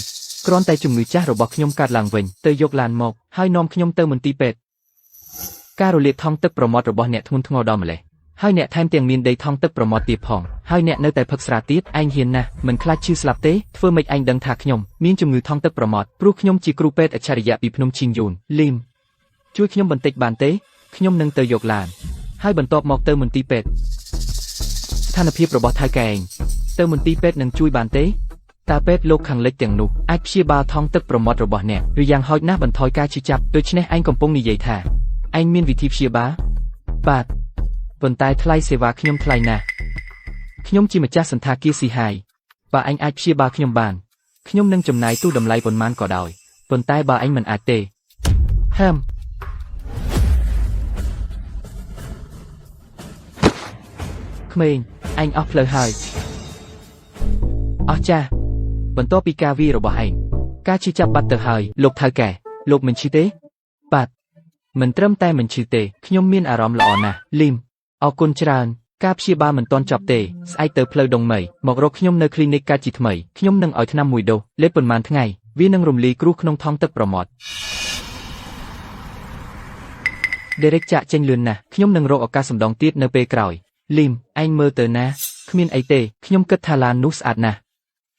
គ្រាន់តែជំងឺចាស់របស់ខ្ញុំកើតឡើងវិញទៅយកឡានមកហើយនាំខ្ញុំទៅមន្ទីរពេទ្យការរលាកថង់ទឹកប្រមាត់របស់អ្នកធ្ងន់ធ្ងរដល់ម្លេះហើយអ្នកថែមទាំងមានដីថង់ទឹកប្រមាត់ទៀតផងហើយអ្នកនៅតែផឹកស្រាទៀតឯងហ៊ានណាស់មិនខ្លាចឈឺស្លាប់ទេធ្វើម៉េចឯងដឹងថាខ្ញុំមានជំងឺថង់ទឹកប្រមាត់ព្រោះខ្ញុំជាគ្រូពេទ្យអច្ឆរិយៈពីភ្នំឈីងយូនលីមជួយខ្ញុំបន្តិចបានទេខ្ញុំនឹងទៅយកឡានហើយបន្ទាប់មកទៅមន្ទីរពេទ្យស្ថានភាពរបស់ថៅកែឯងទៅមន្ទីរពេទ្យនឹងជួយបានទេតើពេទ្យលោកខាងលិចទាំងនោះអាចព្យាបាលថង់ទឹកប្រមាត់របស់អ្នកឬយ៉ាងហោចណាស់បន្ថយការឈឺចាប់ដូច្នេះឯងកំពុងនិយាយថាឯងមានវិធីព្យាបាលបាទប៉ុន្តែថ្លៃសេវាខ្ញុំថ្លៃណាស់ខ្ញុំជាម្ចាស់សន្តាគារស៊ីហាយបើឯងអាចព្យាបាលខ្ញុំបានខ្ញុំនឹងចំណាយទូតម្លៃប៉ុន្មានក៏ដោយប៉ុន្តែបើឯងមិនអាចទេក្មេងឯងអស់ផ្លូវហើយអស់ចាស់បន្ទាប់ពីការវាយរបស់ឯងការឈឺចាប់បាត់ទៅហើយលោកថៅកែលោកមិនឈឺទេបាទមិនត្រឹមតែមិនឈឺទេខ្ញុំមានអារម្មណ៍ល្អណាស់លីមអរគុណច្រើនការព្យាបាលមិនទាន់ចប់ទេស្អែកទៅផ្លូវដងមីមករកខ្ញុំនៅគ្លីនិកកើតជាថ្មីខ្ញុំនឹងឲ្យថ្នាំមួយដូសលេបប៉ុន្មានថ្ងៃវានឹងរំលាយគ្រោះក្នុងថង់ទឹកប្រមាត់ Derek ចាក់ចេញលឿនណាស់ខ្ញុំនឹងរកឱកាសម្ដងទៀតនៅពេលក្រោយលីមឯងមើលទៅណាគ្មានអីទេខ្ញុំគិតថាឡាននោះស្អាតណាស់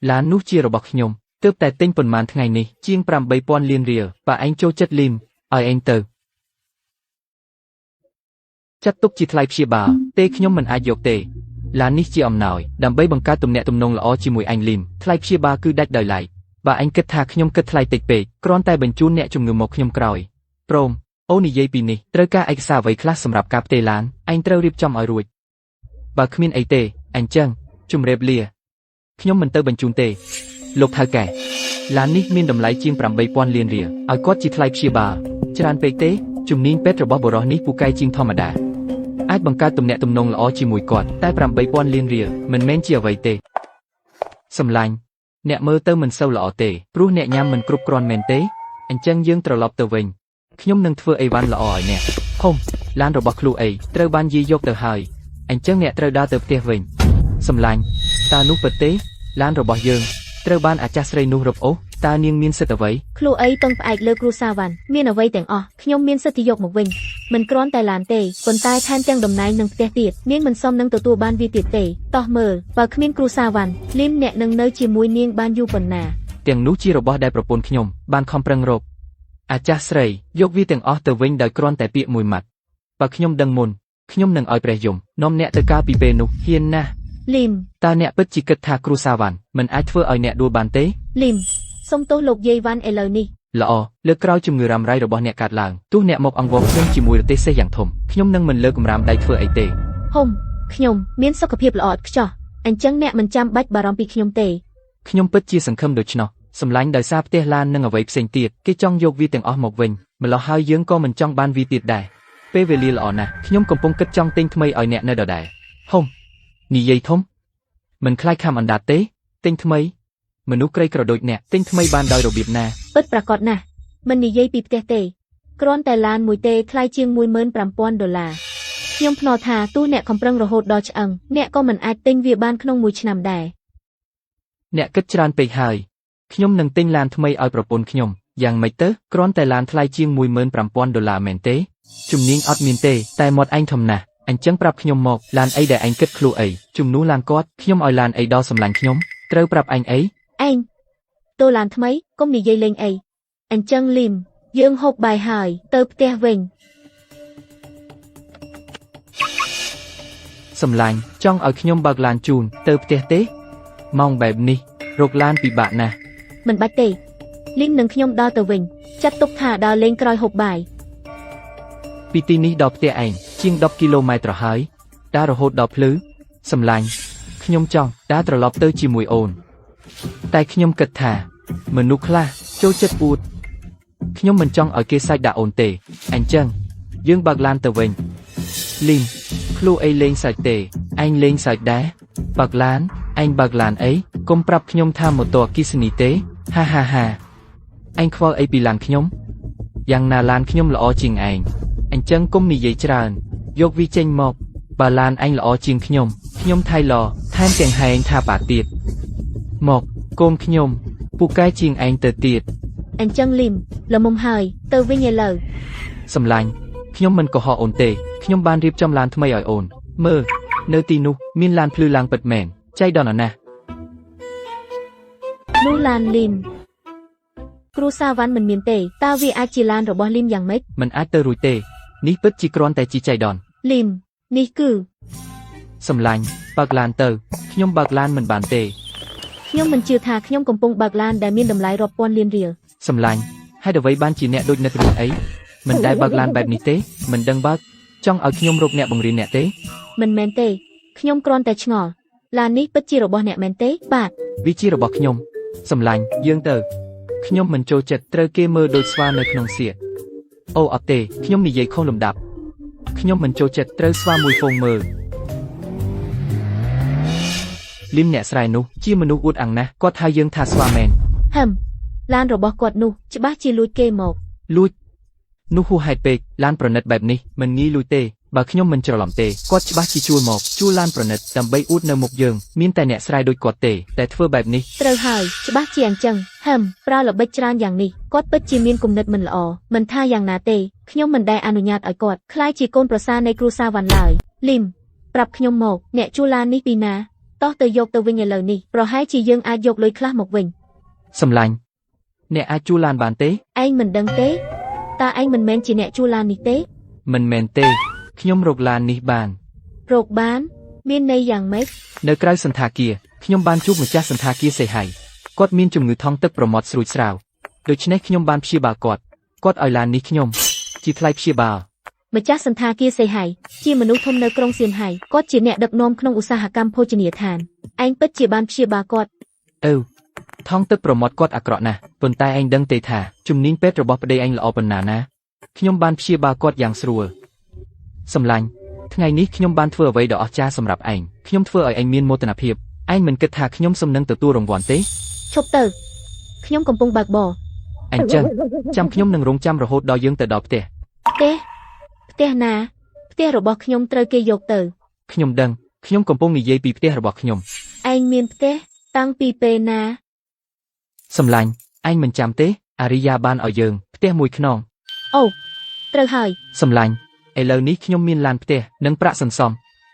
ឡាននោះជារបស់ខ្ញុំទើបតែទិញប៉ុន្មានថ្ងៃនេះជាង 8,000 លានរៀលបើឯងចូលចិត្តលីមឲ្យឯងទៅចាត់ទុកជាថ្លៃព្យាបាលទេខ្ញុំមិនអាចយកទេឡាននេះជាអំណោយដើម្បីបង្កើតទំនាក់ទំនងល្អជាមួយឯងលីមថ្លៃព្យាបាលគឺដាច់ដោយឡែកបើឯងគិតថាខ្ញុំគិតថ្លៃតិចពេកគ្រាន់តែបញ្ជូនអ្នកជំងឺមកខ្ញុំក្រោយព្រមអូននិយាយពីនេះត្រូវការឯកសារអ្វីខ្លះសម្រាប់ការផ្ទេរឡានឯងត្រូវរៀបចំឲ្យរួចបើគ្មានអីទេអញ្ចឹងជម្រាបលាខ្ញុំមិនទៅបញ្ជូនទេលោកថៅកែឡាននេះមានតម្លៃជាង 8,000 លានរៀលឲ្យគាត់ជាថ្លៃព្យាបាលច្រើនពេកទេជំនាញពេទ្យរបស់បុរសនេះពូកែជាងធម្មតាអាចបង្កើតទំនាក់ទំនងល្អជាមួយគាត់តែ 8,000 លានរៀលមិនមែនជាអ្វីទេសម្លាញ់អ្នកមើលទៅមិនសូវល្អទេព្រោះអ្នកញ៉ាំមិនគ្រប់គ្រាន់មែនទេអញ្ចឹងយើងត្រឡប់ទៅវិញខ្ញុំនឹងធ្វើអីវ៉ាន់ល្អឲ្យអ្នកហុំឡានរបស់គ្រូអីត្រូវបានយាយយកទៅហើយអញ្ចឹងអ្នកត្រូវដើរទៅផ្ទះវិញសម្លាញ់តើនោះពិតទេឡានរបស់យើងត្រូវបានអាចារ្យស្រីនោះរឹបអូសតើនាងមានសិទ្ធិអ្វីគ្រូអីពឹងផ្អែកលើគ្រូសាវ៉ាន់មានអ្វីទាំងអស់ខ្ញុំមានសិទ្ធិយកមកវិញមិនគ្រាន់តែឡានទេប៉ុន្តែថែមទាំងតំណែងនិងផ្ទះទៀតនាងមិនសមនឹងទទួលបានវាទៀតទេតោះមើលបើគ្មានគ្រូសាវ៉ាន់លីមអ្នកនឹងនៅជាមួយនាងបានយូរប៉ុណ្ណាទាំងនោះជារបស់ដែលប្រពន្ធខ្ញុំបានខំប្រឹងរកអាចារ្យស្រីយកវាទាំងអស់ទៅវិញដោយគ្រាន់តែពាក្យមួយម៉ាត់បើខ្ញុំដឹងមុនខ្ញុំនឹងឲ្យព្រះយមនាំអ្នកទៅកាលពីពេលនោះហ៊ានណាស់លីមតើអ្នកពិតជាគិតថាគ្រូសាវ៉ាន់មិនអាចធ្វើឲ្យអ្នកដួលបានទេលីមសុំទោសលោកយាយវ៉ាន់ឥឡូវនេះល្អលើកក្រោយជំងឺរ៉ាំរ៉ៃរបស់អ្នកកើតឡើងទោះអ្នកមកអង្វរខ្ញុំជាមួយរទេះសេះយ៉ាងធំខ្ញុំនឹងមិនលើកកម្រាមដៃធ្វើអីទេហុំខ្ញុំមានសុខភាពល្អឥតខ្ចោះអញ្ចឹងអ្នកមិនចាំបាច់បារម្ភពីខ្ញុំទេខ្ញុំពិតជាសង្ឃឹមដូច្នោះសម្លាញ់ដោយសារផ្ទះឡាននិងអ្វីផ្សេងទៀតគេចង់យកវាទាំងអស់មកវិញម្ល៉េះហើយយើងក៏មិនចង់បានវាទៀតដែរពេលវេលាល្អណាស់ខ្ញុំកំពុងគិតចង់ទិញថ្មីឲ្យអ្នកនៅដដែលហុំនិយាយធំមិនខ្លាចខំអណ្ដាតទេទិញថ្មីមនុស្សក្រីក្រដូចអ្នកទិញថ្មីបានដោយរបៀបណាពិតប្រាកដណាស់មិននិយាយពីផ្ទះទេគ្រាន់តែឡានមួយទេថ្លៃជាង $15,000 ខ្ញុំភ្នាល់ថាទោះអ្នកខំប្រឹងរហូតដល់ឆ្អឹងអ្នកក៏មិនអាចទិញវាបានក្នុងមួយឆ្នាំដែរអ្នកគិតច្រើនពេកហើយខ្ញុំនឹងទិញឡានថ្មីឲ្យប្រពន្ធខ្ញុំយ៉ាងម៉េចទៅគ្រាន់តែឡានថ្លៃជាង $15,000 មែនទេជំនាញអត់មានទេតែមាត់ឯងធំណាស់អញ្ចឹងប្រាប់ខ្ញុំមកឡានអីដែលឯងគិតខ្លួនអីជំនួសឡានគាត់ខ្ញុំឲ្យឡានអីដល់សម្លាញ់ខ្ញុំត្រូវប្រាប់ឯងអីឯងតូឡានថ្មីកុំនិយាយលេងអីអញ្ចឹងលីមយើងហូបបាយហើយទៅផ្ទះវិញសម្លាញ់ចង់ឲ្យខ្ញុំបើកឡានជូនទៅផ្ទះទេម៉ោងបែបនេះរកឡានពិបាកណាស់មិនបាច់ទេលីមនឹងខ្ញុំដើរទៅវិញចាត់ទុកថាដើរលេងក្រោយហូបបាយពីទីនេះដល់ផ្ទះឯងជាង10 គីឡូម៉ែត្រហើយដើររហូតដល់ភ្លឺសម្លាញ់ខ្ញុំចង់ដើរត្រឡប់ទៅជាមួយអូនតែខ្ញុំគិតថាមនុស្សខ្លះចូលចិត្តអួតខ្ញុំមិនចង់ឲ្យគេសាច់ដាក់អូនទេអញ្ចឹងយើងបើកឡានទៅវិញលីមខ្លួនអីលេងសាច់ទេឯងលេងសាច់ដែរបើកឡាន ឯងបើកឡានអីកុំប្រាប់ខ្ញុំថាម៉ូតូអគ្គិសនីទេហាហាហាឯងខ្វល់អីពីឡានខ្ញុំយ៉ាងណាឡានខ្ញុំល្អជាងឯងអញ្ចឹងកុំនិយាយច្រើនយកវាចេញមកបើឡានឯងល្អជាងខ្ញុំថៃឡថែមទាំងហែងថាប៉ាទៀតមកកូនខ្ញុំពូកែជាងឯងទៅទៀត អញ្ចឹងលីមល្មមហើយទៅវិញឥឡូវ សម្លាញ់ខ្ញុំមិនកុហកអូនទេខ្ញុំបានរៀបចំឡានថ្មីឲ្យអូនមើលនៅទីនោះមានឡានភ្លឺឡើងពិតមែនចៃដន្យណាស់ នោះឡានលីមគ្រូសាវ៉ាន់មិនមានទេតើវាអាចជាឡានរបស់លីមយ៉ាងម៉េច มันអាចទៅរួចទេនេះពិតជាគ្រាន់តែជាចៃដន្យ លីមនេះគឺ សម្លាញ់បើកឡានទៅខ្ញុំបើកឡានមិនបានទេ ខ្ញុំមិនជឿថាខ្ញុំកំពុងបើកឡានដែលមានតម្លៃរាប់ពាន់លានរៀល សម្លាញ់ហេតុអ្វីបានជាអ្នកដូចនិតរឿងអីមិនដែលបើកឡានបែបនេះទេមិនដឹងបើកចង់ឲ្យខ្ញុំរកអ្នកបង្រៀនអ្នកទេ មិនមែនទេខ្ញុំគ្រាន់តែឆ្ងល់ឡាននេះពិតជារបស់អ្នកមែនទេបាទ វាជារបស់ខ្ញុំសម្លាញ់យើងទៅខ្ញុំមិនចូលចិត្តត្រូវគេមើលដូចស្វានៅក្នុងសៀកអូអត់ទេខ្ញុំនិយាយខុសលំដាប់ខ្ញុំមិនចូលចិត្តត្រូវស្វាមួយហ្វូងមើលលីមអ្នកស្រែនោះជាមនុស្សអួតអាំងណាស់គាត់ហៅយើងថាស្វាមែន ហឹមឡានរបស់គាត់នោះច្បាស់ជាលួចគេមក លួចនោះហួសហេតុពេកឡានប្រណិតបែបនេះមិនងាយលួចទេបើខ្ញុំមិនច្រឡំទេគាត់ច្បាស់ជាជួលមកជួលឡានប្រណិតដើម្បីអួតនៅមុខយើងមានតែអ្នកស្រែដូចគាត់ទេតែធ្វើបែបនេះ ត្រូវហើយច្បាស់ជាអញ្ចឹងហឹមប្រើល្បិចច្រើនយ៉ាងនេះគាត់ពិតជាមានគំនិតមិនល្អមិនថាយ៉ាងណាទេខ្ញុំមិនដែលអនុញ្ញាតឲ្យគាត់ក្លាយជាកូនប្រសារនៃគ្រូសាវ៉ាន់ឡើយលីមប្រាប់ខ្ញុំមកអ្នកជួលឡាននេះពីណាតោះទៅយកទៅវិញឥឡូវនេះប្រហែលជាយើងអាចយកលុយខ្លះមកវិញ សម្លាញ់អ្នកអាចជួលឡានបានទេ ឯងមិនដឹងទេតើឯងមិនមែនជាអ្នកជួលឡាននេះទេ មិនមែនទេខ្ញុំរកឡាននេះបាន រកបានមានន័យយ៉ាងម៉េច នៅក្រៅសន្តាគារខ្ញុំបានជួបម្ចាស់សន្តាគារសេហៃគាត់មានជំងឺថង់ទឹកប្រមាត់ស្រួចស្រាវដូច្នេះខ្ញុំបានព្យាបាលគាត់ឲ្យឡាននេះខ្ញុំជាថ្លៃព្យាបាល ម្ចាស់សន្តាគារសេហៃជាមនុស្សធំនៅក្រុងសៀនហៃគាត់ជាអ្នកដឹកនាំក្នុងឧស្សាហកម្មភោជនីយដ្ឋានឯងពិតជាបានព្យាបាលគាត់ ថង់ទឹកប្រមាត់គាត់អាក្រក់ណាស់ប៉ុន្តែឯងដឹងទេថាជំនាញពេទ្យរបស់ប្តីឯងល្អប៉ុណ្ណាណាខ្ញុំបានព្យាបាលគាត់យ៉ាងស្រួលសម្លាញ់ថ្ងៃនេះខ្ញុំបានធ្វើអ្វីដ៏អស្ចារ្យសម្រាប់ឯងខ្ញុំធ្វើឲ្យឯងមានមោទនភាពឯងមិនគិតថាខ្ញុំសំនឹងទទួលរង្វាន់ទេ ឈប់ទៅខ្ញុំកំពុងបើកបរ អញ្ចឹងចាំខ្ញុំនឹងរងចាំរហូតដល់យើងទៅដល់ផ្ទះ ផ្ទះណាផ្ទះរបស់ខ្ញុំត្រូវគេយកទៅ ខ្ញុំដឹងខ្ញុំកំពុងនិយាយពីផ្ទះរបស់ខ្ញុំ ឯងមានផ្ទះតាំងពីពេលណា សម្លាញ់ឯងមិនចាំទេអារិយាបានឲ្យយើងផ្ទះមួយខ្នង អូត្រូវហើយ សម្លាញ់ឥឡូវនេះខ្ញុំមានឡានផ្ទះនិងប្រាក់សន្សំ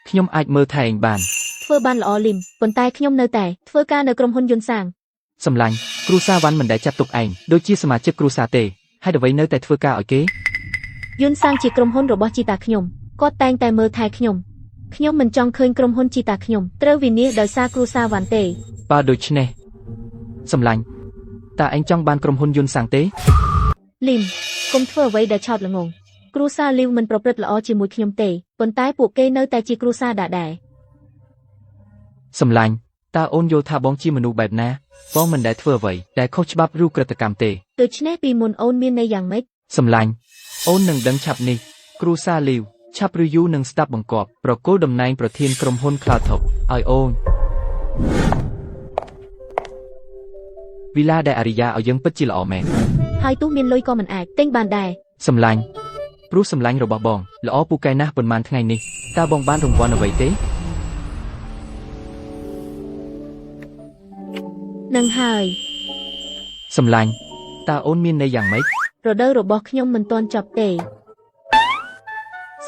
ខ្ញុំអាចមើលថែឯងបាន ធ្វើបានល្អលីមប៉ុន្តែខ្ញុំនៅតែធ្វើការនៅក្រុមហ៊ុនយន្តសាង សម្លាញ់គ្រូសាវ៉ាន់មិនដែលចាត់ទុកឯងដូចជាសមាជិកគ្រួសារទេហើយអ្វីនៅតែធ្វើការឲ្យគេ យន្តសាងជាក្រុមហ៊ុនរបស់ជីតាខ្ញុំគាត់តែងតែមើលថែខ្ញុំមិនចង់ឃើញក្រុមហ៊ុនជីតាខ្ញុំត្រូវវិនាសដោយសារគ្រូសាវ៉ាន់ទេ បើដូច្នេះសម្លាញ់តើឯងចង់បានក្រុមហ៊ុនយន្តសាងទេ លីមកុំធ្វើអ្វីដែលឆោតល្ងងគ្រូសាលីវមិនប្រព្រឹត្តល្អជាមួយខ្ញុំទេប៉ុន្តែពួកគេនៅតែជាគ្រូសាដដែល សម្លាញ់តើអូនយល់ថាបងជាមនុស្សបែបណាបងមិនដែលធ្វើអ្វីដែលខុសច្បាប់ឬក្រឹតកម្មទេ ដូច្នេះពីមុនអូនមានន័យយ៉ាងម៉េច សម្លាញ់អូននឹងដឹងឆាប់នេះគ្រូសាលីវឆាប់ឬយូរនឹងស្ដាប់បង្គាប់ប្រគល់តំណែងប្រធានក្រុមហ៊ុន Cloud Top ឲ្យអូនវិឡាដែលអារិយាឲ្យយើងពិតជាល្អមែន ហើយទោះមានលុយក៏មិនអាចទិញបានដែរ សម្លាញ់ព្រោះសម្លាញ់របស់បងល្អពូកែណាស់ប៉ុន្មានថ្ងៃនេះតើបងបានរង្វាន់អ្វីទេ នឹងហើយ សម្លាញ់តើអូនមានន័យយ៉ាងម៉េច រដូវរបស់ខ្ញុំមិនទាន់ចប់ទេ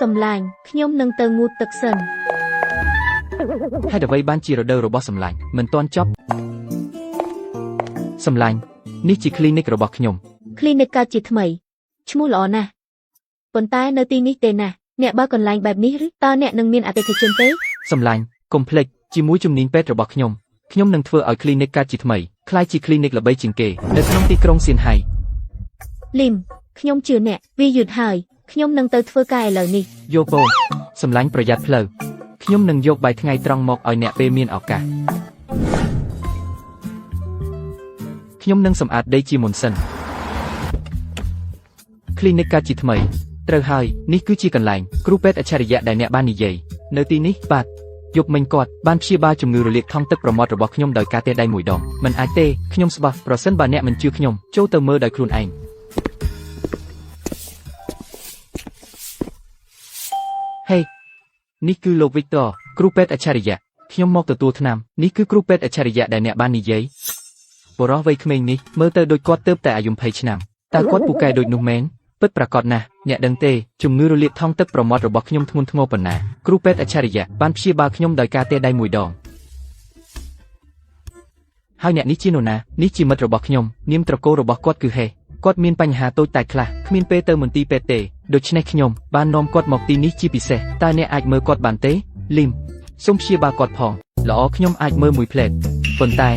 សម្លាញ់ខ្ញុំនឹងទៅងូតទឹកសិន ហេតុអ្វីបានជារដូវរបស់សម្លាញ់មិនទាន់ចប់សម្លាញ់នេះជា clinic របស់ខ្ញុំ clinic កើតជាថ្មីឈ្មោះល្អណាស់ប៉ុន្តែនៅទីនេះទេណាអ្នកបើកកន្លែងបែបនេះឬតើអ្នកនឹងមានអតិថិជនទេ សម្លាញ់កុំភ្លេចជាមួយជំនាញពេទ្យរបស់ខ្ញុំនឹងធ្វើឲ្យ clinic កើតជាថ្មីក្លាយជា clinic ល្បីជាងគេនៅក្នុងទីក្រុងសៀនហៃ លីមខ្ញុំជឿអ្នកវាយឺតហើយខ្ញុំនឹងទៅធ្វើការឥឡូវនេះ យកបងសម្លាញ់ប្រយ័ត្នផ្លូវខ្ញុំនឹងយកបាយថ្ងៃត្រង់មកឲ្យអ្នកពេលមានឱកាសខ្ញុំនឹងសម្អាតដីជាមុនសិន clinic កើតជាថ្មីត្រូវហើយនេះគឺជាកន្លែងគ្រូពេទ្យអច្ឆរិយៈដែលអ្នកបាននិយាយនៅទីនេះបាទ យប់មិញគាត់បានព្យាបាលជំងឺរលាកថង់ទឹកប្រមាត់របស់ខ្ញុំដោយការទេដៃមួយដងមិនអាចទេខ្ញុំស្បោះប្រសិនបើអ្នកមិនជឿខ្ញុំចូលទៅមើលដោយខ្លួនឯងហេនេះគឺលោកវីកត័រគ្រូពេទ្យអច្ឆរិយៈខ្ញុំមកទទួលថ្នាំនេះគឺគ្រូពេទ្យអច្ឆរិយៈដែលអ្នកបាននិយាយបុរសវ័យក្មេងនេះមើលទៅដូចគាត់ទើបតែអាយុ20ឆ្នាំតើគាត់ពូកែដូចនោះមែនពិតប្រាកដណាស់អ្នកដឹងទេជំងឺរលាកថង់ទឹកប្រមាត់របស់ខ្ញុំធ្ងន់ធ្ងរប៉ុណ្ណាគ្រូពេទ្យអច្ឆរិយៈបានព្យាបាលខ្ញុំដោយការទេដៃមួយដងហើយអ្នកនេះជានរណានេះជាមិត្តរបស់ខ្ញុំនាមត្រកូលរបស់គាត់គឺហេគាត់មានបញ្ហាតូចតែខ្លះគ្មានពេលទៅមន្ទីរពេទ្យទេដូច្នេះខ្ញុំបាននាំគាត់មកទីនេះជាពិសេសតើអ្នកអាចមើលគាត់បានទេលីមសូមព្យាបាលគាត់ផងល្អខ្ញុំអាចមើលមួយផ្លែតប៉ុន្តែ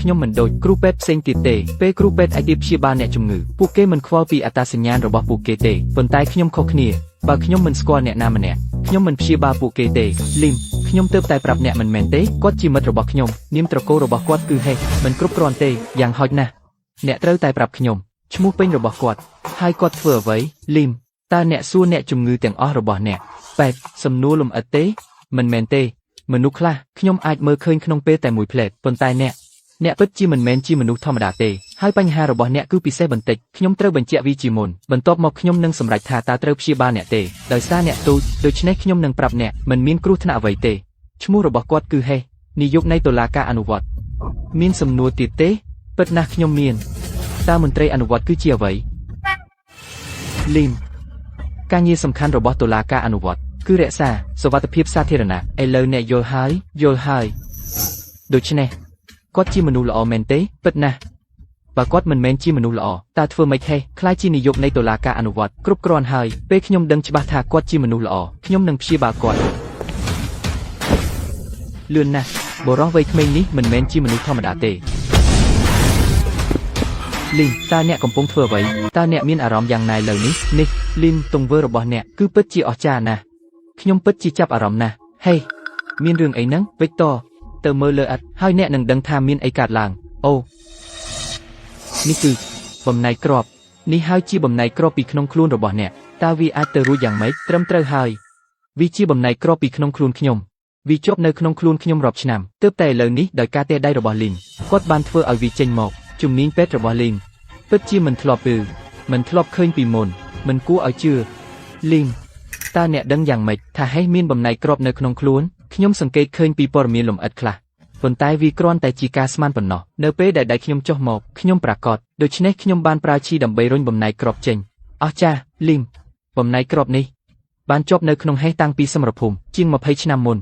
ខ្ញុំមិនដូចគ្រូពេទ្យផ្សេងទៀតទេពេលគ្រូពេទ្យអាចព្យាបាលអ្នកជំងឺពួកគេមិនខ្វល់ពីអត្តសញ្ញាណរបស់ពួកគេទេប៉ុន្តែខ្ញុំខុសគ្នាបើខ្ញុំមិនស្គាល់អ្នកណាម្នាក់ខ្ញុំមិនព្យាបាលពួកគេទេលីមខ្ញុំទើបតែប្រាប់អ្នកមិនមែនទេគាត់ជាមិត្តរបស់ខ្ញុំនាមត្រកូលរបស់គាត់គឺហេមិនគ្រប់គ្រាន់ទេយ៉ាងហោចណាស់អ្នកត្រូវតែប្រាប់ខ្ញុំឈ្មោះពេញរបស់គាត់ហើយគាត់ធ្វើអ្វីលីមតើអ្នកសួរអ្នកជំងឺទាំងអស់របស់អ្នកពេទ្យសំណួរលម្អិតទេមិនមែនទេមនុស្សខ្លះខ្ញុំអាចមើលឃើញក្នុងពេលតែមួយផ្លែតប៉ុន្តែអ្នកពិតជាមិនមែនជាមនុស្សធម្មតាទេហើយបញ្ហារបស់អ្នកគឺពិសេសបន្តិចខ្ញុំត្រូវបញ្ជាក់វាជាមុនបន្ទាប់មកខ្ញុំនឹងសម្រេចថាតើត្រូវព្យាបាលអ្នកទេដោយសារអ្នកទូចដូច្នេះខ្ញុំនឹងប្រាប់អ្នកមិនមានគ្រោះថ្នាក់អ្វីទេឈ្មោះរបស់គាត់គឺហេនាយកនៃតុលាការអនុវត្តមានសំណួរទៀតទេពិតណាស់ខ្ញុំមានតើមន្ត្រីអនុវត្តគឺជាអ្វីលីមការងារសំខាន់របស់តុលាការអនុវត្តគឺរក្សាសុវត្ថិភាពសាធារណៈឥឡូវអ្នកយល់ហើយដូច្នេះគាត់ជាមនុស្សល្អមែនទេពិតណាស់បើគាត់មិនមែនជាមនុស្សល្អតើធ្វើម៉េចហេខ្លាចជានាយកនៃតុលាការអនុវត្តគ្រប់គ្រាន់ហើយពេលខ្ញុំដឹងច្បាស់ថាគាត់ជាមនុស្សល្អខ្ញុំនឹងព្យាបាលគាត់លឿនណាស់បុរសវ័យក្មេងនេះមិនមែនជាមនុស្សធម្មតាទេលីមតើអ្នកកំពុងធ្វើអ្វីតើអ្នកមានអារម្មណ៍យ៉ាងណាឥឡូវនេះលីមទង្វើរបស់អ្នកគឺពិតជាអស្ចារ្យណាស់ខ្ញុំពិតជាចាប់អារម្មណ៍ណាស់ហេមានរឿងអីហ្នឹងវីកត័រទៅមើលលើឥដ្ឋហើយអ្នកនឹងដឹងថាមានអីកើតឡើងអូនេះគឺបំណែកគ្រាប់នេះហើយជាបំណែកគ្រាប់ពីក្នុងខ្លួនរបស់អ្នកតើវាអាចទៅរួចយ៉ាងម៉េចត្រឹមត្រូវហើយវាជាបំណែកគ្រាប់ពីក្នុងខ្លួនខ្ញុំវាជាប់នៅក្នុងខ្លួនខ្ញុំរាប់ឆ្នាំទើបតែឥឡូវនេះដោយការទេដៃរបស់លីនគាត់បានធ្វើឲ្យវាចេញមកជំនាញពេទ្យរបស់លីនពិតជាមិនធ្លាប់ឃើញពីមុនមិនគួរឲ្យជឿលីនតើអ្នកដឹងយ៉ាងម៉េចថាហេមានបំណែកគ្រាប់នៅក្នុងខ្លួនខ្ញុំសង្កេតឃើញពីព័ត៌មានលម្អិតខ្លះប៉ុន្តែវាគ្រាន់តែជាការស្មានប៉ុណ្ណោះនៅពេលដែលដៃខ្ញុំចុះមកខ្ញុំប្រាកដដូច្នេះខ្ញុំបានប្រើឈីដើម្បីរុញបំណែកគ្រាប់ចេញអស្ចារ្យលីមបំណែកគ្រាប់នេះបានជាប់នៅក្នុងហេតាំងពីសមរភូមិជាង20ឆ្នាំមុន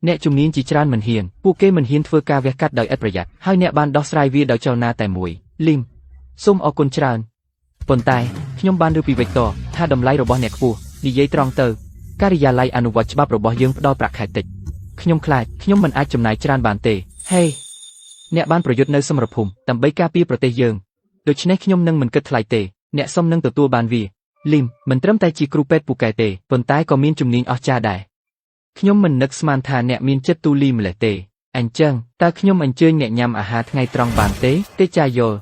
អ្នកជំនាញជាច្រើនមិនហ៊ានពួកគេមិនហ៊ានធ្វើការវះកាត់ដោយឥតប្រយ័ត្នហើយអ្នកបានដោះស្រាយវាដោយចលនាតែមួយលីមសូមអរគុណច្រើនប៉ុន្តែខ្ញុំបានឮពីវិកត័រថាតម្លៃរបស់អ្នកខ្ពស់និយាយត្រង់ទៅការិយាល័យអនុវត្តច្បាប់របស់យើងផ្ដល់ប្រាក់ខែតិចខ្ញុំខ្លាចខ្ញុំមិនអាចចំណាយច្រើនបានទេហេអ្នកបានប្រយុទ្ធនៅសមរភូមិដើម្បីការពារប្រទេសយើងដូច្នេះខ្ញុំនឹងមិនគិតថ្លៃទេអ្នកសុំនឹងទទួលបានវាលីមមិនត្រឹមតែជាគ្រូពេទ្យពូកែទេប៉ុន្តែក៏មានជំនាញអស្ចារ្យដែរខ្ញុំមិននឹកស្មានថាអ្នកមានចិត្តទូលាយម្ល៉េះទេអញ្ចឹងតើខ្ញុំអញ្ជើញអ្នកញ៉ាំអាហារថ្ងៃត្រង់បានទេចាយល់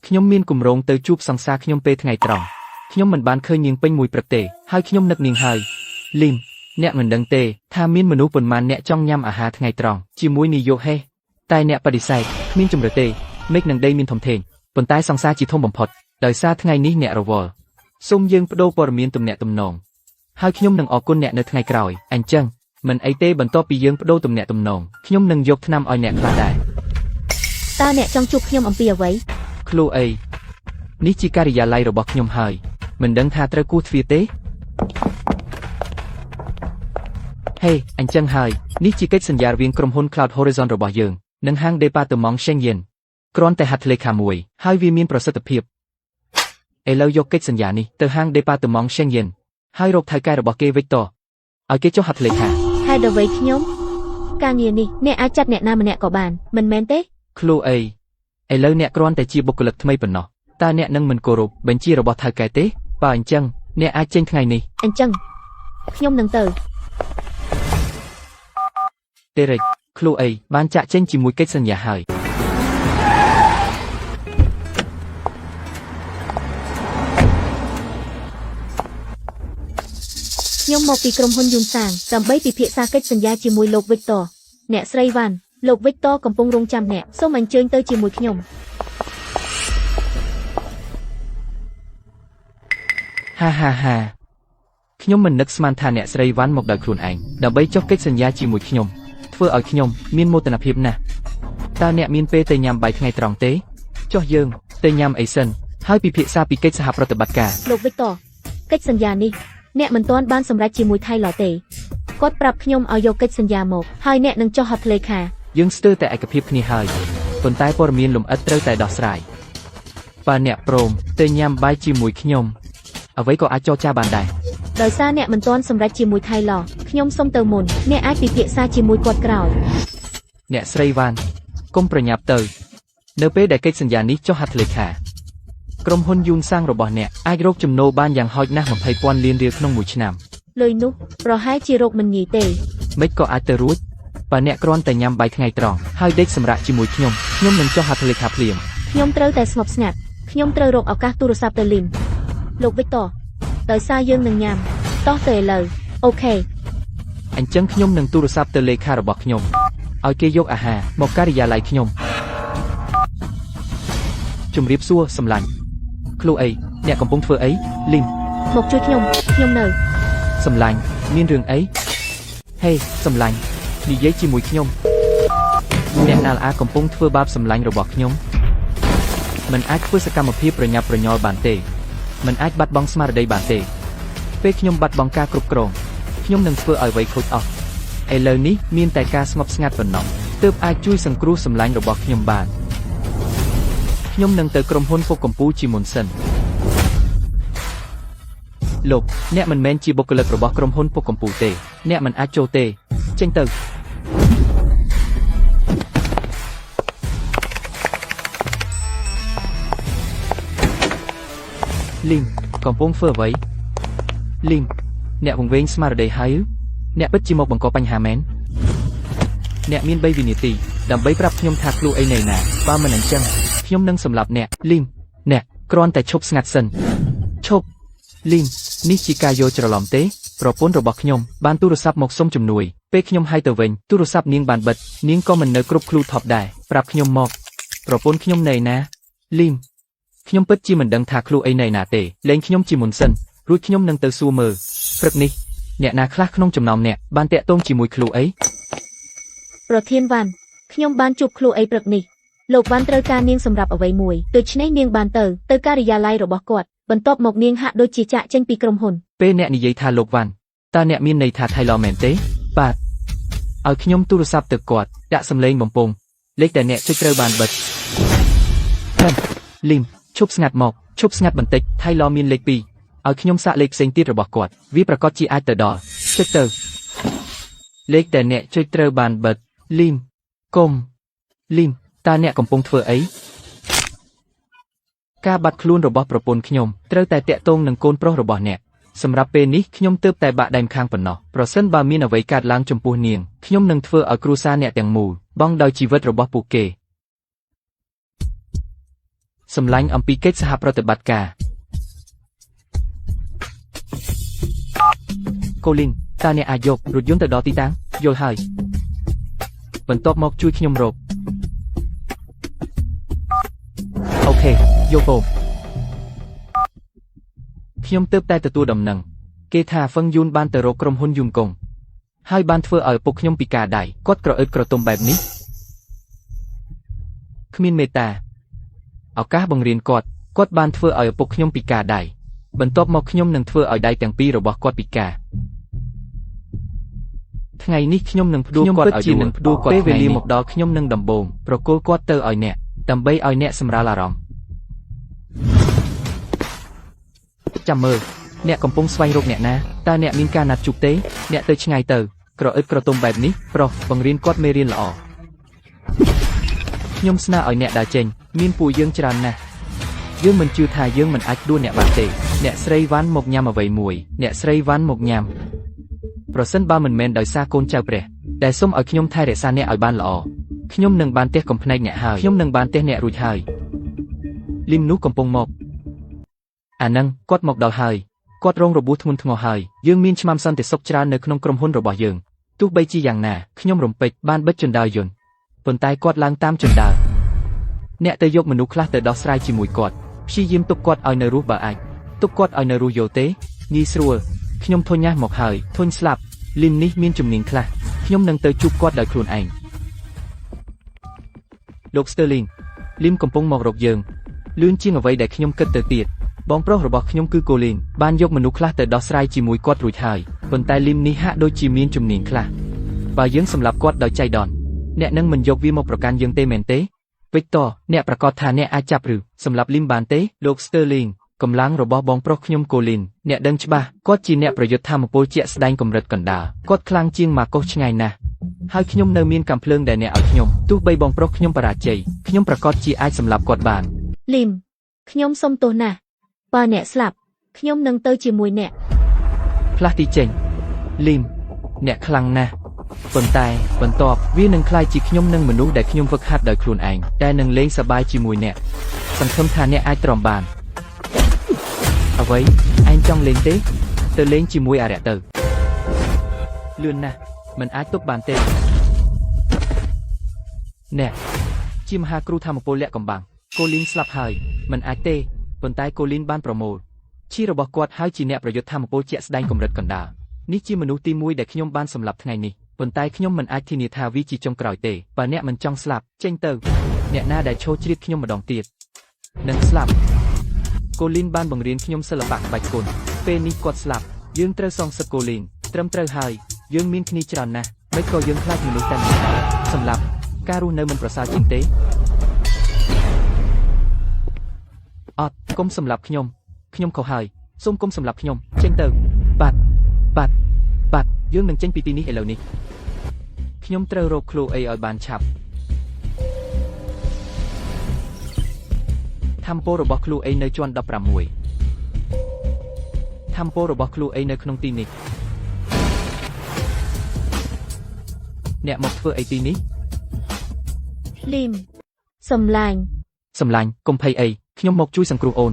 ខ្ញុំមានគម្រោងទៅជួបសង្សារខ្ញុំពេលថ្ងៃត្រង់ខ្ញុំមិនបានឃើញនាងពេញមួយព្រឹកទេហើយខ្ញុំនឹកនាងហើយលីមអ្នកមិនដឹងទេថាមានមនុស្សប៉ុន្មានអ្នកចង់ញ៉ាំអាហារថ្ងៃត្រង់ជាមួយនាយកហេតែអ្នកបដិសេធគ្មានជំរឿទេមេឃនឹងដីមានធំធេងប៉ុន្តែសង្សារជាធំបំផុតដោយសារថ្ងៃនេះអ្នករវល់សូមយើងបដូរព័ត៌មានទំនាក់ទំនងហើយខ្ញុំនឹងអរគុណអ្នកនៅថ្ងៃក្រោយអញ្ចឹងមិនអីទេបន្ទាប់ពីយើងបដូរទំនាក់ទំនងខ្ញុំនឹងយកថ្នាំឲ្យអ្នកខ្លះដែរតើអ្នកចង់ជួបខ្ញុំអំពីអ្វីឃ្លូអីនេះជាការិយាល័យរបស់ខ្ញុំហើយមិនដឹងថាត្រូវគួរទ្វារទេហេអញ្ចឹងហើយនេះជាកិច្ចសន្យារវាងក្រុមហ៊ុន Cloud Horizon របស់យើងនិងហាង Departement Schengen គ្រាន់តែហត្ថលេខាមួយហើយវាមានប្រសិទ្ធភាពឥឡូវយកកិច្ចសន្យានេះទៅហាង Departement Schengen ហើយរកថៅកែរបស់គេវិកត័រឲ្យគេចុះហត្ថលេខាហេតុអ្វីខ្ញុំការងារនេះអ្នកអាចចាត់អ្នកណាម្នាក់ក៏បានមិនមែនទេឃ្លូអីឥឡូវអ្នកគ្រាន់តែជាបុគ្គលិកថ្មីប៉ុណ្ណោះតើអ្នកនឹងមិនគោរពបញ្ជារបស់ថៅកែទេបើអញ្ចឹងអ្នកអាចចេញថ្ងៃនេះអញ្ចឹងខ្ញុំនឹងទៅដេរិកឃ្លូអីបានចាក់ចេញជាមួយកិច្ចសន្យាហើយ ខ្ញុំមកពីក្រុមហ៊ុនយួនសាងដើម្បីពិភាក្សាកិច្ចសន្យាជាមួយលោកវិកត័រអ្នកស្រីវ៉ាន់លោកវិកត័រកំពុងរងចាំអ្នកសូមអញ្ជើញទៅជាមួយខ្ញុំ ហាហាហាខ្ញុំមិននឹកស្មានថាអ្នកស្រីវ៉ាន់មកដោយខ្លួនឯងដើម្បីចុះកិច្ចសន្យាជាមួយខ្ញុំធ្វើឲ្យខ្ញុំមានមោទនភាពណាស់តើអ្នកមានពេលទៅញ៉ាំបាយថ្ងៃត្រង់ទេចុះយើងទៅញ៉ាំអីសិនហើយពិភាក្សាពីកិច្ចសហប្រតិបត្តិការ លោកវិកត័រកិច្ចសន្យានេះអ្នកមិនទាន់បានសម្រេចជាមួយថៃឡទេគាត់ប្រាប់ខ្ញុំឲ្យយកកិច្ចសន្យាមកហើយអ្នកនឹងចុះហត្ថលេខា យើងស្ទើរតែឯកភាពគ្នាហើយប៉ុន្តែព័ត៌មានលម្អិតត្រូវតែដោះស្រាយបើអ្នកព្រមទៅញ៉ាំបាយជាមួយខ្ញុំអ្វីក៏អាចចរចាបានដែរ ដោយសារអ្នកមិនទាន់សម្រេចជាមួយថៃឡខ្ញុំសុំទៅមុនអ្នកអាចពិភាក្សាជាមួយគាត់ក្រោយ អ្នកស្រីវ៉ាន់កុំប្រញាប់ទៅនៅពេលដែលកិច្ចសន្យានេះចុះហត្ថលេខាក្រុមហ៊ុនយួនសាងរបស់អ្នកអាចរកចំណូលបានយ៉ាងហោចណាស់ 20,000 លានរៀលក្នុងមួយឆ្នាំ លុយនោះប្រហែលជារកមិនងាយទេ មិនក៏អាចទៅរួចបើអ្នកគ្រាន់តែញ៉ាំបាយថ្ងៃត្រង់ហើយដេកសម្រាកជាមួយខ្ញុំនឹងចុះហត្ថលេខាភ្លាម ខ្ញុំត្រូវតែស្ងប់ស្ងាត់ខ្ញុំត្រូវរកឱកាសទូរស័ព្ទទៅលីមលោកវិកត័រដោយសារយើងនឹងញ៉ាំតោះទៅឥឡូវអូខេ អញ្ចឹងខ្ញុំនឹងទូរស័ព្ទទៅលេខារបស់ខ្ញុំឲ្យគេយកអាហារមកការិយាល័យខ្ញុំជំរាបសួរសម្លាញ់គ្រូអីអ្នកកំពុងធ្វើអីលីម មកជួយខ្ញុំនៅ សម្លាញ់មានរឿងអីហេសម្លាញ់និយាយជាមួយខ្ញុំអ្នកណាល់អាកំពុងធ្វើបាបសម្លាញ់របស់ខ្ញុំមិនអាចធ្វើសកម្មភាពប្រញាប់ប្រញាល់បានទេមិនអាចបាត់បង់ស្មារតីបានទេពេលខ្ញុំបាត់បង់ការគ្រប់គ្រងខ្ញុំនឹងធ្វើឲ្យអ្វីខូចអស់ឥឡូវនេះមានតែការស្ងប់ស្ងាត់ប៉ុណ្ណោះទើបអាចជួយសង្គ្រោះសម្លាញ់របស់ខ្ញុំបានខ្ញុំនឹងទៅក្រុមហ៊ុនពុកកម្ពុជាជាមុនសិនលោកអ្នកមិនមែនជាបុគ្គលិករបស់ក្រុមហ៊ុនពុកកម្ពុជាទេអ្នកមិនអាចចូលទេចេញទៅលីមកំពុងធ្វើអ្វីលីមអ្នកវង្វេងស្មារតីហើយអ្នកពិតជាមកបង្កបញ្ហាមែនអ្នកមាន3វិនាទីដើម្បីប្រាប់ខ្ញុំថាខ្លួនអីនៅណាបើមិនអញ្ចឹងខ្ញុំនឹងសម្លាប់អ្នកលីមអ្នកគ្រាន់តែឈប់ស្ងាត់សិនឈប់លីមនេះជាការយល់ច្រឡំទេប្រពន្ធរបស់ខ្ញុំបានទូរស័ព្ទមកសុំជំនួយពេលខ្ញុំហៅទៅវិញទូរស័ព្ទនាងបានបិទនាងក៏មិននៅគ្រប់ខ្លួនថប់ដែរប្រាប់ខ្ញុំមកប្រពន្ធខ្ញុំនៅណាលីមខ្ញុំពិតជាមិនដឹងថាខ្លួនអីនៅណាទេលេងខ្ញុំជាមុនសិនរួចខ្ញុំនឹងទៅសួរមើលព្រឹកនេះអ្នកណាខ្លះក្នុងចំណោមអ្នកបានតាក់ទងជាមួយខ្លួនអី ប្រធានវ៉ាន់ខ្ញុំបានជួបខ្លួនអីព្រឹកនេះលោកវ៉ាន់ត្រូវការនាងសម្រាប់អ្វីមួយដូច្នេះនាងបានទៅការិយាល័យរបស់គាត់បន្ទាប់មកនាងហាក់ដូចជាចាក់ចេញពីក្រុមហ៊ុន ពេលអ្នកនិយាយថាលោកវ៉ាន់តើអ្នកមានន័យថាថៃឡមែនទេបាទឲ្យខ្ញុំទូរស័ព្ទទៅគាត់ដាក់សំឡេងបំពងលេខដែលអ្នកចុចត្រូវបានបិទលីមឈប់ស្ងាត់មកឈប់ស្ងាត់បន្តិចថៃឡមានលេខ2ឲ្យខ្ញុំសាកលេខផ្សេងទៀតរបស់គាត់វាប្រកាសជាអាចទៅដល់ចុចទៅលេខដែលអ្នកចុចត្រូវបានបិទលីមកុំលីមតើអ្នកកំពុងធ្វើអីការបាត់ខ្លួនរបស់ប្រពន្ធខ្ញុំត្រូវតែតាក់ទងនឹងកូនប្រុសរបស់អ្នកសម្រាប់ពេលនេះខ្ញុំទើបតែបាក់ដៃម្ខាងប៉ុណ្ណោះប្រសិនបើមានអ្វីកើតឡើងចំពោះនាងខ្ញុំនឹងធ្វើឲ្យគ្រួសារអ្នកទាំងមូលបង់ដោយជីវិតរបស់ពួកគេសម្លាញ់អំពីកិច្ចសហប្រតិបត្តិការកូលីនតើអ្នកអាចយករថយន្តទៅដល់ទីតាំងយល់ហើយបន្ទាប់មកជួយខ្ញុំរកអូខេយកបូខ្ញុំទើបតែទទួលដំណឹងគេថាហ្វឹងយួនបានទៅរកក្រុមហ៊ុនយួនកុងហើយបានធ្វើឲ្យឪពុកខ្ញុំពិការដៃគាត់ក្រអឺតក្រទុំបែបនេះគ្មានមេត្តាឱកាសបង្រៀនគាត់បានធ្វើឲ្យឪពុកខ្ញុំពិការដៃបន្ទាប់មកខ្ញុំនឹងធ្វើឲ្យដៃទាំងពីររបស់គាត់ពិការថ្ងៃនេះខ្ញុំនឹងផ្ដួលគាត់ឲ្យយូរពេលវេលាមកដល់ខ្ញុំនឹងដំបងប្រគល់គាត់ទៅឲ្យអ្នកដើម្បីឲ្យអ្នកសម្រាលអារម្មណ៍ចាំមើលអ្នកកំពុងស្វែងរកអ្នកណាតើអ្នកមានការណាត់ជួបទេអ្នកទៅឆ្ងាយទៅក្រអឹតក្រទុំបែបនេះប្រុសបង្រៀនគាត់មេរៀនល្អខ្ញុំស្នើឲ្យអ្នកដើរចេញមានពួកយើងច្រើនណាស់យើងមិនជឿថាយើងមិនអាចដួលអ្នកបានទេអ្នកស្រីវ៉ាន់មកញ៉ាំអ្វីមួយអ្នកស្រីវ៉ាន់មកញ៉ាំប្រសិនបើមិនមែនដោយសារកូនចៅព្រះដែលសុំឲ្យខ្ញុំថែរក្សាអ្នកឲ្យបានល្អខ្ញុំនឹងបានទះកំភ្នែកអ្នកហើយខ្ញុំនឹងបានទះអ្នករួចហើយលីមនោះកំពុងមកអានឹងគាត់មកដល់ហើយ គាត់រងរបួសធ្ងន់ធ្ងរហើយយើងមានឆ្មាំសន្តិសុខច្រើននៅក្នុងក្រុមហ៊ុនរបស់យើងទោះបីជាយ៉ាងណាខ្ញុំរំពេចបានបិទជណ្ដើរយន្តប៉ុន្តែគាត់ឡើងតាមជណ្ដើរអ្នកទៅយកមនុស្សខ្លះទៅដោះស្រាយជាមួយគាត់ព្យាយាមទុកគាត់ឲ្យនៅរស់បើអាចទុកគាត់ឲ្យនៅរស់យកទេងាយស្រួលខ្ញុំធុញញ៉ាស់មកហើយធុញស្លាប់លីមនេះមានជំនាញខ្លះខ្ញុំនឹងទៅជួបគាត់ដោយខ្លួនឯងលោក Sterling លីមកំពុងមករកយើងលឿនជាងអ្វីដែលខ្ញុំគិតទៅទៀតបងប្រុសរបស់ខ្ញុំគឺកូលីនបានយកមនុស្សខ្លះទៅដោះស្រាយជាមួយគាត់រួចហើយប៉ុន្តែលីមនេះហាក់ដូចជាមានជំនាញខ្លះបើយើងសម្លាប់គាត់ដោយចៃដន្យអ្នកនឹងមិនយកវាមកប្រកាន់យើងទេមែនទេវិកតរអ្នកប្រកាសថាអ្នកអាចចាប់ឬសម្លាប់លីមបានទេលោក Sterling កម្លាំងរបស់បងប្រុសខ្ញុំកូលីនអ្នកដឹងច្បាស់គាត់ជាអ្នកប្រយុទ្ធធម្មពលជាក់ស្ដែងកម្រិតកណ្ដាលគាត់ខ្លាំងជាងម៉ាកុសឆ្ងាយណាស់ហើយខ្ញុំនៅមានកាំភ្លើងដែលអ្នកឲ្យខ្ញុំទោះបីបងប្រុសខ្ញុំបរាជ័យខ្ញុំប្រកាសជាអាចសម្លាប់គាត់បានលីមខ្ញុំសុំទោសណាស់បើអ្នកស្លាប់ខ្ញុំនឹងទៅជាមួយអ្នកផ្លាស់ទីចេញលីមអ្នកខ្លាំងណាស់ប៉ុន្តែបន្ទាប់វានឹងក្លាយជាខ្ញុំនិងមនុស្សដែលខ្ញុំហ្វឹកហាត់ដោយខ្លួនឯងតែនឹងលេងសប្បាយជាមួយអ្នកសង្ឃឹមថាអ្នកអាចទ្រាំបានអ្វីឯងចង់លេងទេទៅលេងជាមួយអារៈទៅលឿនណាស់មិនអាចទប់បានទេអ្នកជាមហាគ្រូធម្មពលលាក់កំបាំងកូលីនស្លាប់ហើយមិនអាចទេប៉ុន្តែកូលីនបានប្រមូលឈីរបស់គាត់ហើយជាអ្នកប្រយុទ្ធធម្មពលជាក់ស្ដែងកម្រិតកណ្ដាលនេះជាមនុស្សទី1ដែលខ្ញុំបានសម្លាប់ថ្ងៃនេះប៉ុន្តែខ្ញុំមិនអាចធានាថាវាជាចុងក្រោយទេបើអ្នកមិនចង់ស្លាប់ចេញទៅអ្នកណាដែលឈោជ្រៀតខ្ញុំម្ដងទៀតនឹងស្លាប់កូលីនបានបង្រៀនខ្ញុំសិល្បៈក្បាច់គុណពេលនេះគាត់ស្លាប់យើងត្រូវសងសឹកកូលីនត្រឹមត្រូវហើយយើងមានគ្នាច្រើនណាស់មិនក៏យើងខ្លាចមនុស្សតែម្នាក់សម្រាប់ការរស់នៅមិនប្រសើរជាងទេអត់កុំសម្លាប់ខ្ញុំខុសហើយសូមកុំសម្លាប់ខ្ញុំចេញទៅបាត់យើងនឹងចេញពីទីនេះឥឡូវនេះខ្ញុំត្រូវរកឃ្លូអីឲ្យបានឆាប់ធម្មពលរបស់ឃ្លូអីនៅជាន់16ធម្មពលរបស់ឃ្លូអីនៅក្នុងទីនេះអ្នកមកធ្វើអីទីនេះលីមសំឡាញ់កុំភ័យអីខ្ញុំមកជួយសង្គ្រោះអូន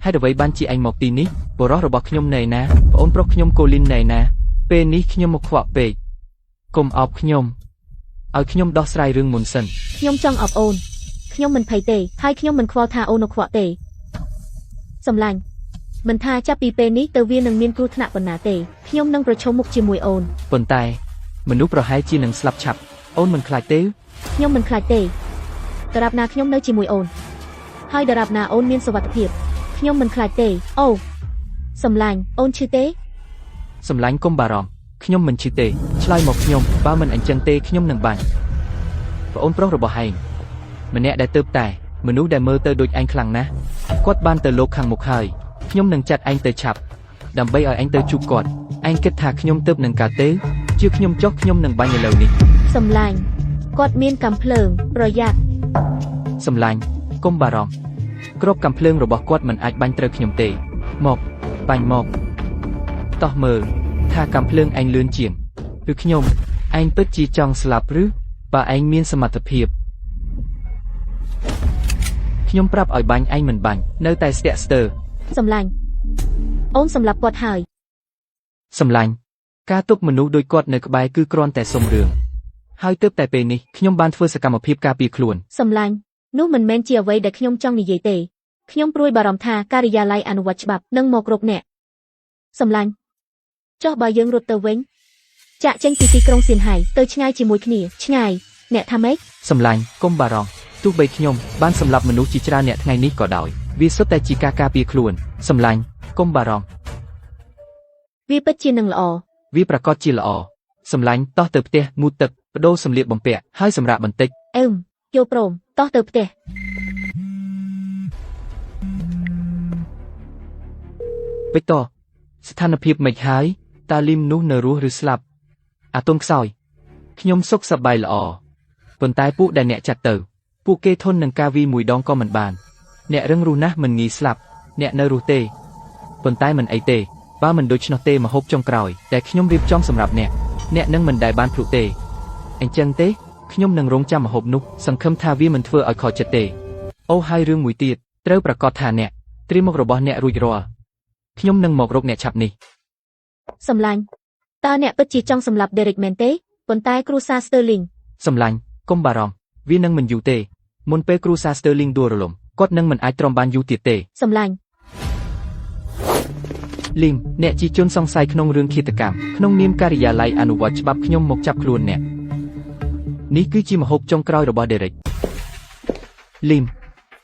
ហេតុអ្វីបានជាឯងមកទីនេះបុរសរបស់ខ្ញុំនៅណាប្អូនប្រុសខ្ញុំកូលីននៅណាពេលនេះខ្ញុំមកខ្វក់ពេកកុំអោបខ្ញុំឲ្យខ្ញុំដោះស្រាយរឿងមុនសិនខ្ញុំចង់អោបអូនខ្ញុំមិនភ័យទេហើយខ្ញុំមិនខ្វល់ថាអូននៅខ្វក់ទេសំឡាញ់មិនថាចាប់ពីពេលនេះទៅវានឹងមានគ្រោះថ្នាក់ប៉ុណ្ណាទេខ្ញុំនឹងប្រឈមមុខជាមួយអូនប៉ុន្តែមនុស្សប្រហែលជានឹងស្លាប់ឆាប់អូនមិនខ្លាចទេខ្ញុំមិនខ្លាចទេដរាបណាខ្ញុំនៅជាមួយអូនហើយដរាបណាអូនមានសុវត្ថិភាពខ្ញុំមិនខ្លាចទេអូសំឡាញ់អូនឈឺទេសំឡាញ់កុំបារម្ភខ្ញុំមិនឈឺទេឆ្លើយមកខ្ញុំបើមិនអញ្ចឹងទេខ្ញុំនឹងបាញ់ប្អូនប្រុសរបស់ឯងម្នាក់ដែលទៅតែមនុស្សដែលមើលទៅដូចឯងខ្លាំងណាស់គាត់បានទៅលោកខាងមុខហើយខ្ញុំនឹងចាត់ឯងទៅឆាប់ដើម្បីឲ្យឯងទៅជួបគាត់ឯងគិតថាខ្ញុំទៅនឹងកើតទេជឿខ្ញុំចុះខ្ញុំនឹងបាញ់ឥឡូវនេះសំឡាញ់គាត់មានកាំភ្លើងប្រយ័ត្នសំឡាញ់កុំបារម្ភគ្រាប់កាំភ្លើងរបស់គាត់មិនអាចបាញ់ត្រូវខ្ញុំទេមកបាញ់មកតោះមើលថាកាំភ្លើងឯងលឿនជាងឬខ្ញុំឯងពិតជាចង់ស្លាប់ឬបើឯងមានសមត្ថភាពខ្ញុំប្រាប់ឲ្យបាញ់ឯងមិនបាញ់នៅតែស្ទាក់ស្ទើរសំឡាញ់អូនសម្លាប់គាត់ហើយសំឡាញ់ការទប់មនុស្សដោយគាត់នៅក្បែរគឺគ្រាន់តែសុំរឿងហើយទើបតែពេលនេះខ្ញុំបានធ្វើសកម្មភាពការពារខ្លួនសំឡាញ់នោះមិនមែនជាអ្វីដែលខ្ញុំចង់និយាយទេខ្ញុំព្រួយបារម្ភថាការិយាល័យអនុវត្តច្បាប់នឹងមករកអ្នកសំឡាញ់ចុះបើយើងរត់ទៅវិញចាក់ចេញពីទីក្រុងសៀនហៃទៅឆ្ងាយជាមួយគ្នាឆ្ងាយអ្នកថាម៉េចសំឡាញ់កុំបារម្ភទោះបីខ្ញុំបានសម្លាប់មនុស្សជាច្រើនអ្នកថ្ងៃនេះក៏ដោយវាសុទ្ធតែជាការការពារខ្លួនសំឡាញ់កុំបារម្ភវាពិតជានឹងល្អវាប្រកាសជាល្អសំឡាញ់តោះទៅផ្ទះងូតទឹកបដូរសម្លៀកបំពាក់ហើយសម្រាប់បន្តិចយកព្រមតោះទៅផ្ទះវិកតរស្ថានភាពមិនហើយតាលីមនោះនៅរស់ឬស្លាប់អាទុំខ្សោយខ្ញុំសុខសប្បាយល្អប៉ុន្តែពួកដែលអ្នកចាត់ទៅពួកគេធន់នឹងការវាយមួយដងក៏មិនបានអ្នករឹងរូសណាស់មិនងាយស្លាប់អ្នកនៅរស់ទេប៉ុន្តែមិនអីទេបើមិនដូច្នោះទេមហូបចុងក្រោយតែខ្ញុំរៀបចំសម្រាប់អ្នកនឹងមិនដែលបានភ្លុកទេអញ្ចឹងទេខ្ញុំនឹងរងចាំមហូបនោះសង្ឃឹមថាវាមិនធ្វើឲ្យខកចិត្តទេអូហើយរឿងមួយទៀតត្រូវប្រកាសថាអ្នក ត្រៀមមុខរបស់អ្នករួចរាល់ខ្ញុំនឹងមករកអ្នកឆាប់នេះ សម្លាញ់តើអ្នកពិតជាចង់សម្លាប់ Derek មែនទេប៉ុន្តែគ្រួសារ Sterling សម្លាញ់កុំបារម្ភវានឹងមិនយូរទេមុនពេលគ្រួសារ Sterling ដួលរលំគាត់នឹងមិនអាចទ្រាំបានយូរទៀតទេ សម្លាញ់ Lim អ្នកជាជនសង្ស័យក្នុងរឿងឃាតកម្មក្នុងនាមការិយាល័យអនុវត្តច្បាប់ខ្ញុំមកចាប់ខ្លួនអ្នកនេះគឺជាម្ហូបចុងក្រោយរបស់ Derek Lim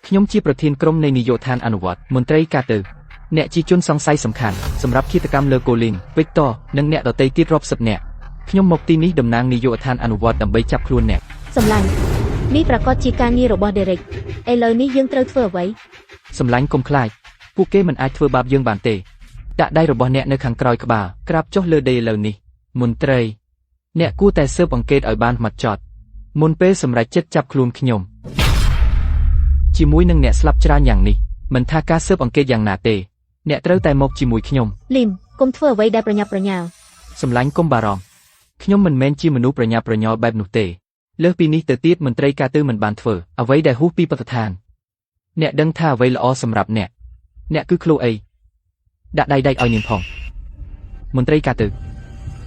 ខ្ញុំជាប្រធានក្រុមនៃនាយកដ្ឋានអនុវត្តមន្ត្រីការទៅអ្នកជាជនសង្ស័យសំខាន់សម្រាប់ឃាតកម្មលើ Colin Victor និងអ្នកដទៃទៀតរាប់សិបនាក់ខ្ញុំមកទីនេះតំណាងនាយកដ្ឋានអនុវត្តដើម្បីចាប់ខ្លួនអ្នក សម្លាញ់នេះប្រកាសជាការងាររបស់ Derek ឥឡូវនេះយើងត្រូវធ្វើអ្វី សម្លាញ់កុំខ្លាចពួកគេមិនអាចធ្វើបាបយើងបានទេដាក់ដៃរបស់អ្នកនៅខាងក្រោយក្បាលក្រាបចុះលើដីឥឡូវនេះមន្ត្រីអ្នកគួរតែស៊ើបអង្កេតឲ្យបានហ្មត់ចត់មុនពេលសម្រេចចិត្តចាប់ខ្លួនខ្ញុំជាមួយនឹងអ្នកស្លាប់ច្រើនយ៉ាងនេះមិនថាការស៊ើបអង្កេតយ៉ាងណាទេអ្នកត្រូវតែមកជាមួយខ្ញុំ Lim កុំធ្វើអ្វីដែលប្រញាប់ប្រញាល់ សម្លាញ់កុំបារម្ភខ្ញុំមិនមែនជាមនុស្សប្រញាប់ប្រញាល់បែបនោះទេលើសពីនេះទៅទៀតមន្ត្រីការទូតមិនបានធ្វើអ្វីដែលហួសពីបទដ្ឋានអ្នកដឹងថាអ្វីល្អសម្រាប់អ្នកគឺឃ្លោអីដាក់ដៃឲ្យនាងផងមន្ត្រីការទូត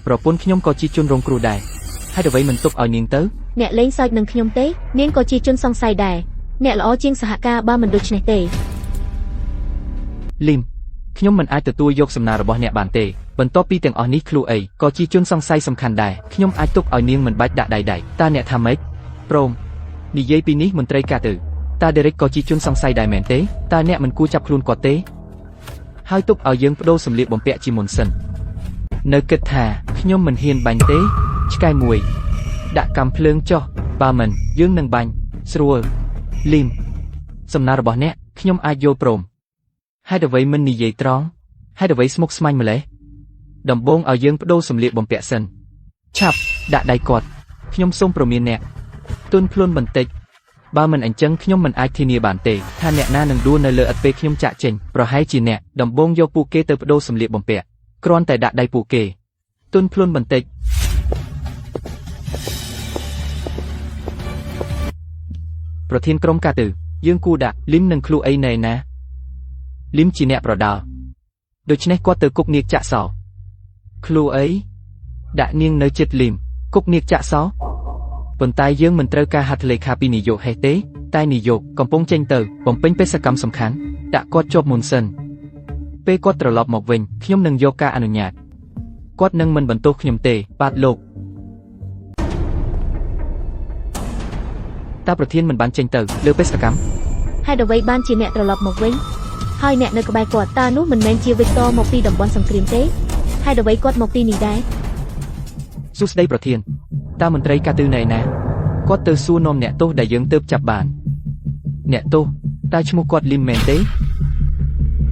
ប្រពន្ធខ្ញុំក៏ជាជនរងគ្រោះដែរហើយអ្វីមិនទុកឲ្យនាងទៅ អ្នកលេងសើចនឹងខ្ញុំទេនាងក៏ជាជនសង្ស័យដែរអ្នកល្អជាងសហការបើមិនដូច្នេះទេ Lim ខ្ញុំមិនអាចទទួលយកសំណើរបស់អ្នកបានទេបន្ទាប់ពីទាំងអស់នេះឃ្លោអីក៏ជាជនសង្ស័យសំខាន់ដែរខ្ញុំអាចទុកឲ្យនាងមិនបាច់ដាក់ដៃតើអ្នកថាម៉េចព្រមនិយាយពីនេះមន្ត្រីការទូតតើ Derek ក៏ជាជនសង្ស័យដែរមែនទេតើអ្នកមិនគួរចាប់ខ្លួនគាត់ទេហើយទុកឲ្យយើងបដូរសម្លៀកបំពាក់ជាមុនសិននៅគិតថាខ្ញុំមិនហ៊ានបាញ់ទេឆ្កែមួយដាក់កាំភ្លើងចុះបើមិនយើងនឹងបាញ់ស្រួល Lim សំណើរបស់អ្នកខ្ញុំអាចយល់ព្រមហេតុអ្វីមិននិយាយត្រង់ហេតុអ្វីស្មុគស្មាញម្លេះដំបូងឲ្យយើងបដូរសម្លៀកបំពាក់សិនឆាប់ដាក់ដៃគាត់ខ្ញុំសូមប្រមានអ្នកទុនភ្លុនបន្តិចបើមិនអញ្ចឹងខ្ញុំមិនអាចធានាបានទេថាអ្នកណានឹងដួលនៅលើឥដ្ឋពេលខ្ញុំចាក់ចេញប្រហែលជាអ្នកដំបូងយកពួកគេទៅបដូរសម្លៀកបំពាក់គ្រាន់តែដាក់ដៃពួកគេទុនភ្លុនបន្តិចប្រធានក្រុមការទូតយើងគួរដាក់ Lim និងឃ្លោអីណែណា Lim ជាអ្នកប្រដាល់ដូច្នេះគាត់ទៅគុកនាគចាក់សោឃ្លោអីដាក់នាងនៅចិត្ត Lim គុកនាគចាក់សោប៉ុន្តែយើងមិនត្រូវការហត្ថលេខាពីនាយកហេតុទេតែនាយកកំពុងចេញទៅបំពេញបេសកកម្មសំខាន់ដាក់គាត់ជាប់មុនសិនពេលគាត់ត្រឡប់មកវិញខ្ញុំនឹងយកការអនុញ្ញាតគាត់នឹងមិនបន្ទោសខ្ញុំទេបាទលោកតើប្រធានមិនបានចេញទៅលើបេសកកម្ម ហេតុអ្វីបានជាអ្នកត្រឡប់មកវិញហើយអ្នកនៅក្បែរគាត់តើនោះមិនមែនជា Victor មកពីតំបន់សង្គ្រាមទេហេតុអ្វីគាត់មកទីនេះដែរ សួស្ដីប្រធានតើមន្ត្រីការទូតនៅឯណាគាត់ទៅសួរនាំអ្នកទោសដែលយើងទើបចាប់បានអ្នកទោសតើឈ្មោះគាត់ Lim មែនទេ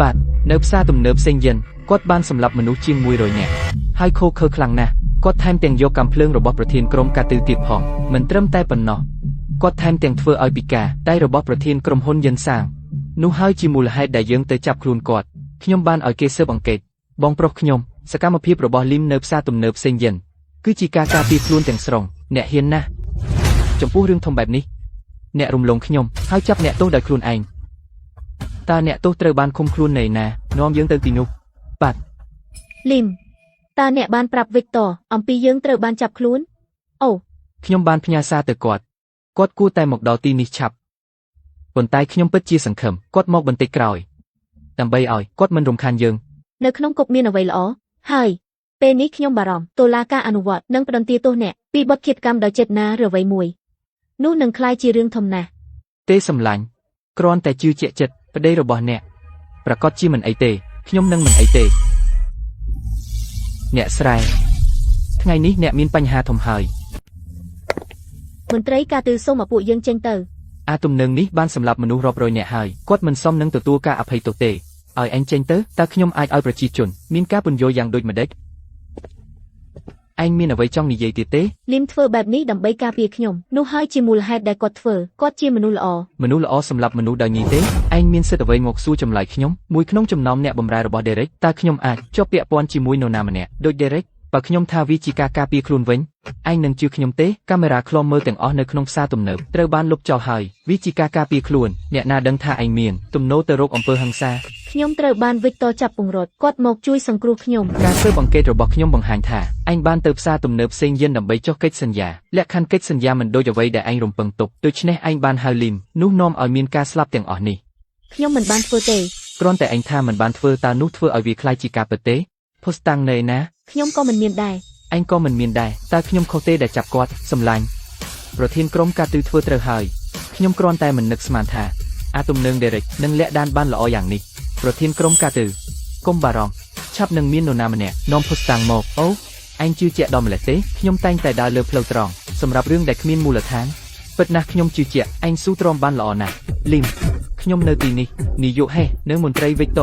បាទនៅផ្សារទំនើបសេងយិនគាត់បានសម្លាប់មនុស្សជាង100នាក់ហើយខូខើខ្លាំងណាស់គាត់ថែមទាំងយកកាំភ្លើងរបស់ប្រធានក្រុមការទូតទៀតផងមិនត្រឹមតែប៉ុណ្ណោះគាត់ថែមទាំងធ្វើឲ្យពិការដៃរបស់ប្រធានក្រុមហ៊ុនយិនសាងនោះហើយជាមូលហេតុដែលយើងទៅចាប់ខ្លួនគាត់ខ្ញុំបានឲ្យគេស៊ើបអង្កេតបងប្រុសខ្ញុំសកម្មភាពរបស់ Lim នៅផ្សារទំនើបសេងយិនគឺជាការការពារខ្លួនទាំងស្រុងអ្នកហ៊ានណាស់ចំពោះរឿងធំបែបនេះអ្នករំលងខ្ញុំហើយចាប់អ្នកទោសដោយខ្លួនឯងតើអ្នកទោសត្រូវបានឃុំខ្លួននៅណានាំយើងទៅទីនោះបាទ Lim តើអ្នកបានប្រាប់ Victor អំពីយើងត្រូវបានចាប់ខ្លួនអូ ខ្ញុំបានផ្ញើសារទៅគាត់គួរតែមកដល់ទីនេះឆាប់ប៉ុន្តែខ្ញុំពិតជាសង្ឃឹមគាត់មកបន្តិចក្រោយដើម្បីឲ្យគាត់មិនរំខានយើងនៅក្នុងគុកមានអ្វីល្អហើយពេលនេះខ្ញុំបារម្ភតុលាការអនុវត្តនឹងផ្តន្ទាទោសអ្នកពីបទឃាតកម្មដោយចេតនាឬអ្វីមួយនោះនឹងក្លាយជារឿងធំណាស់ទេសម្លាញ់គ្រាន់តែជឿជាក់ចិត្តប្តីរបស់អ្នកប្រកាសជាមិនអីទេខ្ញុំនឹងមិនអីទេអ្នកស្រែថ្ងៃនេះអ្នកមានបញ្ហាធំហើយមន្ត្រីការទូតសូមឲ្យពួកយើងចេញទៅអាទំនឹងនេះបានសម្លាប់មនុស្សរាប់រយនាក់ហើយគាត់មិនសមនឹងទទួលការអភ័យទោសទេឲ្យឯងចេញទៅតើខ្ញុំអាចឲ្យប្រជាជនមានការពន្យល់យ៉ាងដូចម្ដេចឯងមានអ្វីចង់និយាយទៀតទេ Lim ធ្វើបែបនេះដើម្បីការពារខ្ញុំនោះហើយជាមូលហេតុដែលគាត់ធ្វើគាត់ជាមនុស្សល្អសម្រាប់មនុស្សដោយងាយទេឯងមានសិទ្ធិអ្វីមកសួរចម្លើយខ្ញុំមួយក្នុងចំណោមអ្នកបម្រើរបស់ Derek តើខ្ញុំអាចជាប់ពាក់ព័ន្ធជាមួយនរណាម្នាក់ដូច Derek បើខ្ញុំថាវាជាការការពារខ្លួនវិញឯងនឹងជឿខ្ញុំទេកាមេរ៉ាឃ្លាំមើលទាំងអស់នៅក្នុងផ្សារទំនើបត្រូវបានលុបចោលហើយវាជាការការពារខ្លួនអ្នកណាដឹងថាឯងមានទំនោរទៅរកអំពើហិង្សា ខ្ញុំត្រូវបានវិកតចាប់ពង្រត់គាត់មកជួយសង្គ្រោះខ្ញុំ ការស៊ើបអង្កេតរបស់ខ្ញុំបង្ហាញថាឯងបានទៅផ្សារទំនើបផ្សេងយិនដើម្បីចុះកិច្ចសន្យាលក្ខខណ្ឌកិច្ចសន្យាមិនដូចអ្វីដែលឯងរំពឹងទុកដូច្នេះឯងបានហៅលីមនោះនាំឲ្យមានការស្លាប់ទាំងអស់នេះ ខ្ញុំមិនបានធ្វើទេ គ្រាន់តែឯងថាមិនបានធ្វើតើនោះធ្វើឲ្យវាคล้ายជាការពិតទេភស្តុតាងនៅឯណា ខ្ញុំក៏មិនមានដែរ ឯងក៏មិនមានដែរតើខ្ញុំខុសទេដែលចាប់គាត់សម្លាញ់ប្រធានក្រុមការទូតធ្វើត្រូវហើយខ្ញុំគ្រាន់តែមិននឹកស្មានថាអាទំនើងដេរិកនឹងលាក់ដានបានល្អយ៉ាងនេះប្រធានក្រុមការទូតកុំបារម្ភឆាប់នឹងមាននរណាម្នាក់នាំភស្តុតាងមកអូឯងជឿជាក់ដល់ម្លេះទេខ្ញុំតែងតែដើរលើផ្លូវត្រង់សម្រាប់រឿងដែលគ្មានមូលដ្ឋានពិតណាស់ខ្ញុំជឿជាក់ឯងស៊ូទ្រាំបានល្អណាស់លីមខ្ញុំនៅទីនេះនាយកហេសនៅមន្ត្រីវិកត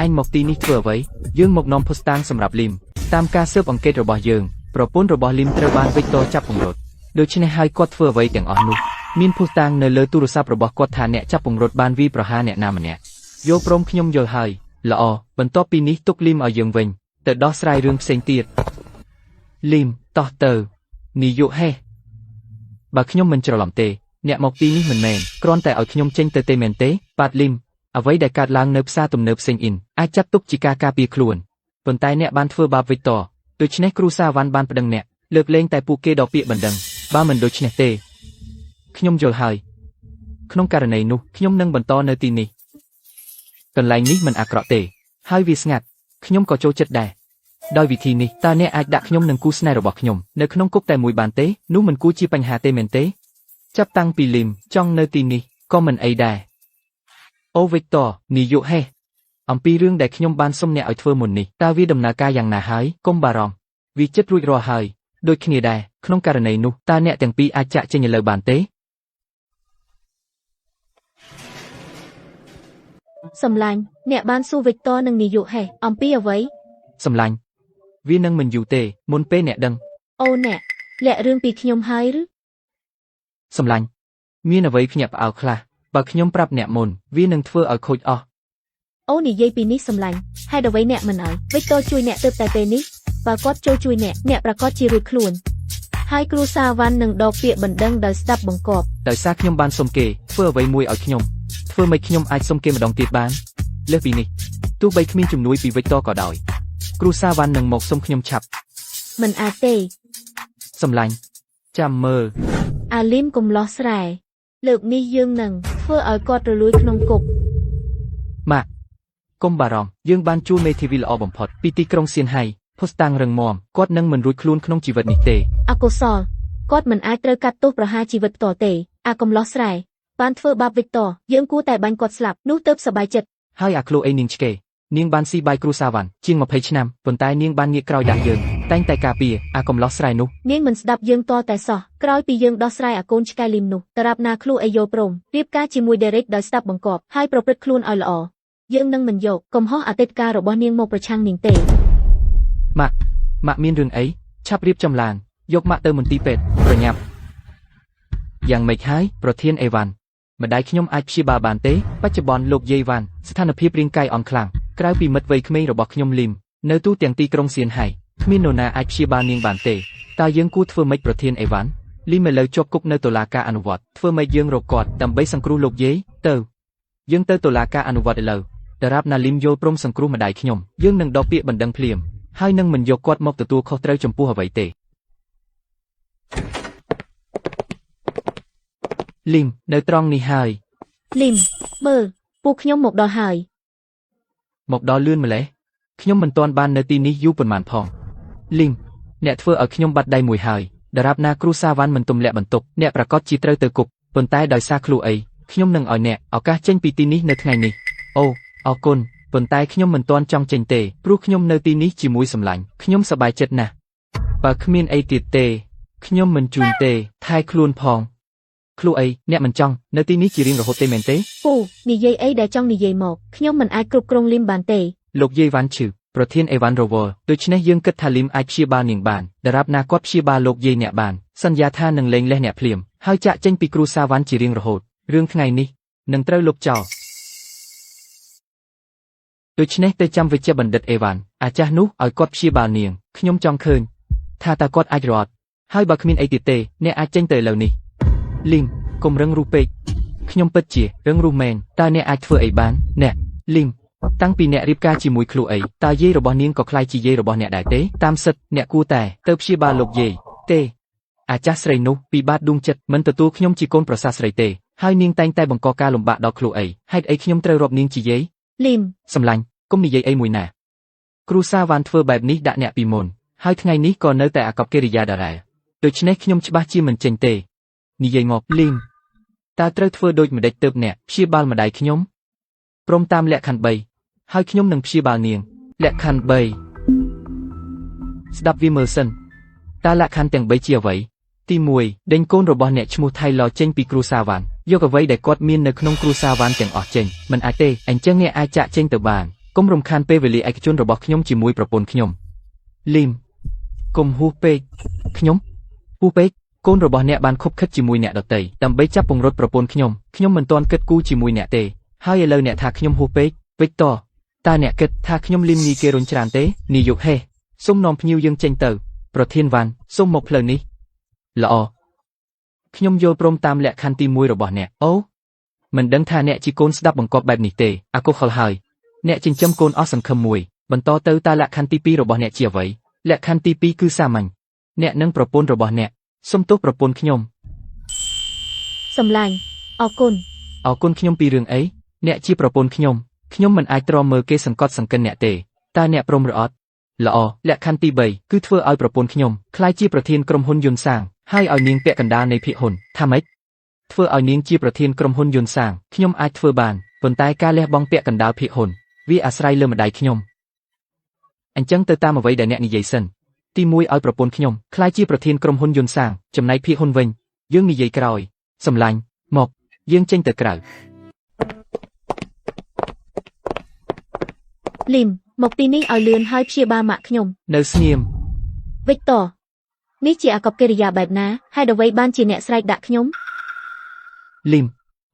ឯងមកទីនេះធ្វើអ្វីយើងមកនាំភស្តុតាងសម្រាប់លីមតាមការស៊ើបអង្កេតរបស់យើងប្រពន្ធរបស់លីមត្រូវបានវិកតចាប់ពង្រត់ដូច្នេះហើយគាត់ធ្វើអ្វីទាំងអស់នោះមានភស្តុតាងនៅលើទូរស័ព្ទរបស់គាត់ថាអ្នកចាប់ពង្រត់បានវាយប្រហារអ្នកណាម្នាក់យល់ព្រមខ្ញុំយល់ហើយល្អបន្ទាប់ពីនេះទុកលីមឲ្យយើងវិញទៅដោះស្រាយរឿងផ្សេងទៀតលីមតោះទៅនាយកហេសបើខ្ញុំមិនច្រឡំទេអ្នកមកទីនេះមិនមែនគ្រាន់តែឲ្យខ្ញុំចេញទៅទេមែនទេប៉ាតលីមអ្វីដែលកើតឡើងនៅផ្សារទំនើបសេងអ៊ីនអាចចាត់ទុកជាការការពារខ្លួនប៉ុន្តែអ្នកបានធ្វើបាបវិកតដូច្នេះគ្រូសាវ៉ាន់បានប្តឹងអ្នកលើកលែងតែពួកគេដល់ពាក្យបណ្ដឹងបើមិនដូច្នេះទេខ្ញុំយល់ហើយក្នុងករណីនោះខ្ញុំនឹងបន្តនៅទីនេះកន្លែងនេះមិនអាក្រក់ទេហើយវាស្ងាត់ខ្ញុំក៏ចូលចិត្តដែរដោយវិធីនេះតើអ្នកអាចដាក់ខ្ញុំនិងគូស្នេហ៍របស់ខ្ញុំនៅក្នុងគុកតែមួយបានទេនោះមិនគួរជាបញ្ហាទេមែនទេចាប់តាំងពីលីមចង់នៅទីនេះក៏មិនអីដែរអូវិកតនាយកហេសអំពីរឿងដែលខ្ញុំបានសុំអ្នកឲ្យធ្វើមុននេះតើវាដំណើរការយ៉ាងណាហើយកុំបារម្ភវាចិត្តរួចរាល់ហើយដូចគ្នាដែរក្នុងករណីនោះតើអ្នកទាំងពីរអាចចាក់ចេញឥឡូវបានទេសម្លាញ់អ្នកបានសួរវិកតនិងនាយកហេសអំពីអ្វី សម្លាញ់វានឹងមិនយូរទេមុនពេលអ្នកដឹង អូអ្នកលាក់រឿងពីខ្ញុំហើយឬ សម្លាញ់មានអ្វីភ្ញាក់ផ្អើលខ្លះបើខ្ញុំប្រាប់អ្នកមុនវានឹងធ្វើឲ្យខូចអស់ អូនិយាយពីនេះសម្លាញ់ហេតុអ្វីអ្នកមិនឲ្យវិកតជួយអ្នកទៅតែពេលនេះបើគាត់ចូលជួយអ្នកប្រកាសជារួចខ្លួនហើយគ្រូសាវ៉ាន់នឹងដកពាក្យបណ្ដឹងដោយស្ដាប់បង្គាប់ដោយសារខ្ញុំបានសុំគេធ្វើអ្វីមួយឲ្យខ្ញុំធ្វើមិនខ្ញុំអាចសុំគេម្ដងទៀតបានលើសពីនេះទោះបីគ្មានជំនួយពីវិកតក៏ដោយគ្រូសាវ៉ាន់នឹងមកសុំខ្ញុំឆាប់ មិនអាចទេ សម្លាញ់ចាំមើល អាលីមកុំលោះស្រែលើកនេះយើងនឹងធ្វើឲ្យគាត់រលួយក្នុងគុក ម៉ាក់កុំបារម្ភយើងបានជួលមេធាវីល្អបំផុតពីទីក្រុងសៀនហៃភស្តុតាងរឹងមាំគាត់នឹងមិនរួចខ្លួនក្នុងជីវិតនេះទេ អកុសលគាត់មិនអាចត្រូវកាត់ទោសប្រហារជីវិតផ្ទាល់ទេអាកុំលោះស្រែបានធ្វើបាបវិកតយើងគួរតែបាញ់គាត់ស្លាប់នោះទើបសប្បាយចិត្ត ហើយអាឃ្លូអីនាងឆ្កេនាងបានស៊ីបាយគ្រូសាវ៉ាន់ជាង20ឆ្នាំប៉ុន្តែនាងបានងាកក្រោយដាក់យើងតែងតែការពារអាកំឡោះស្រែនោះ នាងមិនស្ដាប់យើងតតែសោះក្រោយពីយើងដោះស្រាយអាកូនឆ្កែលីមនោះតារាប់ណាឃ្លូអីយល់ព្រមរៀបការជាមួយដេរិកដោយស្ដាប់បង្គាប់ហើយប្រព្រឹត្តខ្លួនឲ្យល្អយើងនឹងមិនយកកំហុសអតីតកាលរបស់នាងមកប្រឆាំងនាងទេ ម៉ាក់មានរឿងអីឆាប់រៀបចំឡានយកម៉ាក់ទៅមន្ទីរពេទ្យប្រញាប់យ៉ាងម៉េចហើយប្រធានអេវ៉ាន់ម្ដាយខ្ញុំអាចព្យាបាលបានទេបច្ចុប្បន្នលោកយាយវ៉ាន់ស្ថានភាពរាងកាយអន់ខ្លាំងក្រៅពីមិត្តវ័យក្មេងរបស់ខ្ញុំលីមនៅទូទាំងទីក្រុងសៀនហៃគ្មាននរណាអាចព្យាបាលនាងបានទេតើយើងគួរធ្វើម៉េចប្រធានអេវ៉ាន់លីមឥឡូវជាប់គុកនៅតុលាការអនុវត្តធ្វើម៉េចយើងរកគាត់ដើម្បីសង្គ្រោះលោកយាយទៅយើងទៅតុលាការអនុវត្តឥឡូវតារាប់ណាលីមយល់ព្រមសង្គ្រោះម្ដាយខ្ញុំយើងនឹងដកពាក្យបណ្ដឹងភ្លាមហើយនឹងមិនយកគាត់មកទទួលខុសត្រូវចំពោះអ្វីទេលីមនៅត្រង់នេះហើយ លីមមើលពួកខ្ញុំមកដល់ហើយ មកដល់លឿនម្លេះខ្ញុំមិនទាន់បាននៅទីនេះយូរប៉ុន្មានផងលីមអ្នកធ្វើឲ្យខ្ញុំបាត់ដៃមួយហើយដរាបណាគ្រូសាវ៉ាន់មិនទម្លាក់បន្ទុកអ្នកប្រកាសជាត្រូវទៅគុកប៉ុន្តែដោយសារឃ្លូអីខ្ញុំនឹងឲ្យអ្នកឱកាសចេញពីទីនេះនៅថ្ងៃនេះអូអរគុណប៉ុន្តែខ្ញុំមិនទាន់ចង់ចេញទេព្រោះខ្ញុំនៅទីនេះជាមួយសម្លាញ់ខ្ញុំសប្បាយចិត្តណាស់បើគ្មានអីទៀតទេខ្ញុំមិនជូនទេថែខ្លួនផងឃ្លូអីអ្នកមិនចង់នៅទីនេះជារៀងរហូតទេមែនទេពូនិយាយអីដែលចង់និយាយមកខ្ញុំមិនអាចគ្រប់គ្រងលីមបានទេលោកយាយវ៉ាន់ឈឺប្រធានអេវ៉ាន់រវល់ដូច្នេះយើងគិតថាលីមអាចព្យាបាលនាងបានដរាបណាគាត់ព្យាបាលលោកយាយអ្នកបានសន្យាថានឹងលែងលះអ្នកភ្លាមហើយចាក់ចេញពីគ្រូសាវ៉ាន់ជារៀងរហូតរឿងថ្ងៃនេះនឹងត្រូវលុបចោលដូច្នេះទៅចាំវិជ្ជបណ្ឌិតអេវ៉ាន់អាចារ្យនោះឲ្យគាត់ព្យាបាលនាង ខ្ញុំចង់ឃើញថាតើគាត់អាចរត់ហើយបើគ្មានអីទៀតទេអ្នកអាចចេញទៅឥឡូវនេះលីមកុំរឹងរូសពេកខ្ញុំពិតជារឹងរូសមែនតើអ្នកអាចធ្វើអីបានអ្នកលីមតាំងពីអ្នករៀបការជាមួយឃ្លូអីតើយាយរបស់នាងក៏ខ្លាចជាយាយរបស់អ្នកដែរទេតាមសិទ្ធអ្នកគួរតែទៅព្យាបាលលោកយាយទេអាចាស់ស្រីនោះពិបាកដួងចិត្តមិនទទួលខ្ញុំជាកូនប្រសាស្រីទេហើយនាងតែងតែបង្កការលំបាកដល់ឃ្លូអីហេតុអីខ្ញុំត្រូវរាប់នាងជាយាយលីមសម្លាញ់កុំនិយាយអីមួយណាគ្រូសាវ៉ាន់ធ្វើបែបនេះដាក់អ្នកពីមុនហើយថ្ងៃនេះក៏នៅតែអាកប្បកិរិយាដដែលដូច្នេះខ្ញុំច្បាស់ជាមិនចេញទេនិយាយមកលីមតើត្រូវធ្វើដូចម្ដេចទើបអ្នកព្យាបាលម្ដាយខ្ញុំព្រមតាមលក្ខខណ្ឌ3ហើយខ្ញុំនឹងព្យាបាលនាងលក្ខខណ្ឌ3ស្ដាប់វាមើលសិនតើលក្ខខណ្ឌទាំង3ជាអ្វីទី1ដេញកូនរបស់អ្នកឈ្មោះថៃឡចេញពីគ្រូសាវ៉ាន់យកអ្វីដែលគាត់មាននៅក្នុងគ្រូសាវ៉ាន់ទាំងអស់ចេញមិនអាចទេអញ្ចឹងអ្នកអាចចាក់ចេញទៅបានកុំរំខានពេលវេលាឯកជនរបស់ខ្ញុំជាមួយប្រពន្ធខ្ញុំលីមកុំហួសពេកខ្ញុំហួសពេកកូនរបស់អ្នកបានខົບខិតជាមួយអ្នកដទៃដើម្បីចាប់ពង្រត់ប្រពន្ធខ្ញុំមិនទាន់គិតគូរជាមួយអ្នកទេហើយឥឡូវអ្នកថាខ្ញុំហួសពេកវិកតតើអ្នកគិតថាខ្ញុំលីមនីគេរុញច្រានទេនាយកហេសូមនាំភ្ញៀវយើងចេញទៅប្រធានវ៉ាន់សូមមកផ្លូវនេះល្អខ្ញុំយល់ព្រមតាមលក្ខខណ្ឌទី1របស់អ្នកអូមិនដឹងថាអ្នកជាកូនស្ដាប់បង្គាប់បែបនេះទេអាកុសលហើយអ្នកចិញ្ចឹមកូនអស់សង្ឃឹមមួយបន្តទៅតើលក្ខខណ្ឌទី2របស់អ្នកជាអ្វីលក្ខខណ្ឌទី2គឺសាមញ្ញអ្នកនិងប្រពន្ធរបស់អ្នកសុំទោសប្រពន្ធខ្ញុំសម្លាញ់អរគុណខ្ញុំពីរឿងអីអ្នកជាប្រពន្ធខ្ញុំមិនអាចទ្រាំមើលគេសង្កត់សង្កិនអ្នកទេតើអ្នកព្រមឬអត់ល្អលក្ខខណ្ឌទី3គឺធ្វើឲ្យប្រពន្ធខ្ញុំក្លាយជាប្រធានក្រុមហ៊ុនយន្តសាងហើយឲ្យនាងពាក់កណ្ដាលនៃភាគហ៊ុនថាម៉េចធ្វើឲ្យនាងជាប្រធានក្រុមហ៊ុនយន្តសាងខ្ញុំអាចធ្វើបានប៉ុន្តែការលះបង់ពាក់កណ្ដាលភាគហ៊ុនវាអាស្រ័យលើម្ដាយខ្ញុំអញ្ចឹងទៅតាមអ្វីដែលអ្នកនិយាយសិនទី1ឲ្យប្រពន្ធខ្ញុំក្លាយជាប្រធានក្រុមហ៊ុនយន្តសាងចំណែកភាគហ៊ុនវិញយើងនិយាយក្រោយសម្លាញ់មកយើងចេញទៅក្រៅលីមមកទីនេះឲ្យលឿនហើយព្យាបាលម៉ាក់ខ្ញុំនៅស្ងៀមវិកតនេះជាអាកប្បកិរិយាបែបណាហើយអ្វីបានជាអ្នកស្រែកដាក់ខ្ញុំលីម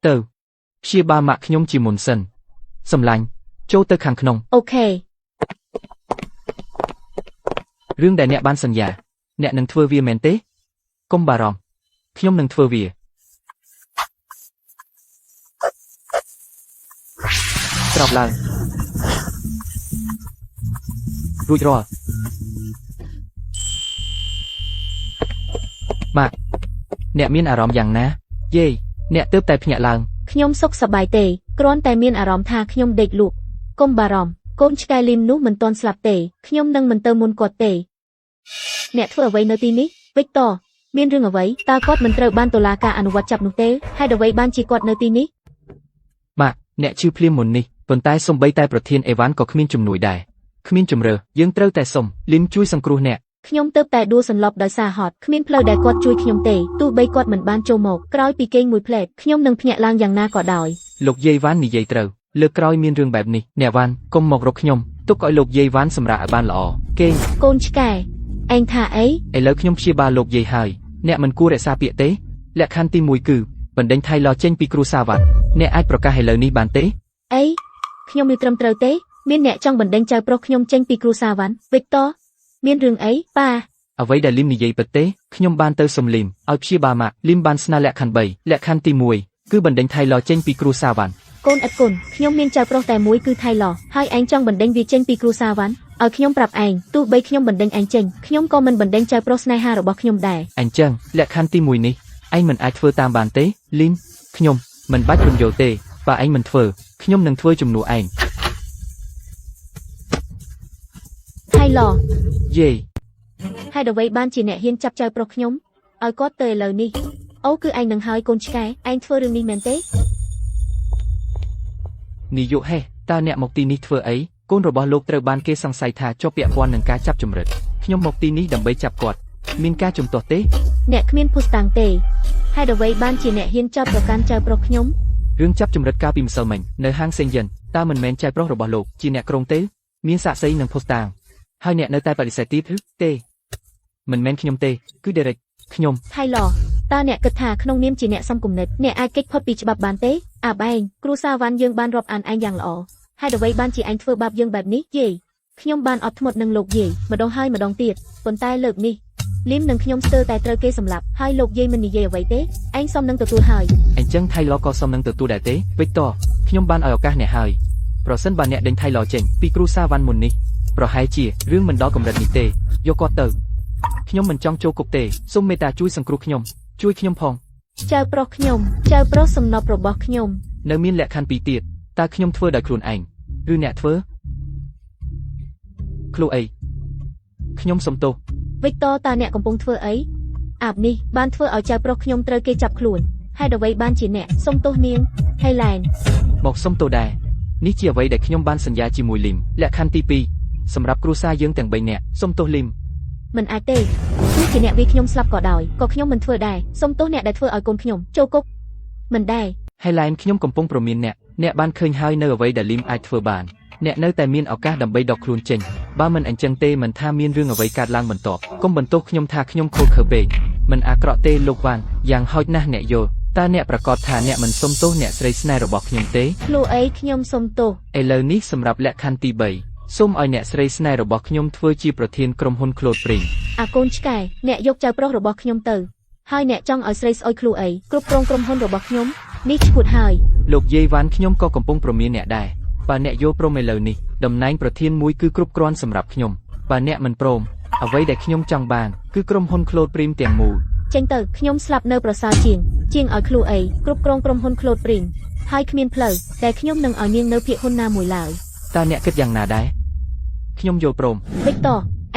ទៅព្យាបាលម៉ាក់ខ្ញុំជាមុនសិនសម្លាញ់ចូលទៅខាងក្នុងអូខេរឿងដែលអ្នកបានសន្យាអ្នកនឹងធ្វើវាមែនទេកុំបារម្ភខ្ញុំនឹងធ្វើវាត្រប់ឡើងរួចរាល់ម៉ាក់អ្នកមានអារម្មណ៍យ៉ាងណាយេអ្នកទើបតែភ្ញាក់ឡើងខ្ញុំសុខសប្បាយទេគ្រាន់តែមានអារម្មណ៍ថាខ្ញុំដេកលក់កុំបារម្ភកូនឆ្កែលីមនោះមិនទាន់ស្លាប់ទេខ្ញុំនឹងមិនទៅមុនគាត់ទេអ្នកធ្វើអ្វីនៅទីនេះវិកតមានរឿងអ្វីតើគាត់មិនត្រូវបានតុលាការអនុវត្តចាប់នោះទេហើយអ្វីបានជាគាត់នៅទីនេះម៉ាក់អ្នកឈឺភ្លាមមុននេះប៉ុន្តែសំបីតែប្រធានអេវ៉ាន់ក៏គ្មានជំនួយដែរគ្មានជំរឿយើងត្រូវតែសុំលីមជួយសង្គ្រោះអ្នកខ្ញុំទើបតែដួលសន្លប់ដោយសារហត់គ្មានផ្លូវដែលគាត់ជួយខ្ញុំទេទោះបីគាត់មិនបានចូលមកក្រោយពីគេងមួយផ្លែតខ្ញុំនឹងភ្ញាក់ឡើងយ៉ាងណាក៏ដោយលោកយាយវ៉ាន់និយាយត្រូវលើកក្រោយមានរឿងបែបនេះអ្នកវ៉ាន់កុំមករកខ្ញុំទុកឲ្យលោកយាយវ៉ាន់សម្រាប់ឲ្យបានល្អគេកូនឆ្កែឯងថាអីឥឡូវខ្ញុំព្យាបាលលោកយាយហើយអ្នកមិនគួររក្សាពាក្យទេលក្ខខណ្ឌទី1គឺបណ្ដេញថៃឡចេញពីគ្រូសាវ៉ាន់អ្នកអាចប្រកាសឥឡូវនេះបានទេអីខ្ញុំមានត្រឹមត្រូវទេមានអ្នកចង់បណ្ដេញចៅប្រុសខ្ញុំចេញពីគ្រូសាវ៉ាន់វិកតមានរឿងអីប៉ាអ្វីដែលលីមនិយាយពិតទេខ្ញុំបានទៅសុំលីមឲ្យព្យាបាលម៉ាក់លីមបានស្នើលក្ខខណ្ឌ3លក្ខខណ្ឌទី1គឺបណ្ដេញថៃឡចេញពីគ្រូសាវ៉ាន់កូនឥតគុណខ្ញុំមានចៅប្រុសតែមួយគឺថៃឡហើយឯងចង់បណ្ដេញវាចេញពីគ្រូសាវ៉ាន់ឲ្យខ្ញុំប្រាប់ឯងទោះបីខ្ញុំបណ្ដេញឯងចេញខ្ញុំក៏មិនបណ្ដេញចៅប្រុសស្នេហារបស់ខ្ញុំដែរអញ្ចឹងលក្ខខណ្ឌទី1នេះឯងមិនអាចធ្វើតាមបានទេលីមខ្ញុំមិនបាច់ពន្យល់ទេបើឯងមិនធ្វើខ្ញុំនឹងធ្វើជំនួសឯងថៃឡយេហើយអ្វីបានជាអ្នកហ៊ានចាប់ចៅប្រុសខ្ញុំឲ្យគាត់ទៅឥឡូវនេះអូគឺឯងនឹងហើយកូនឆ្កែឯងធ្វើរឿងនេះមែនទេនាយកហេតើអ្នកមកទីនេះធ្វើអីកូនរបស់លោកត្រូវបានគេសង្ស័យថាជាប់ពាក់ព័ន្ធនឹងការចាប់ចម្រិតខ្ញុំមកទីនេះដើម្បីចាប់គាត់មានការជំទាស់ទេអ្នកគ្មានភស្តុតាងទេហើយអ្វីបានជាអ្នកហ៊ានចាប់ប្រកាន់ចៅប្រុសខ្ញុំរឿងចាប់ចម្រិតកាលពីម្សិលមិញនៅហាងសេងយិនតើមិនមែនចៅប្រុសរបស់លោកជាអ្នកក្រុងទេមានសាក្សីនិងភស្តុតាងហើយអ្នកនៅតែបដិសេធទៀតឬទេមិនមែនខ្ញុំទេគឺ Derek ខ្ញុំថៃឡតើអ្នកគិតថាក្នុងនាមជាអ្នកសំគំនិតអ្នកអាចគេចផុតពីច្បាប់បានទេអាបែងគ្រូសាវ៉ាន់យើងបានរាប់អានឯងយ៉ាងល្អហើយអ្វីបានជាឯងធ្វើបាបយើងបែបនេះយេ ខ្ញុំបានអត់ធ្មត់នឹងលោកយាយម្ដងហើយម្ដងទៀតប៉ុន្តែលើកនេះលីមនិងខ្ញុំស្ទើរតែត្រូវគេសម្លាប់ហើយលោកយាយមិននិយាយអ្វីទេឯងសុំនឹងទទួលហើយ អញ្ចឹងថៃឡក៏សុំនឹងទទួលដែរទេវិកតខ្ញុំបានឲ្យឱកាសអ្នកហើយប្រសិនបើអ្នកដេញថៃឡចេញពីគ្រូសាវ៉ាន់មុននេះប្រហែលជារឿងមិនដល់កម្រិតនេះទេយកគាត់ទៅខ្ញុំមិនចង់ចូលគុកទេសូមមេត្តាជួយសង្គ្រោះខ្ញុំជួយខ្ញុំផង ចៅប្រុសខ្ញុំចៅប្រុសសំណប់របស់ខ្ញុំ នៅមានលក្ខខណ្ឌពីរទៀតតើខ្ញុំធ្វើដោយខ្លួនឯងឬអ្នកធ្វើខ្លួនអីខ្ញុំសុំទោស វិកតតើអ្នកកំពុងធ្វើអីអាបនេះបានធ្វើឲ្យចៅប្រុសខ្ញុំត្រូវគេចាប់ខ្លួនហេតុអ្វីបានជាអ្នកសុំទោសនាងហេឡែន មកសុំទោសដែរនេះជាអ្វីដែលខ្ញុំបានសន្យាជាមួយលីមលក្ខខណ្ឌទី2សម្រាប់គ្រួសារយើងទាំង3នាក់សុំទោសលីម មិនអាចទេទោះជាអ្នកវាខ្ញុំស្លាប់ក៏ដោយក៏ខ្ញុំមិនធ្វើដែរសុំទោសអ្នកដែលធ្វើឲ្យកូនខ្ញុំចូលគុកមិនដែរ ហេឡែនខ្ញុំកំពុងប្រមានអ្នកបានឃើញហើយនៅអ្វីដែលលីមអាចធ្វើបានអ្នកនៅតែមានឱកាសដើម្បីដកខ្លួនចេញបើមិនអញ្ចឹងទេមិនថាមានរឿងអ្វីកើតឡើងបន្ទាប់កុំបន្ទោសខ្ញុំថាខ្ញុំខូចខើពេកមិនអាក្រក់ទេលោកវ៉ាន់យ៉ាងហោចណាស់អ្នកយល់តើអ្នកប្រកាសថាអ្នកមិនសុំទោសអ្នកស្រីស្នេហ៍របស់ខ្ញុំទេ ខ្លួនអីខ្ញុំសុំទោស ឥឡូវនេះសម្រាប់លក្ខខណ្ឌទី3សូមឲ្យអ្នកស្រីស្នេហ៍របស់ខ្ញុំធ្វើជាប្រធានក្រុមហ៊ុន Cloud Spring អាកូនឆ្កែអ្នកយកចៅប្រុសរបស់ខ្ញុំទៅហើយអ្នកចង់ឲ្យស្រីស្អុយខ្លួនអីគ្រប់គ្រងក្រុមហ៊ុនរបស់ខ្ញុំនេះឈួតហើយ លោកយាយវ៉ាន់ខ្ញុំក៏កំពុងប្រមានអ្នកដែរបើអ្នកយល់ព្រមឥឡូវនេះតំណែងប្រធានមួយគឺគ្រប់គ្រាន់សម្រាប់ខ្ញុំបើអ្នកមិនព្រមអ្វីដែលខ្ញុំចង់បានគឺក្រុមហ៊ុន Cloud Spring ទាំងមូល ចេញទៅខ្ញុំស្លាប់នៅប្រសើរជាងឲ្យខ្លួនអីគ្រប់គ្រងក្រុមហ៊ុន Cloud Spring ហើយគ្មានផ្លូវតែខ្ញុំនឹងឲ្យនាងនៅភាគហ៊ុនណាមួយឡើយ តើអ្នកគិតយ៉ាងណាដែរខ្ញុំយល់ព្រម វិកត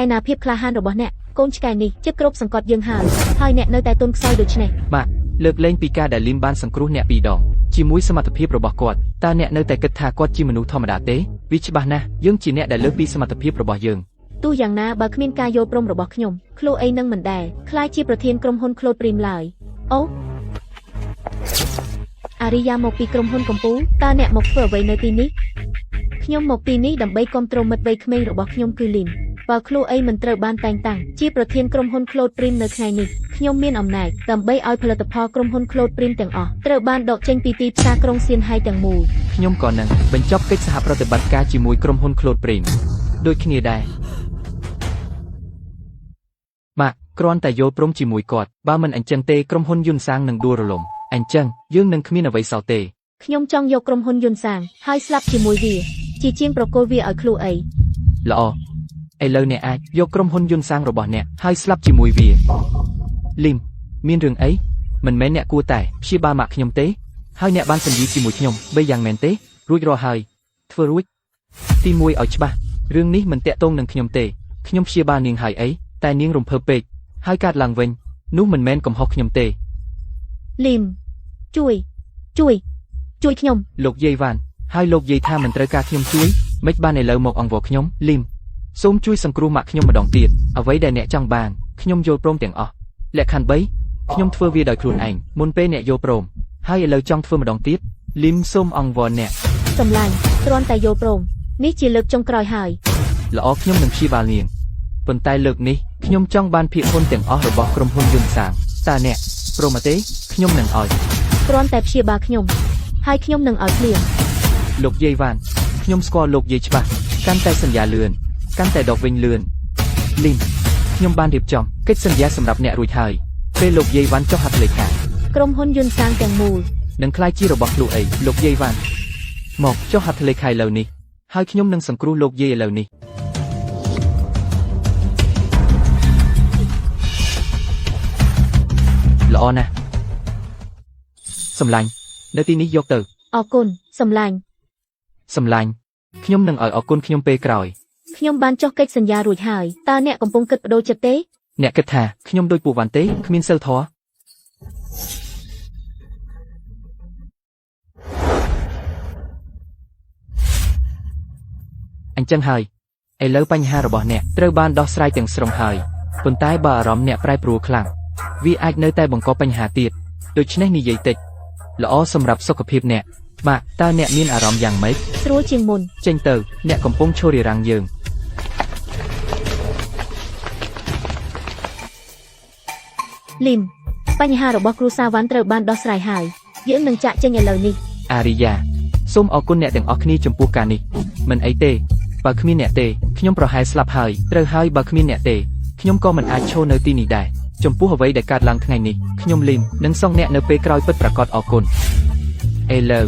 ឯណាភាពក្លាហានរបស់អ្នកកូនឆ្កែនេះចិត្តគ្រប់សង្កត់យើងហើយអ្នកនៅតែទន់ខ្សោយដូច្នេះ បាទលើកលែងពីការដែលលីមបានសង្គ្រោះអ្នកពីរដងជាមួយសមត្ថភាពរបស់គាត់តើអ្នកនៅតែគិតថាគាត់ជាមនុស្សធម្មតាទេវាច្បាស់ណាស់យើងជាអ្នកដែលលើសពីសមត្ថភាពរបស់យើង ទោះយ៉ាងណាបើគ្មានការយល់ព្រមរបស់ខ្ញុំខ្លួនអីនឹងមិនដែរខ្លាចជាប្រធានក្រុមហ៊ុន Cloud Spring ឡើយអូអារីយ៉ាមកពីក្រុមហ៊ុនកំពូលតើអ្នកមកធ្វើអ្វីនៅទីនេះខ្ញុំមកទីនេះដើម្បីគ្រប់គ្រងមិត្តវ័យក្មេងរបស់ខ្ញុំគឺលីមបើខ្លួនអីមិនត្រូវបានតែងតាំងជាប្រធានក្រុមហ៊ុន Cloud Spring នៅថ្ងៃនេះខ្ញុំមានអំណាចដើម្បីឲ្យផលិតផលក្រុមហ៊ុន Cloud Spring ទាំងអស់ត្រូវបានដកចេញពីទីផ្សារក្រុងសៀនហៃទាំងមូល ខ្ញុំក៏នឹងបញ្ចប់កិច្ចសហប្រតិបត្តិការជាមួយក្រុមហ៊ុន Cloud Spring ដូចគ្នាដែរបាទគ្រាន់តែយល់ព្រមជាមួយគាត់បើមិនអញ្ចឹងទេក្រុមហ៊ុនយុនសាងនឹងដួលរលំអញ្ចឹងយើងនឹងគ្មានអ្វីសោះទេ ខ្ញុំចង់យកក្រុមហ៊ុនយុនសាងហើយស្លាប់ជាមួយវាជាជាងប្រគល់វាឲ្យខ្លួនអី ល្អឥឡូវអ្នកអាចយកក្រុមហ៊ុនយុនសាងរបស់អ្នកហើយស្លាប់ជាមួយវាលីមមានរឿងអីមិនមែនអ្នកគួរតែព្យាបាលម៉ាក់ខ្ញុំទេហើយអ្នកបានសន្យាជាមួយខ្ញុំបីយ៉ាងមែនទេរួចរាល់ហើយធ្វើរួចទី1ឲ្យច្បាស់រឿងនេះមិនតាក់ទងនឹងខ្ញុំទេខ្ញុំព្យាបាលនាងហើយអីតែនាងរំភើបពេកហើយកើតឡើងវិញនោះមិនមែនកំហុសខ្ញុំទេ លីមជួយខ្ញុំ លោកយាយវ៉ាន់ហើយលោកយាយថាមិនត្រូវការខ្ញុំជួយមិនបានឥឡូវមកអង្វរខ្ញុំលីមសូមជួយសង្គ្រោះម៉ាក់ខ្ញុំម្ដងទៀតអ្វីដែលអ្នកចង់បានខ្ញុំយល់ព្រមទាំងអស់លក្ខខណ្ឌ3ខ្ញុំធ្វើវាដោយខ្លួនឯងមុនពេលអ្នកយល់ព្រមហើយឥឡូវចង់ធ្វើម្ដងទៀតលីមសូមអង្វរអ្នក សម្លាញ់គ្រាន់តែយល់ព្រមនេះជាលើកចុងក្រោយហើយ ល្អខ្ញុំនឹងព្យាបាលនាងប៉ុន្តែលើកនេះខ្ញុំចង់បានភាគហ៊ុនទាំងអស់របស់ក្រុមហ៊ុនយុនសាងតើអ្នកព្រមទេខ្ញុំនឹងឲ្យ គ្រាន់តែព្យាបាលខ្ញុំហើយខ្ញុំនឹងឲ្យភ្លាម លោកយាយវ៉ាន់ខ្ញុំស្គាល់លោកយាយច្បាស់កាន់តែសន្យាលឿនកាន់តែដកវិញលឿនលីមខ្ញុំបានរៀបចំកិច្ចសន្យាសម្រាប់អ្នករួចហើយពេលលោកយាយវ៉ាន់ចុះហត្ថលេខា ក្រុមហ៊ុនយុនសាងទាំងមូល នឹងក្លាយជារបស់ខ្លួនអីលោកយាយវ៉ាន់មកចុះហត្ថលេខាឥឡូវនេះហើយខ្ញុំនឹងសង្គ្រោះលោកយាយឥឡូវនេះល្អណាស់សម្លាញ់នៅទីនេះយកទៅ អរគុណសម្លាញ់ ខ្ញុំនឹងឲ្យអរគុណខ្ញុំពេលក្រោយ ខ្ញុំបានចុះកិច្ចសន្យារួចហើយតើអ្នកកំពុងគិតបដូរចិត្តទេ អ្នកគិតថាខ្ញុំដូចពួកវ៉ាន់ទេគ្មានសិលធម៌អញ្ចឹងហើយឥឡូវបញ្ហារបស់អ្នកត្រូវបានដោះស្រាយទាំងស្រុងហើយប៉ុន្តែបើអារម្មណ៍អ្នកប្រែប្រួលខ្លាំងវាអាចនៅតែបង្កបញ្ហាទៀតដូច្នេះនិយាយតិចល្អសម្រាប់សុខភាពអ្នកបាទតើអ្នកមានអារម្មណ៍យ៉ាងម៉េច ស្រួលជាងមុន ចេញទៅអ្នកកំពុងឈររារាំងយើង លីមបញ្ហារបស់គ្រូសាវ៉ាន់ត្រូវបានដោះស្រាយហើយយើងនឹងចាក់ចេញឥឡូវនេះ អារីយ៉ាសូមអរគុណអ្នកទាំងអស់គ្នាចំពោះការនេះមិនអីទេ បើគ្មានអ្នកទេខ្ញុំប្រហែលស្លាប់ហើយត្រូវហើយបើគ្មានអ្នកទេខ្ញុំក៏មិនអាចឈរនៅទីនេះដែរចំពោះអ្វីដែលកើតឡើងថ្ងៃនេះខ្ញុំលីមនឹងសងអ្នកនៅពេលក្រោយពិតប្រាកដអរគុណឥឡូវ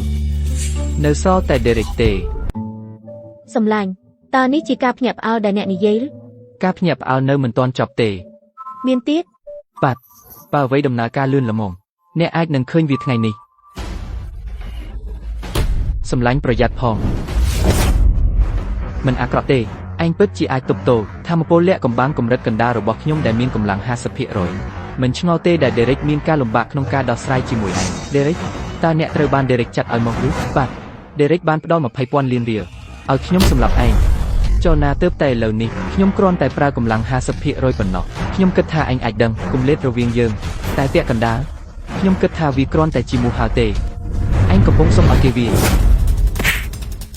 នៅសល់តែ Derek ទេ សំឡាញ់តើនេះជាការភ្ញាក់ផ្អើលដែលអ្នកនិយាយឬ ការភ្ញាក់ផ្អើលនៅមិនទាន់ចប់ទេ មានទៀត បាទបើអ្វីដំណើរការលឿនល្មមអ្នកអាចនឹងឃើញវាថ្ងៃនេះសម្លាញ់ប្រយ័ត្នផងមិនអាក្រក់ទេឯងពិតជាអាចទប់ទល់ធម្មពលលាក់កំបាំងកម្រិតកណ្ដាលរបស់ខ្ញុំដែលមានកម្លាំង 50% មិនឆ្ងល់ទេដែល Derek មានការលំបាកក្នុងការដោះស្រាយជាមួយឯង Derek តើអ្នកត្រូវបាន Derek ចាត់ឲ្យមកឬបាទ Derek បានផ្ដល់ 20,000 លានរៀលឲ្យខ្ញុំសម្រាប់ឯងចុះណាទើបតែឥឡូវនេះខ្ញុំគ្រាន់តែប្រើកម្លាំង 50% ប៉ុណ្ណោះខ្ញុំគិតថាឯងអាចដឹងគម្លាតរវាងយើងតែពាក់កណ្ដាលខ្ញុំគិតថាវាគ្រាន់តែជាមូសហៅទេឯងកំពុងសុំឲ្យគេវា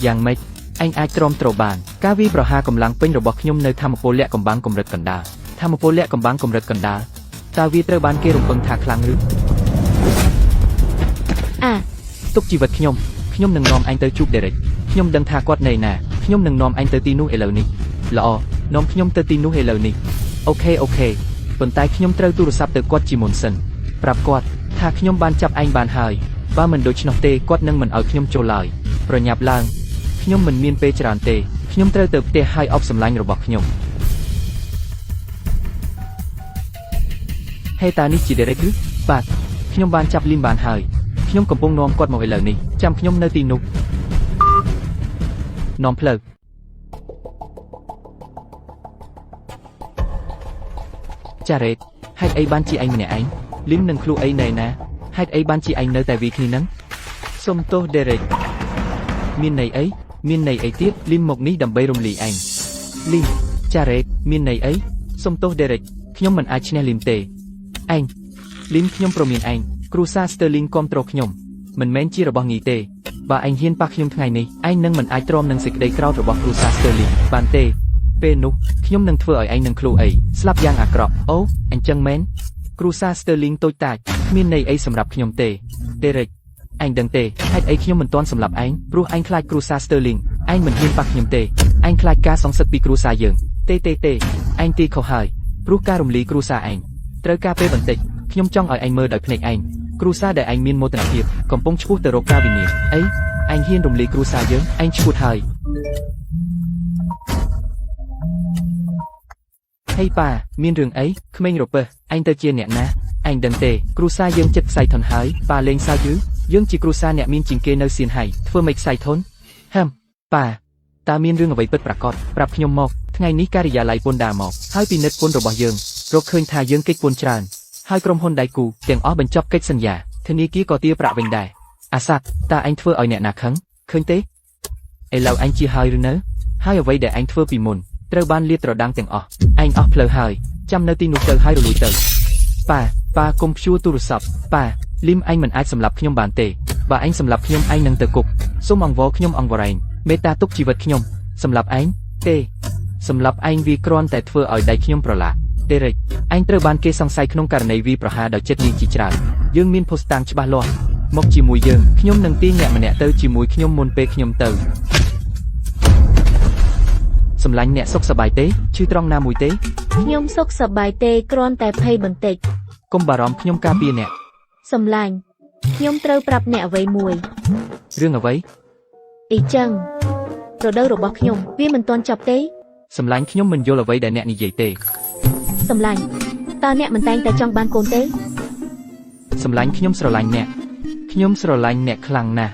យ៉ាងម៉េចឯងអាចទ្រាំទ្របានការវាយប្រហារកម្លាំងពេញរបស់ខ្ញុំនៅធម្មពលលាក់កំបាំងកម្រិតកណ្ដាលធម្មពលលាក់កំបាំងកម្រិតកណ្ដាលតើវាត្រូវបានគេរំពឹងថាខ្លាំងឬទុកជីវិតខ្ញុំនឹងនាំឯងទៅជួប Derek ខ្ញុំដឹងថាគាត់នៅណាខ្ញុំនឹងនាំឯងទៅទីនោះឥឡូវនេះល្អនាំខ្ញុំទៅទីនោះឥឡូវនេះអូខេប៉ុន្តែខ្ញុំត្រូវទូរស័ព្ទទៅគាត់ជាមុនសិនប្រាប់គាត់ថាខ្ញុំបានចាប់ឯងបានហើយបើមិនដូច្នោះទេគាត់នឹងមិនឲ្យខ្ញុំចូលឡើយប្រញាប់ឡើងខ្ញុំមិនមានពេលច្រើនទេខ្ញុំត្រូវទៅផ្ទះហើយអបសម្លាញ់របស់ខ្ញុំហេតានេះជា Derek ឬបាទខ្ញុំបានចាប់លីមបានហើយខ្ញុំកំពុងនាំគាត់មកឥឡូវនេះចាំខ្ញុំនៅទីនោះនាំផ្លូវចារ៉េតហេតុអីបានជាឯងម្នាក់ឯងលីមនឹងឃ្លូអីណែណាហេតុអីបានជាឯងនៅតែវាគ្នានឹងសុំទោស Derek មានន័យអីទៀតលីមមកនេះដើម្បីរំលាយឯងលីមចារ៉េតមានន័យអីសុំទោស Derek ខ្ញុំមិនអាចឈ្នះលីមទេឯងលីមខ្ញុំប្រមានឯងគ្រូសា Sterling គាំទ្រខ្ញុំមិនមែនជារបស់ងាយទេបើឯងហ៊ានប៉ះខ្ញុំថ្ងៃនេះឯងនឹងមិនអាចទ្រាំនឹងសេចក្តីក្រោធរបស់គ្រូសា Sterling បានទេពេលនោះខ្ញុំនឹងធ្វើឲ្យឯងនឹងឃ្លូអីស្លាប់យ៉ាងអាក្រក់អូអញ្ចឹងមែនគ្រូសា Sterling តូចតាចគ្មានន័យអីសម្រាប់ខ្ញុំទេ Derek ឯងដឹងទេហេតុអីខ្ញុំមិនទាន់សម្លាប់ឯងព្រោះឯងខ្លាចគ្រូសា Sterling ឯងមិនហ៊ានប៉ះខ្ញុំទេឯងខ្លាចការសងសឹកពីគ្រូសាយើងទេឯងទីខុសហើយព្រោះការរំលាយគ្រូសាឯងត្រូវការពេលបន្តិចខ្ញុំចង់ឲ្យឯងមើលដោយភ្នែកឯងគ្រូសាដែលឯងមានមោទនភាពកំពុងឈ្មោះទៅរកការវិនាសអីឯងហ៊ានរំលាយគ្រូសាយើងឯងឈ្មោះហើយហេប៉ាមានរឿងអីក្មេងរពើឯងទៅជាអ្នកណាឯងដឹងទេគ្រូសាយើងចិត្តខ្សែធនហើយប៉ាលេងសើចឬយើងជាគ្រូសាអ្នកមានជាងគេនៅសៀនហៃធ្វើមិនខ្សែធនប៉ាតើមានរឿងអ្វីពិតប្រាកដប្រាប់ខ្ញុំមកថ្ងៃនេះការិយាល័យពន្ធដារមកហើយពិនិត្យពន្ធរបស់យើងរកឃើញថាយើងគេចពន្ធច្រើនហើយក្រុមហ៊ុនដៃគូទាំងអស់បញ្ចប់កិច្ចសន្យាធនាគារក៏ទារប្រាក់វិញដែរអាសាត់តើឯងធ្វើឲ្យអ្នកណាខឹងឃើញទេឥឡូវឯងជាហើយឬនៅហើយអ្វីដែលឯងធ្វើពីមុនត្រូវបានលាតត្រដាងទាំងអស់ឯងអស់ផ្លូវហើយចាំនៅទីនោះទៅហើយរលួយទៅប៉ាកុំព្យួរទូរស័ព្ទប៉ាលីមឯងមិនអាចសម្លាប់ខ្ញុំបានទេបើឯងសម្លាប់ខ្ញុំឯងនឹងទៅគុកសូមអង្វរខ្ញុំអង្វរឯងមេត្តាទុកជីវិតខ្ញុំសម្លាប់ឯងទេសម្លាប់ឯងវាគ្រាន់តែធ្វើឲ្យដៃខ្ញុំប្រឡាក់Derek ឯងត្រូវបានគេសង្ស័យក្នុងករណីវាយប្រហារដោយចិត្តនាងជាច្រើនយើងមានភស្តុតាងច្បាស់លាស់មកជាមួយយើងខ្ញុំនឹងទាញអ្នកម្នាក់ទៅជាមួយខ្ញុំមុនពេលខ្ញុំទៅសម្លាញ់អ្នកសុខសប្បាយទេឈឺត្រង់ណាមួយទេខ្ញុំសុខសប្បាយទេគ្រាន់តែភ័យបន្តិចកុំបារម្ភខ្ញុំការពារអ្នកសម្លាញ់ខ្ញុំត្រូវប្រាប់អ្នកអ្វីមួយរឿងអ្វីអីចឹងរដូវរបស់ខ្ញុំវាមិនទាន់ចប់ទេសម្លាញ់ខ្ញុំមិនយល់អ្វីដែលអ្នកនិយាយទេសម្លាញ់តើអ្នកមិនតែងតែចង់បានកូនទេសម្លាញ់ខ្ញុំស្រឡាញ់អ្នកខ្លាំងណាស់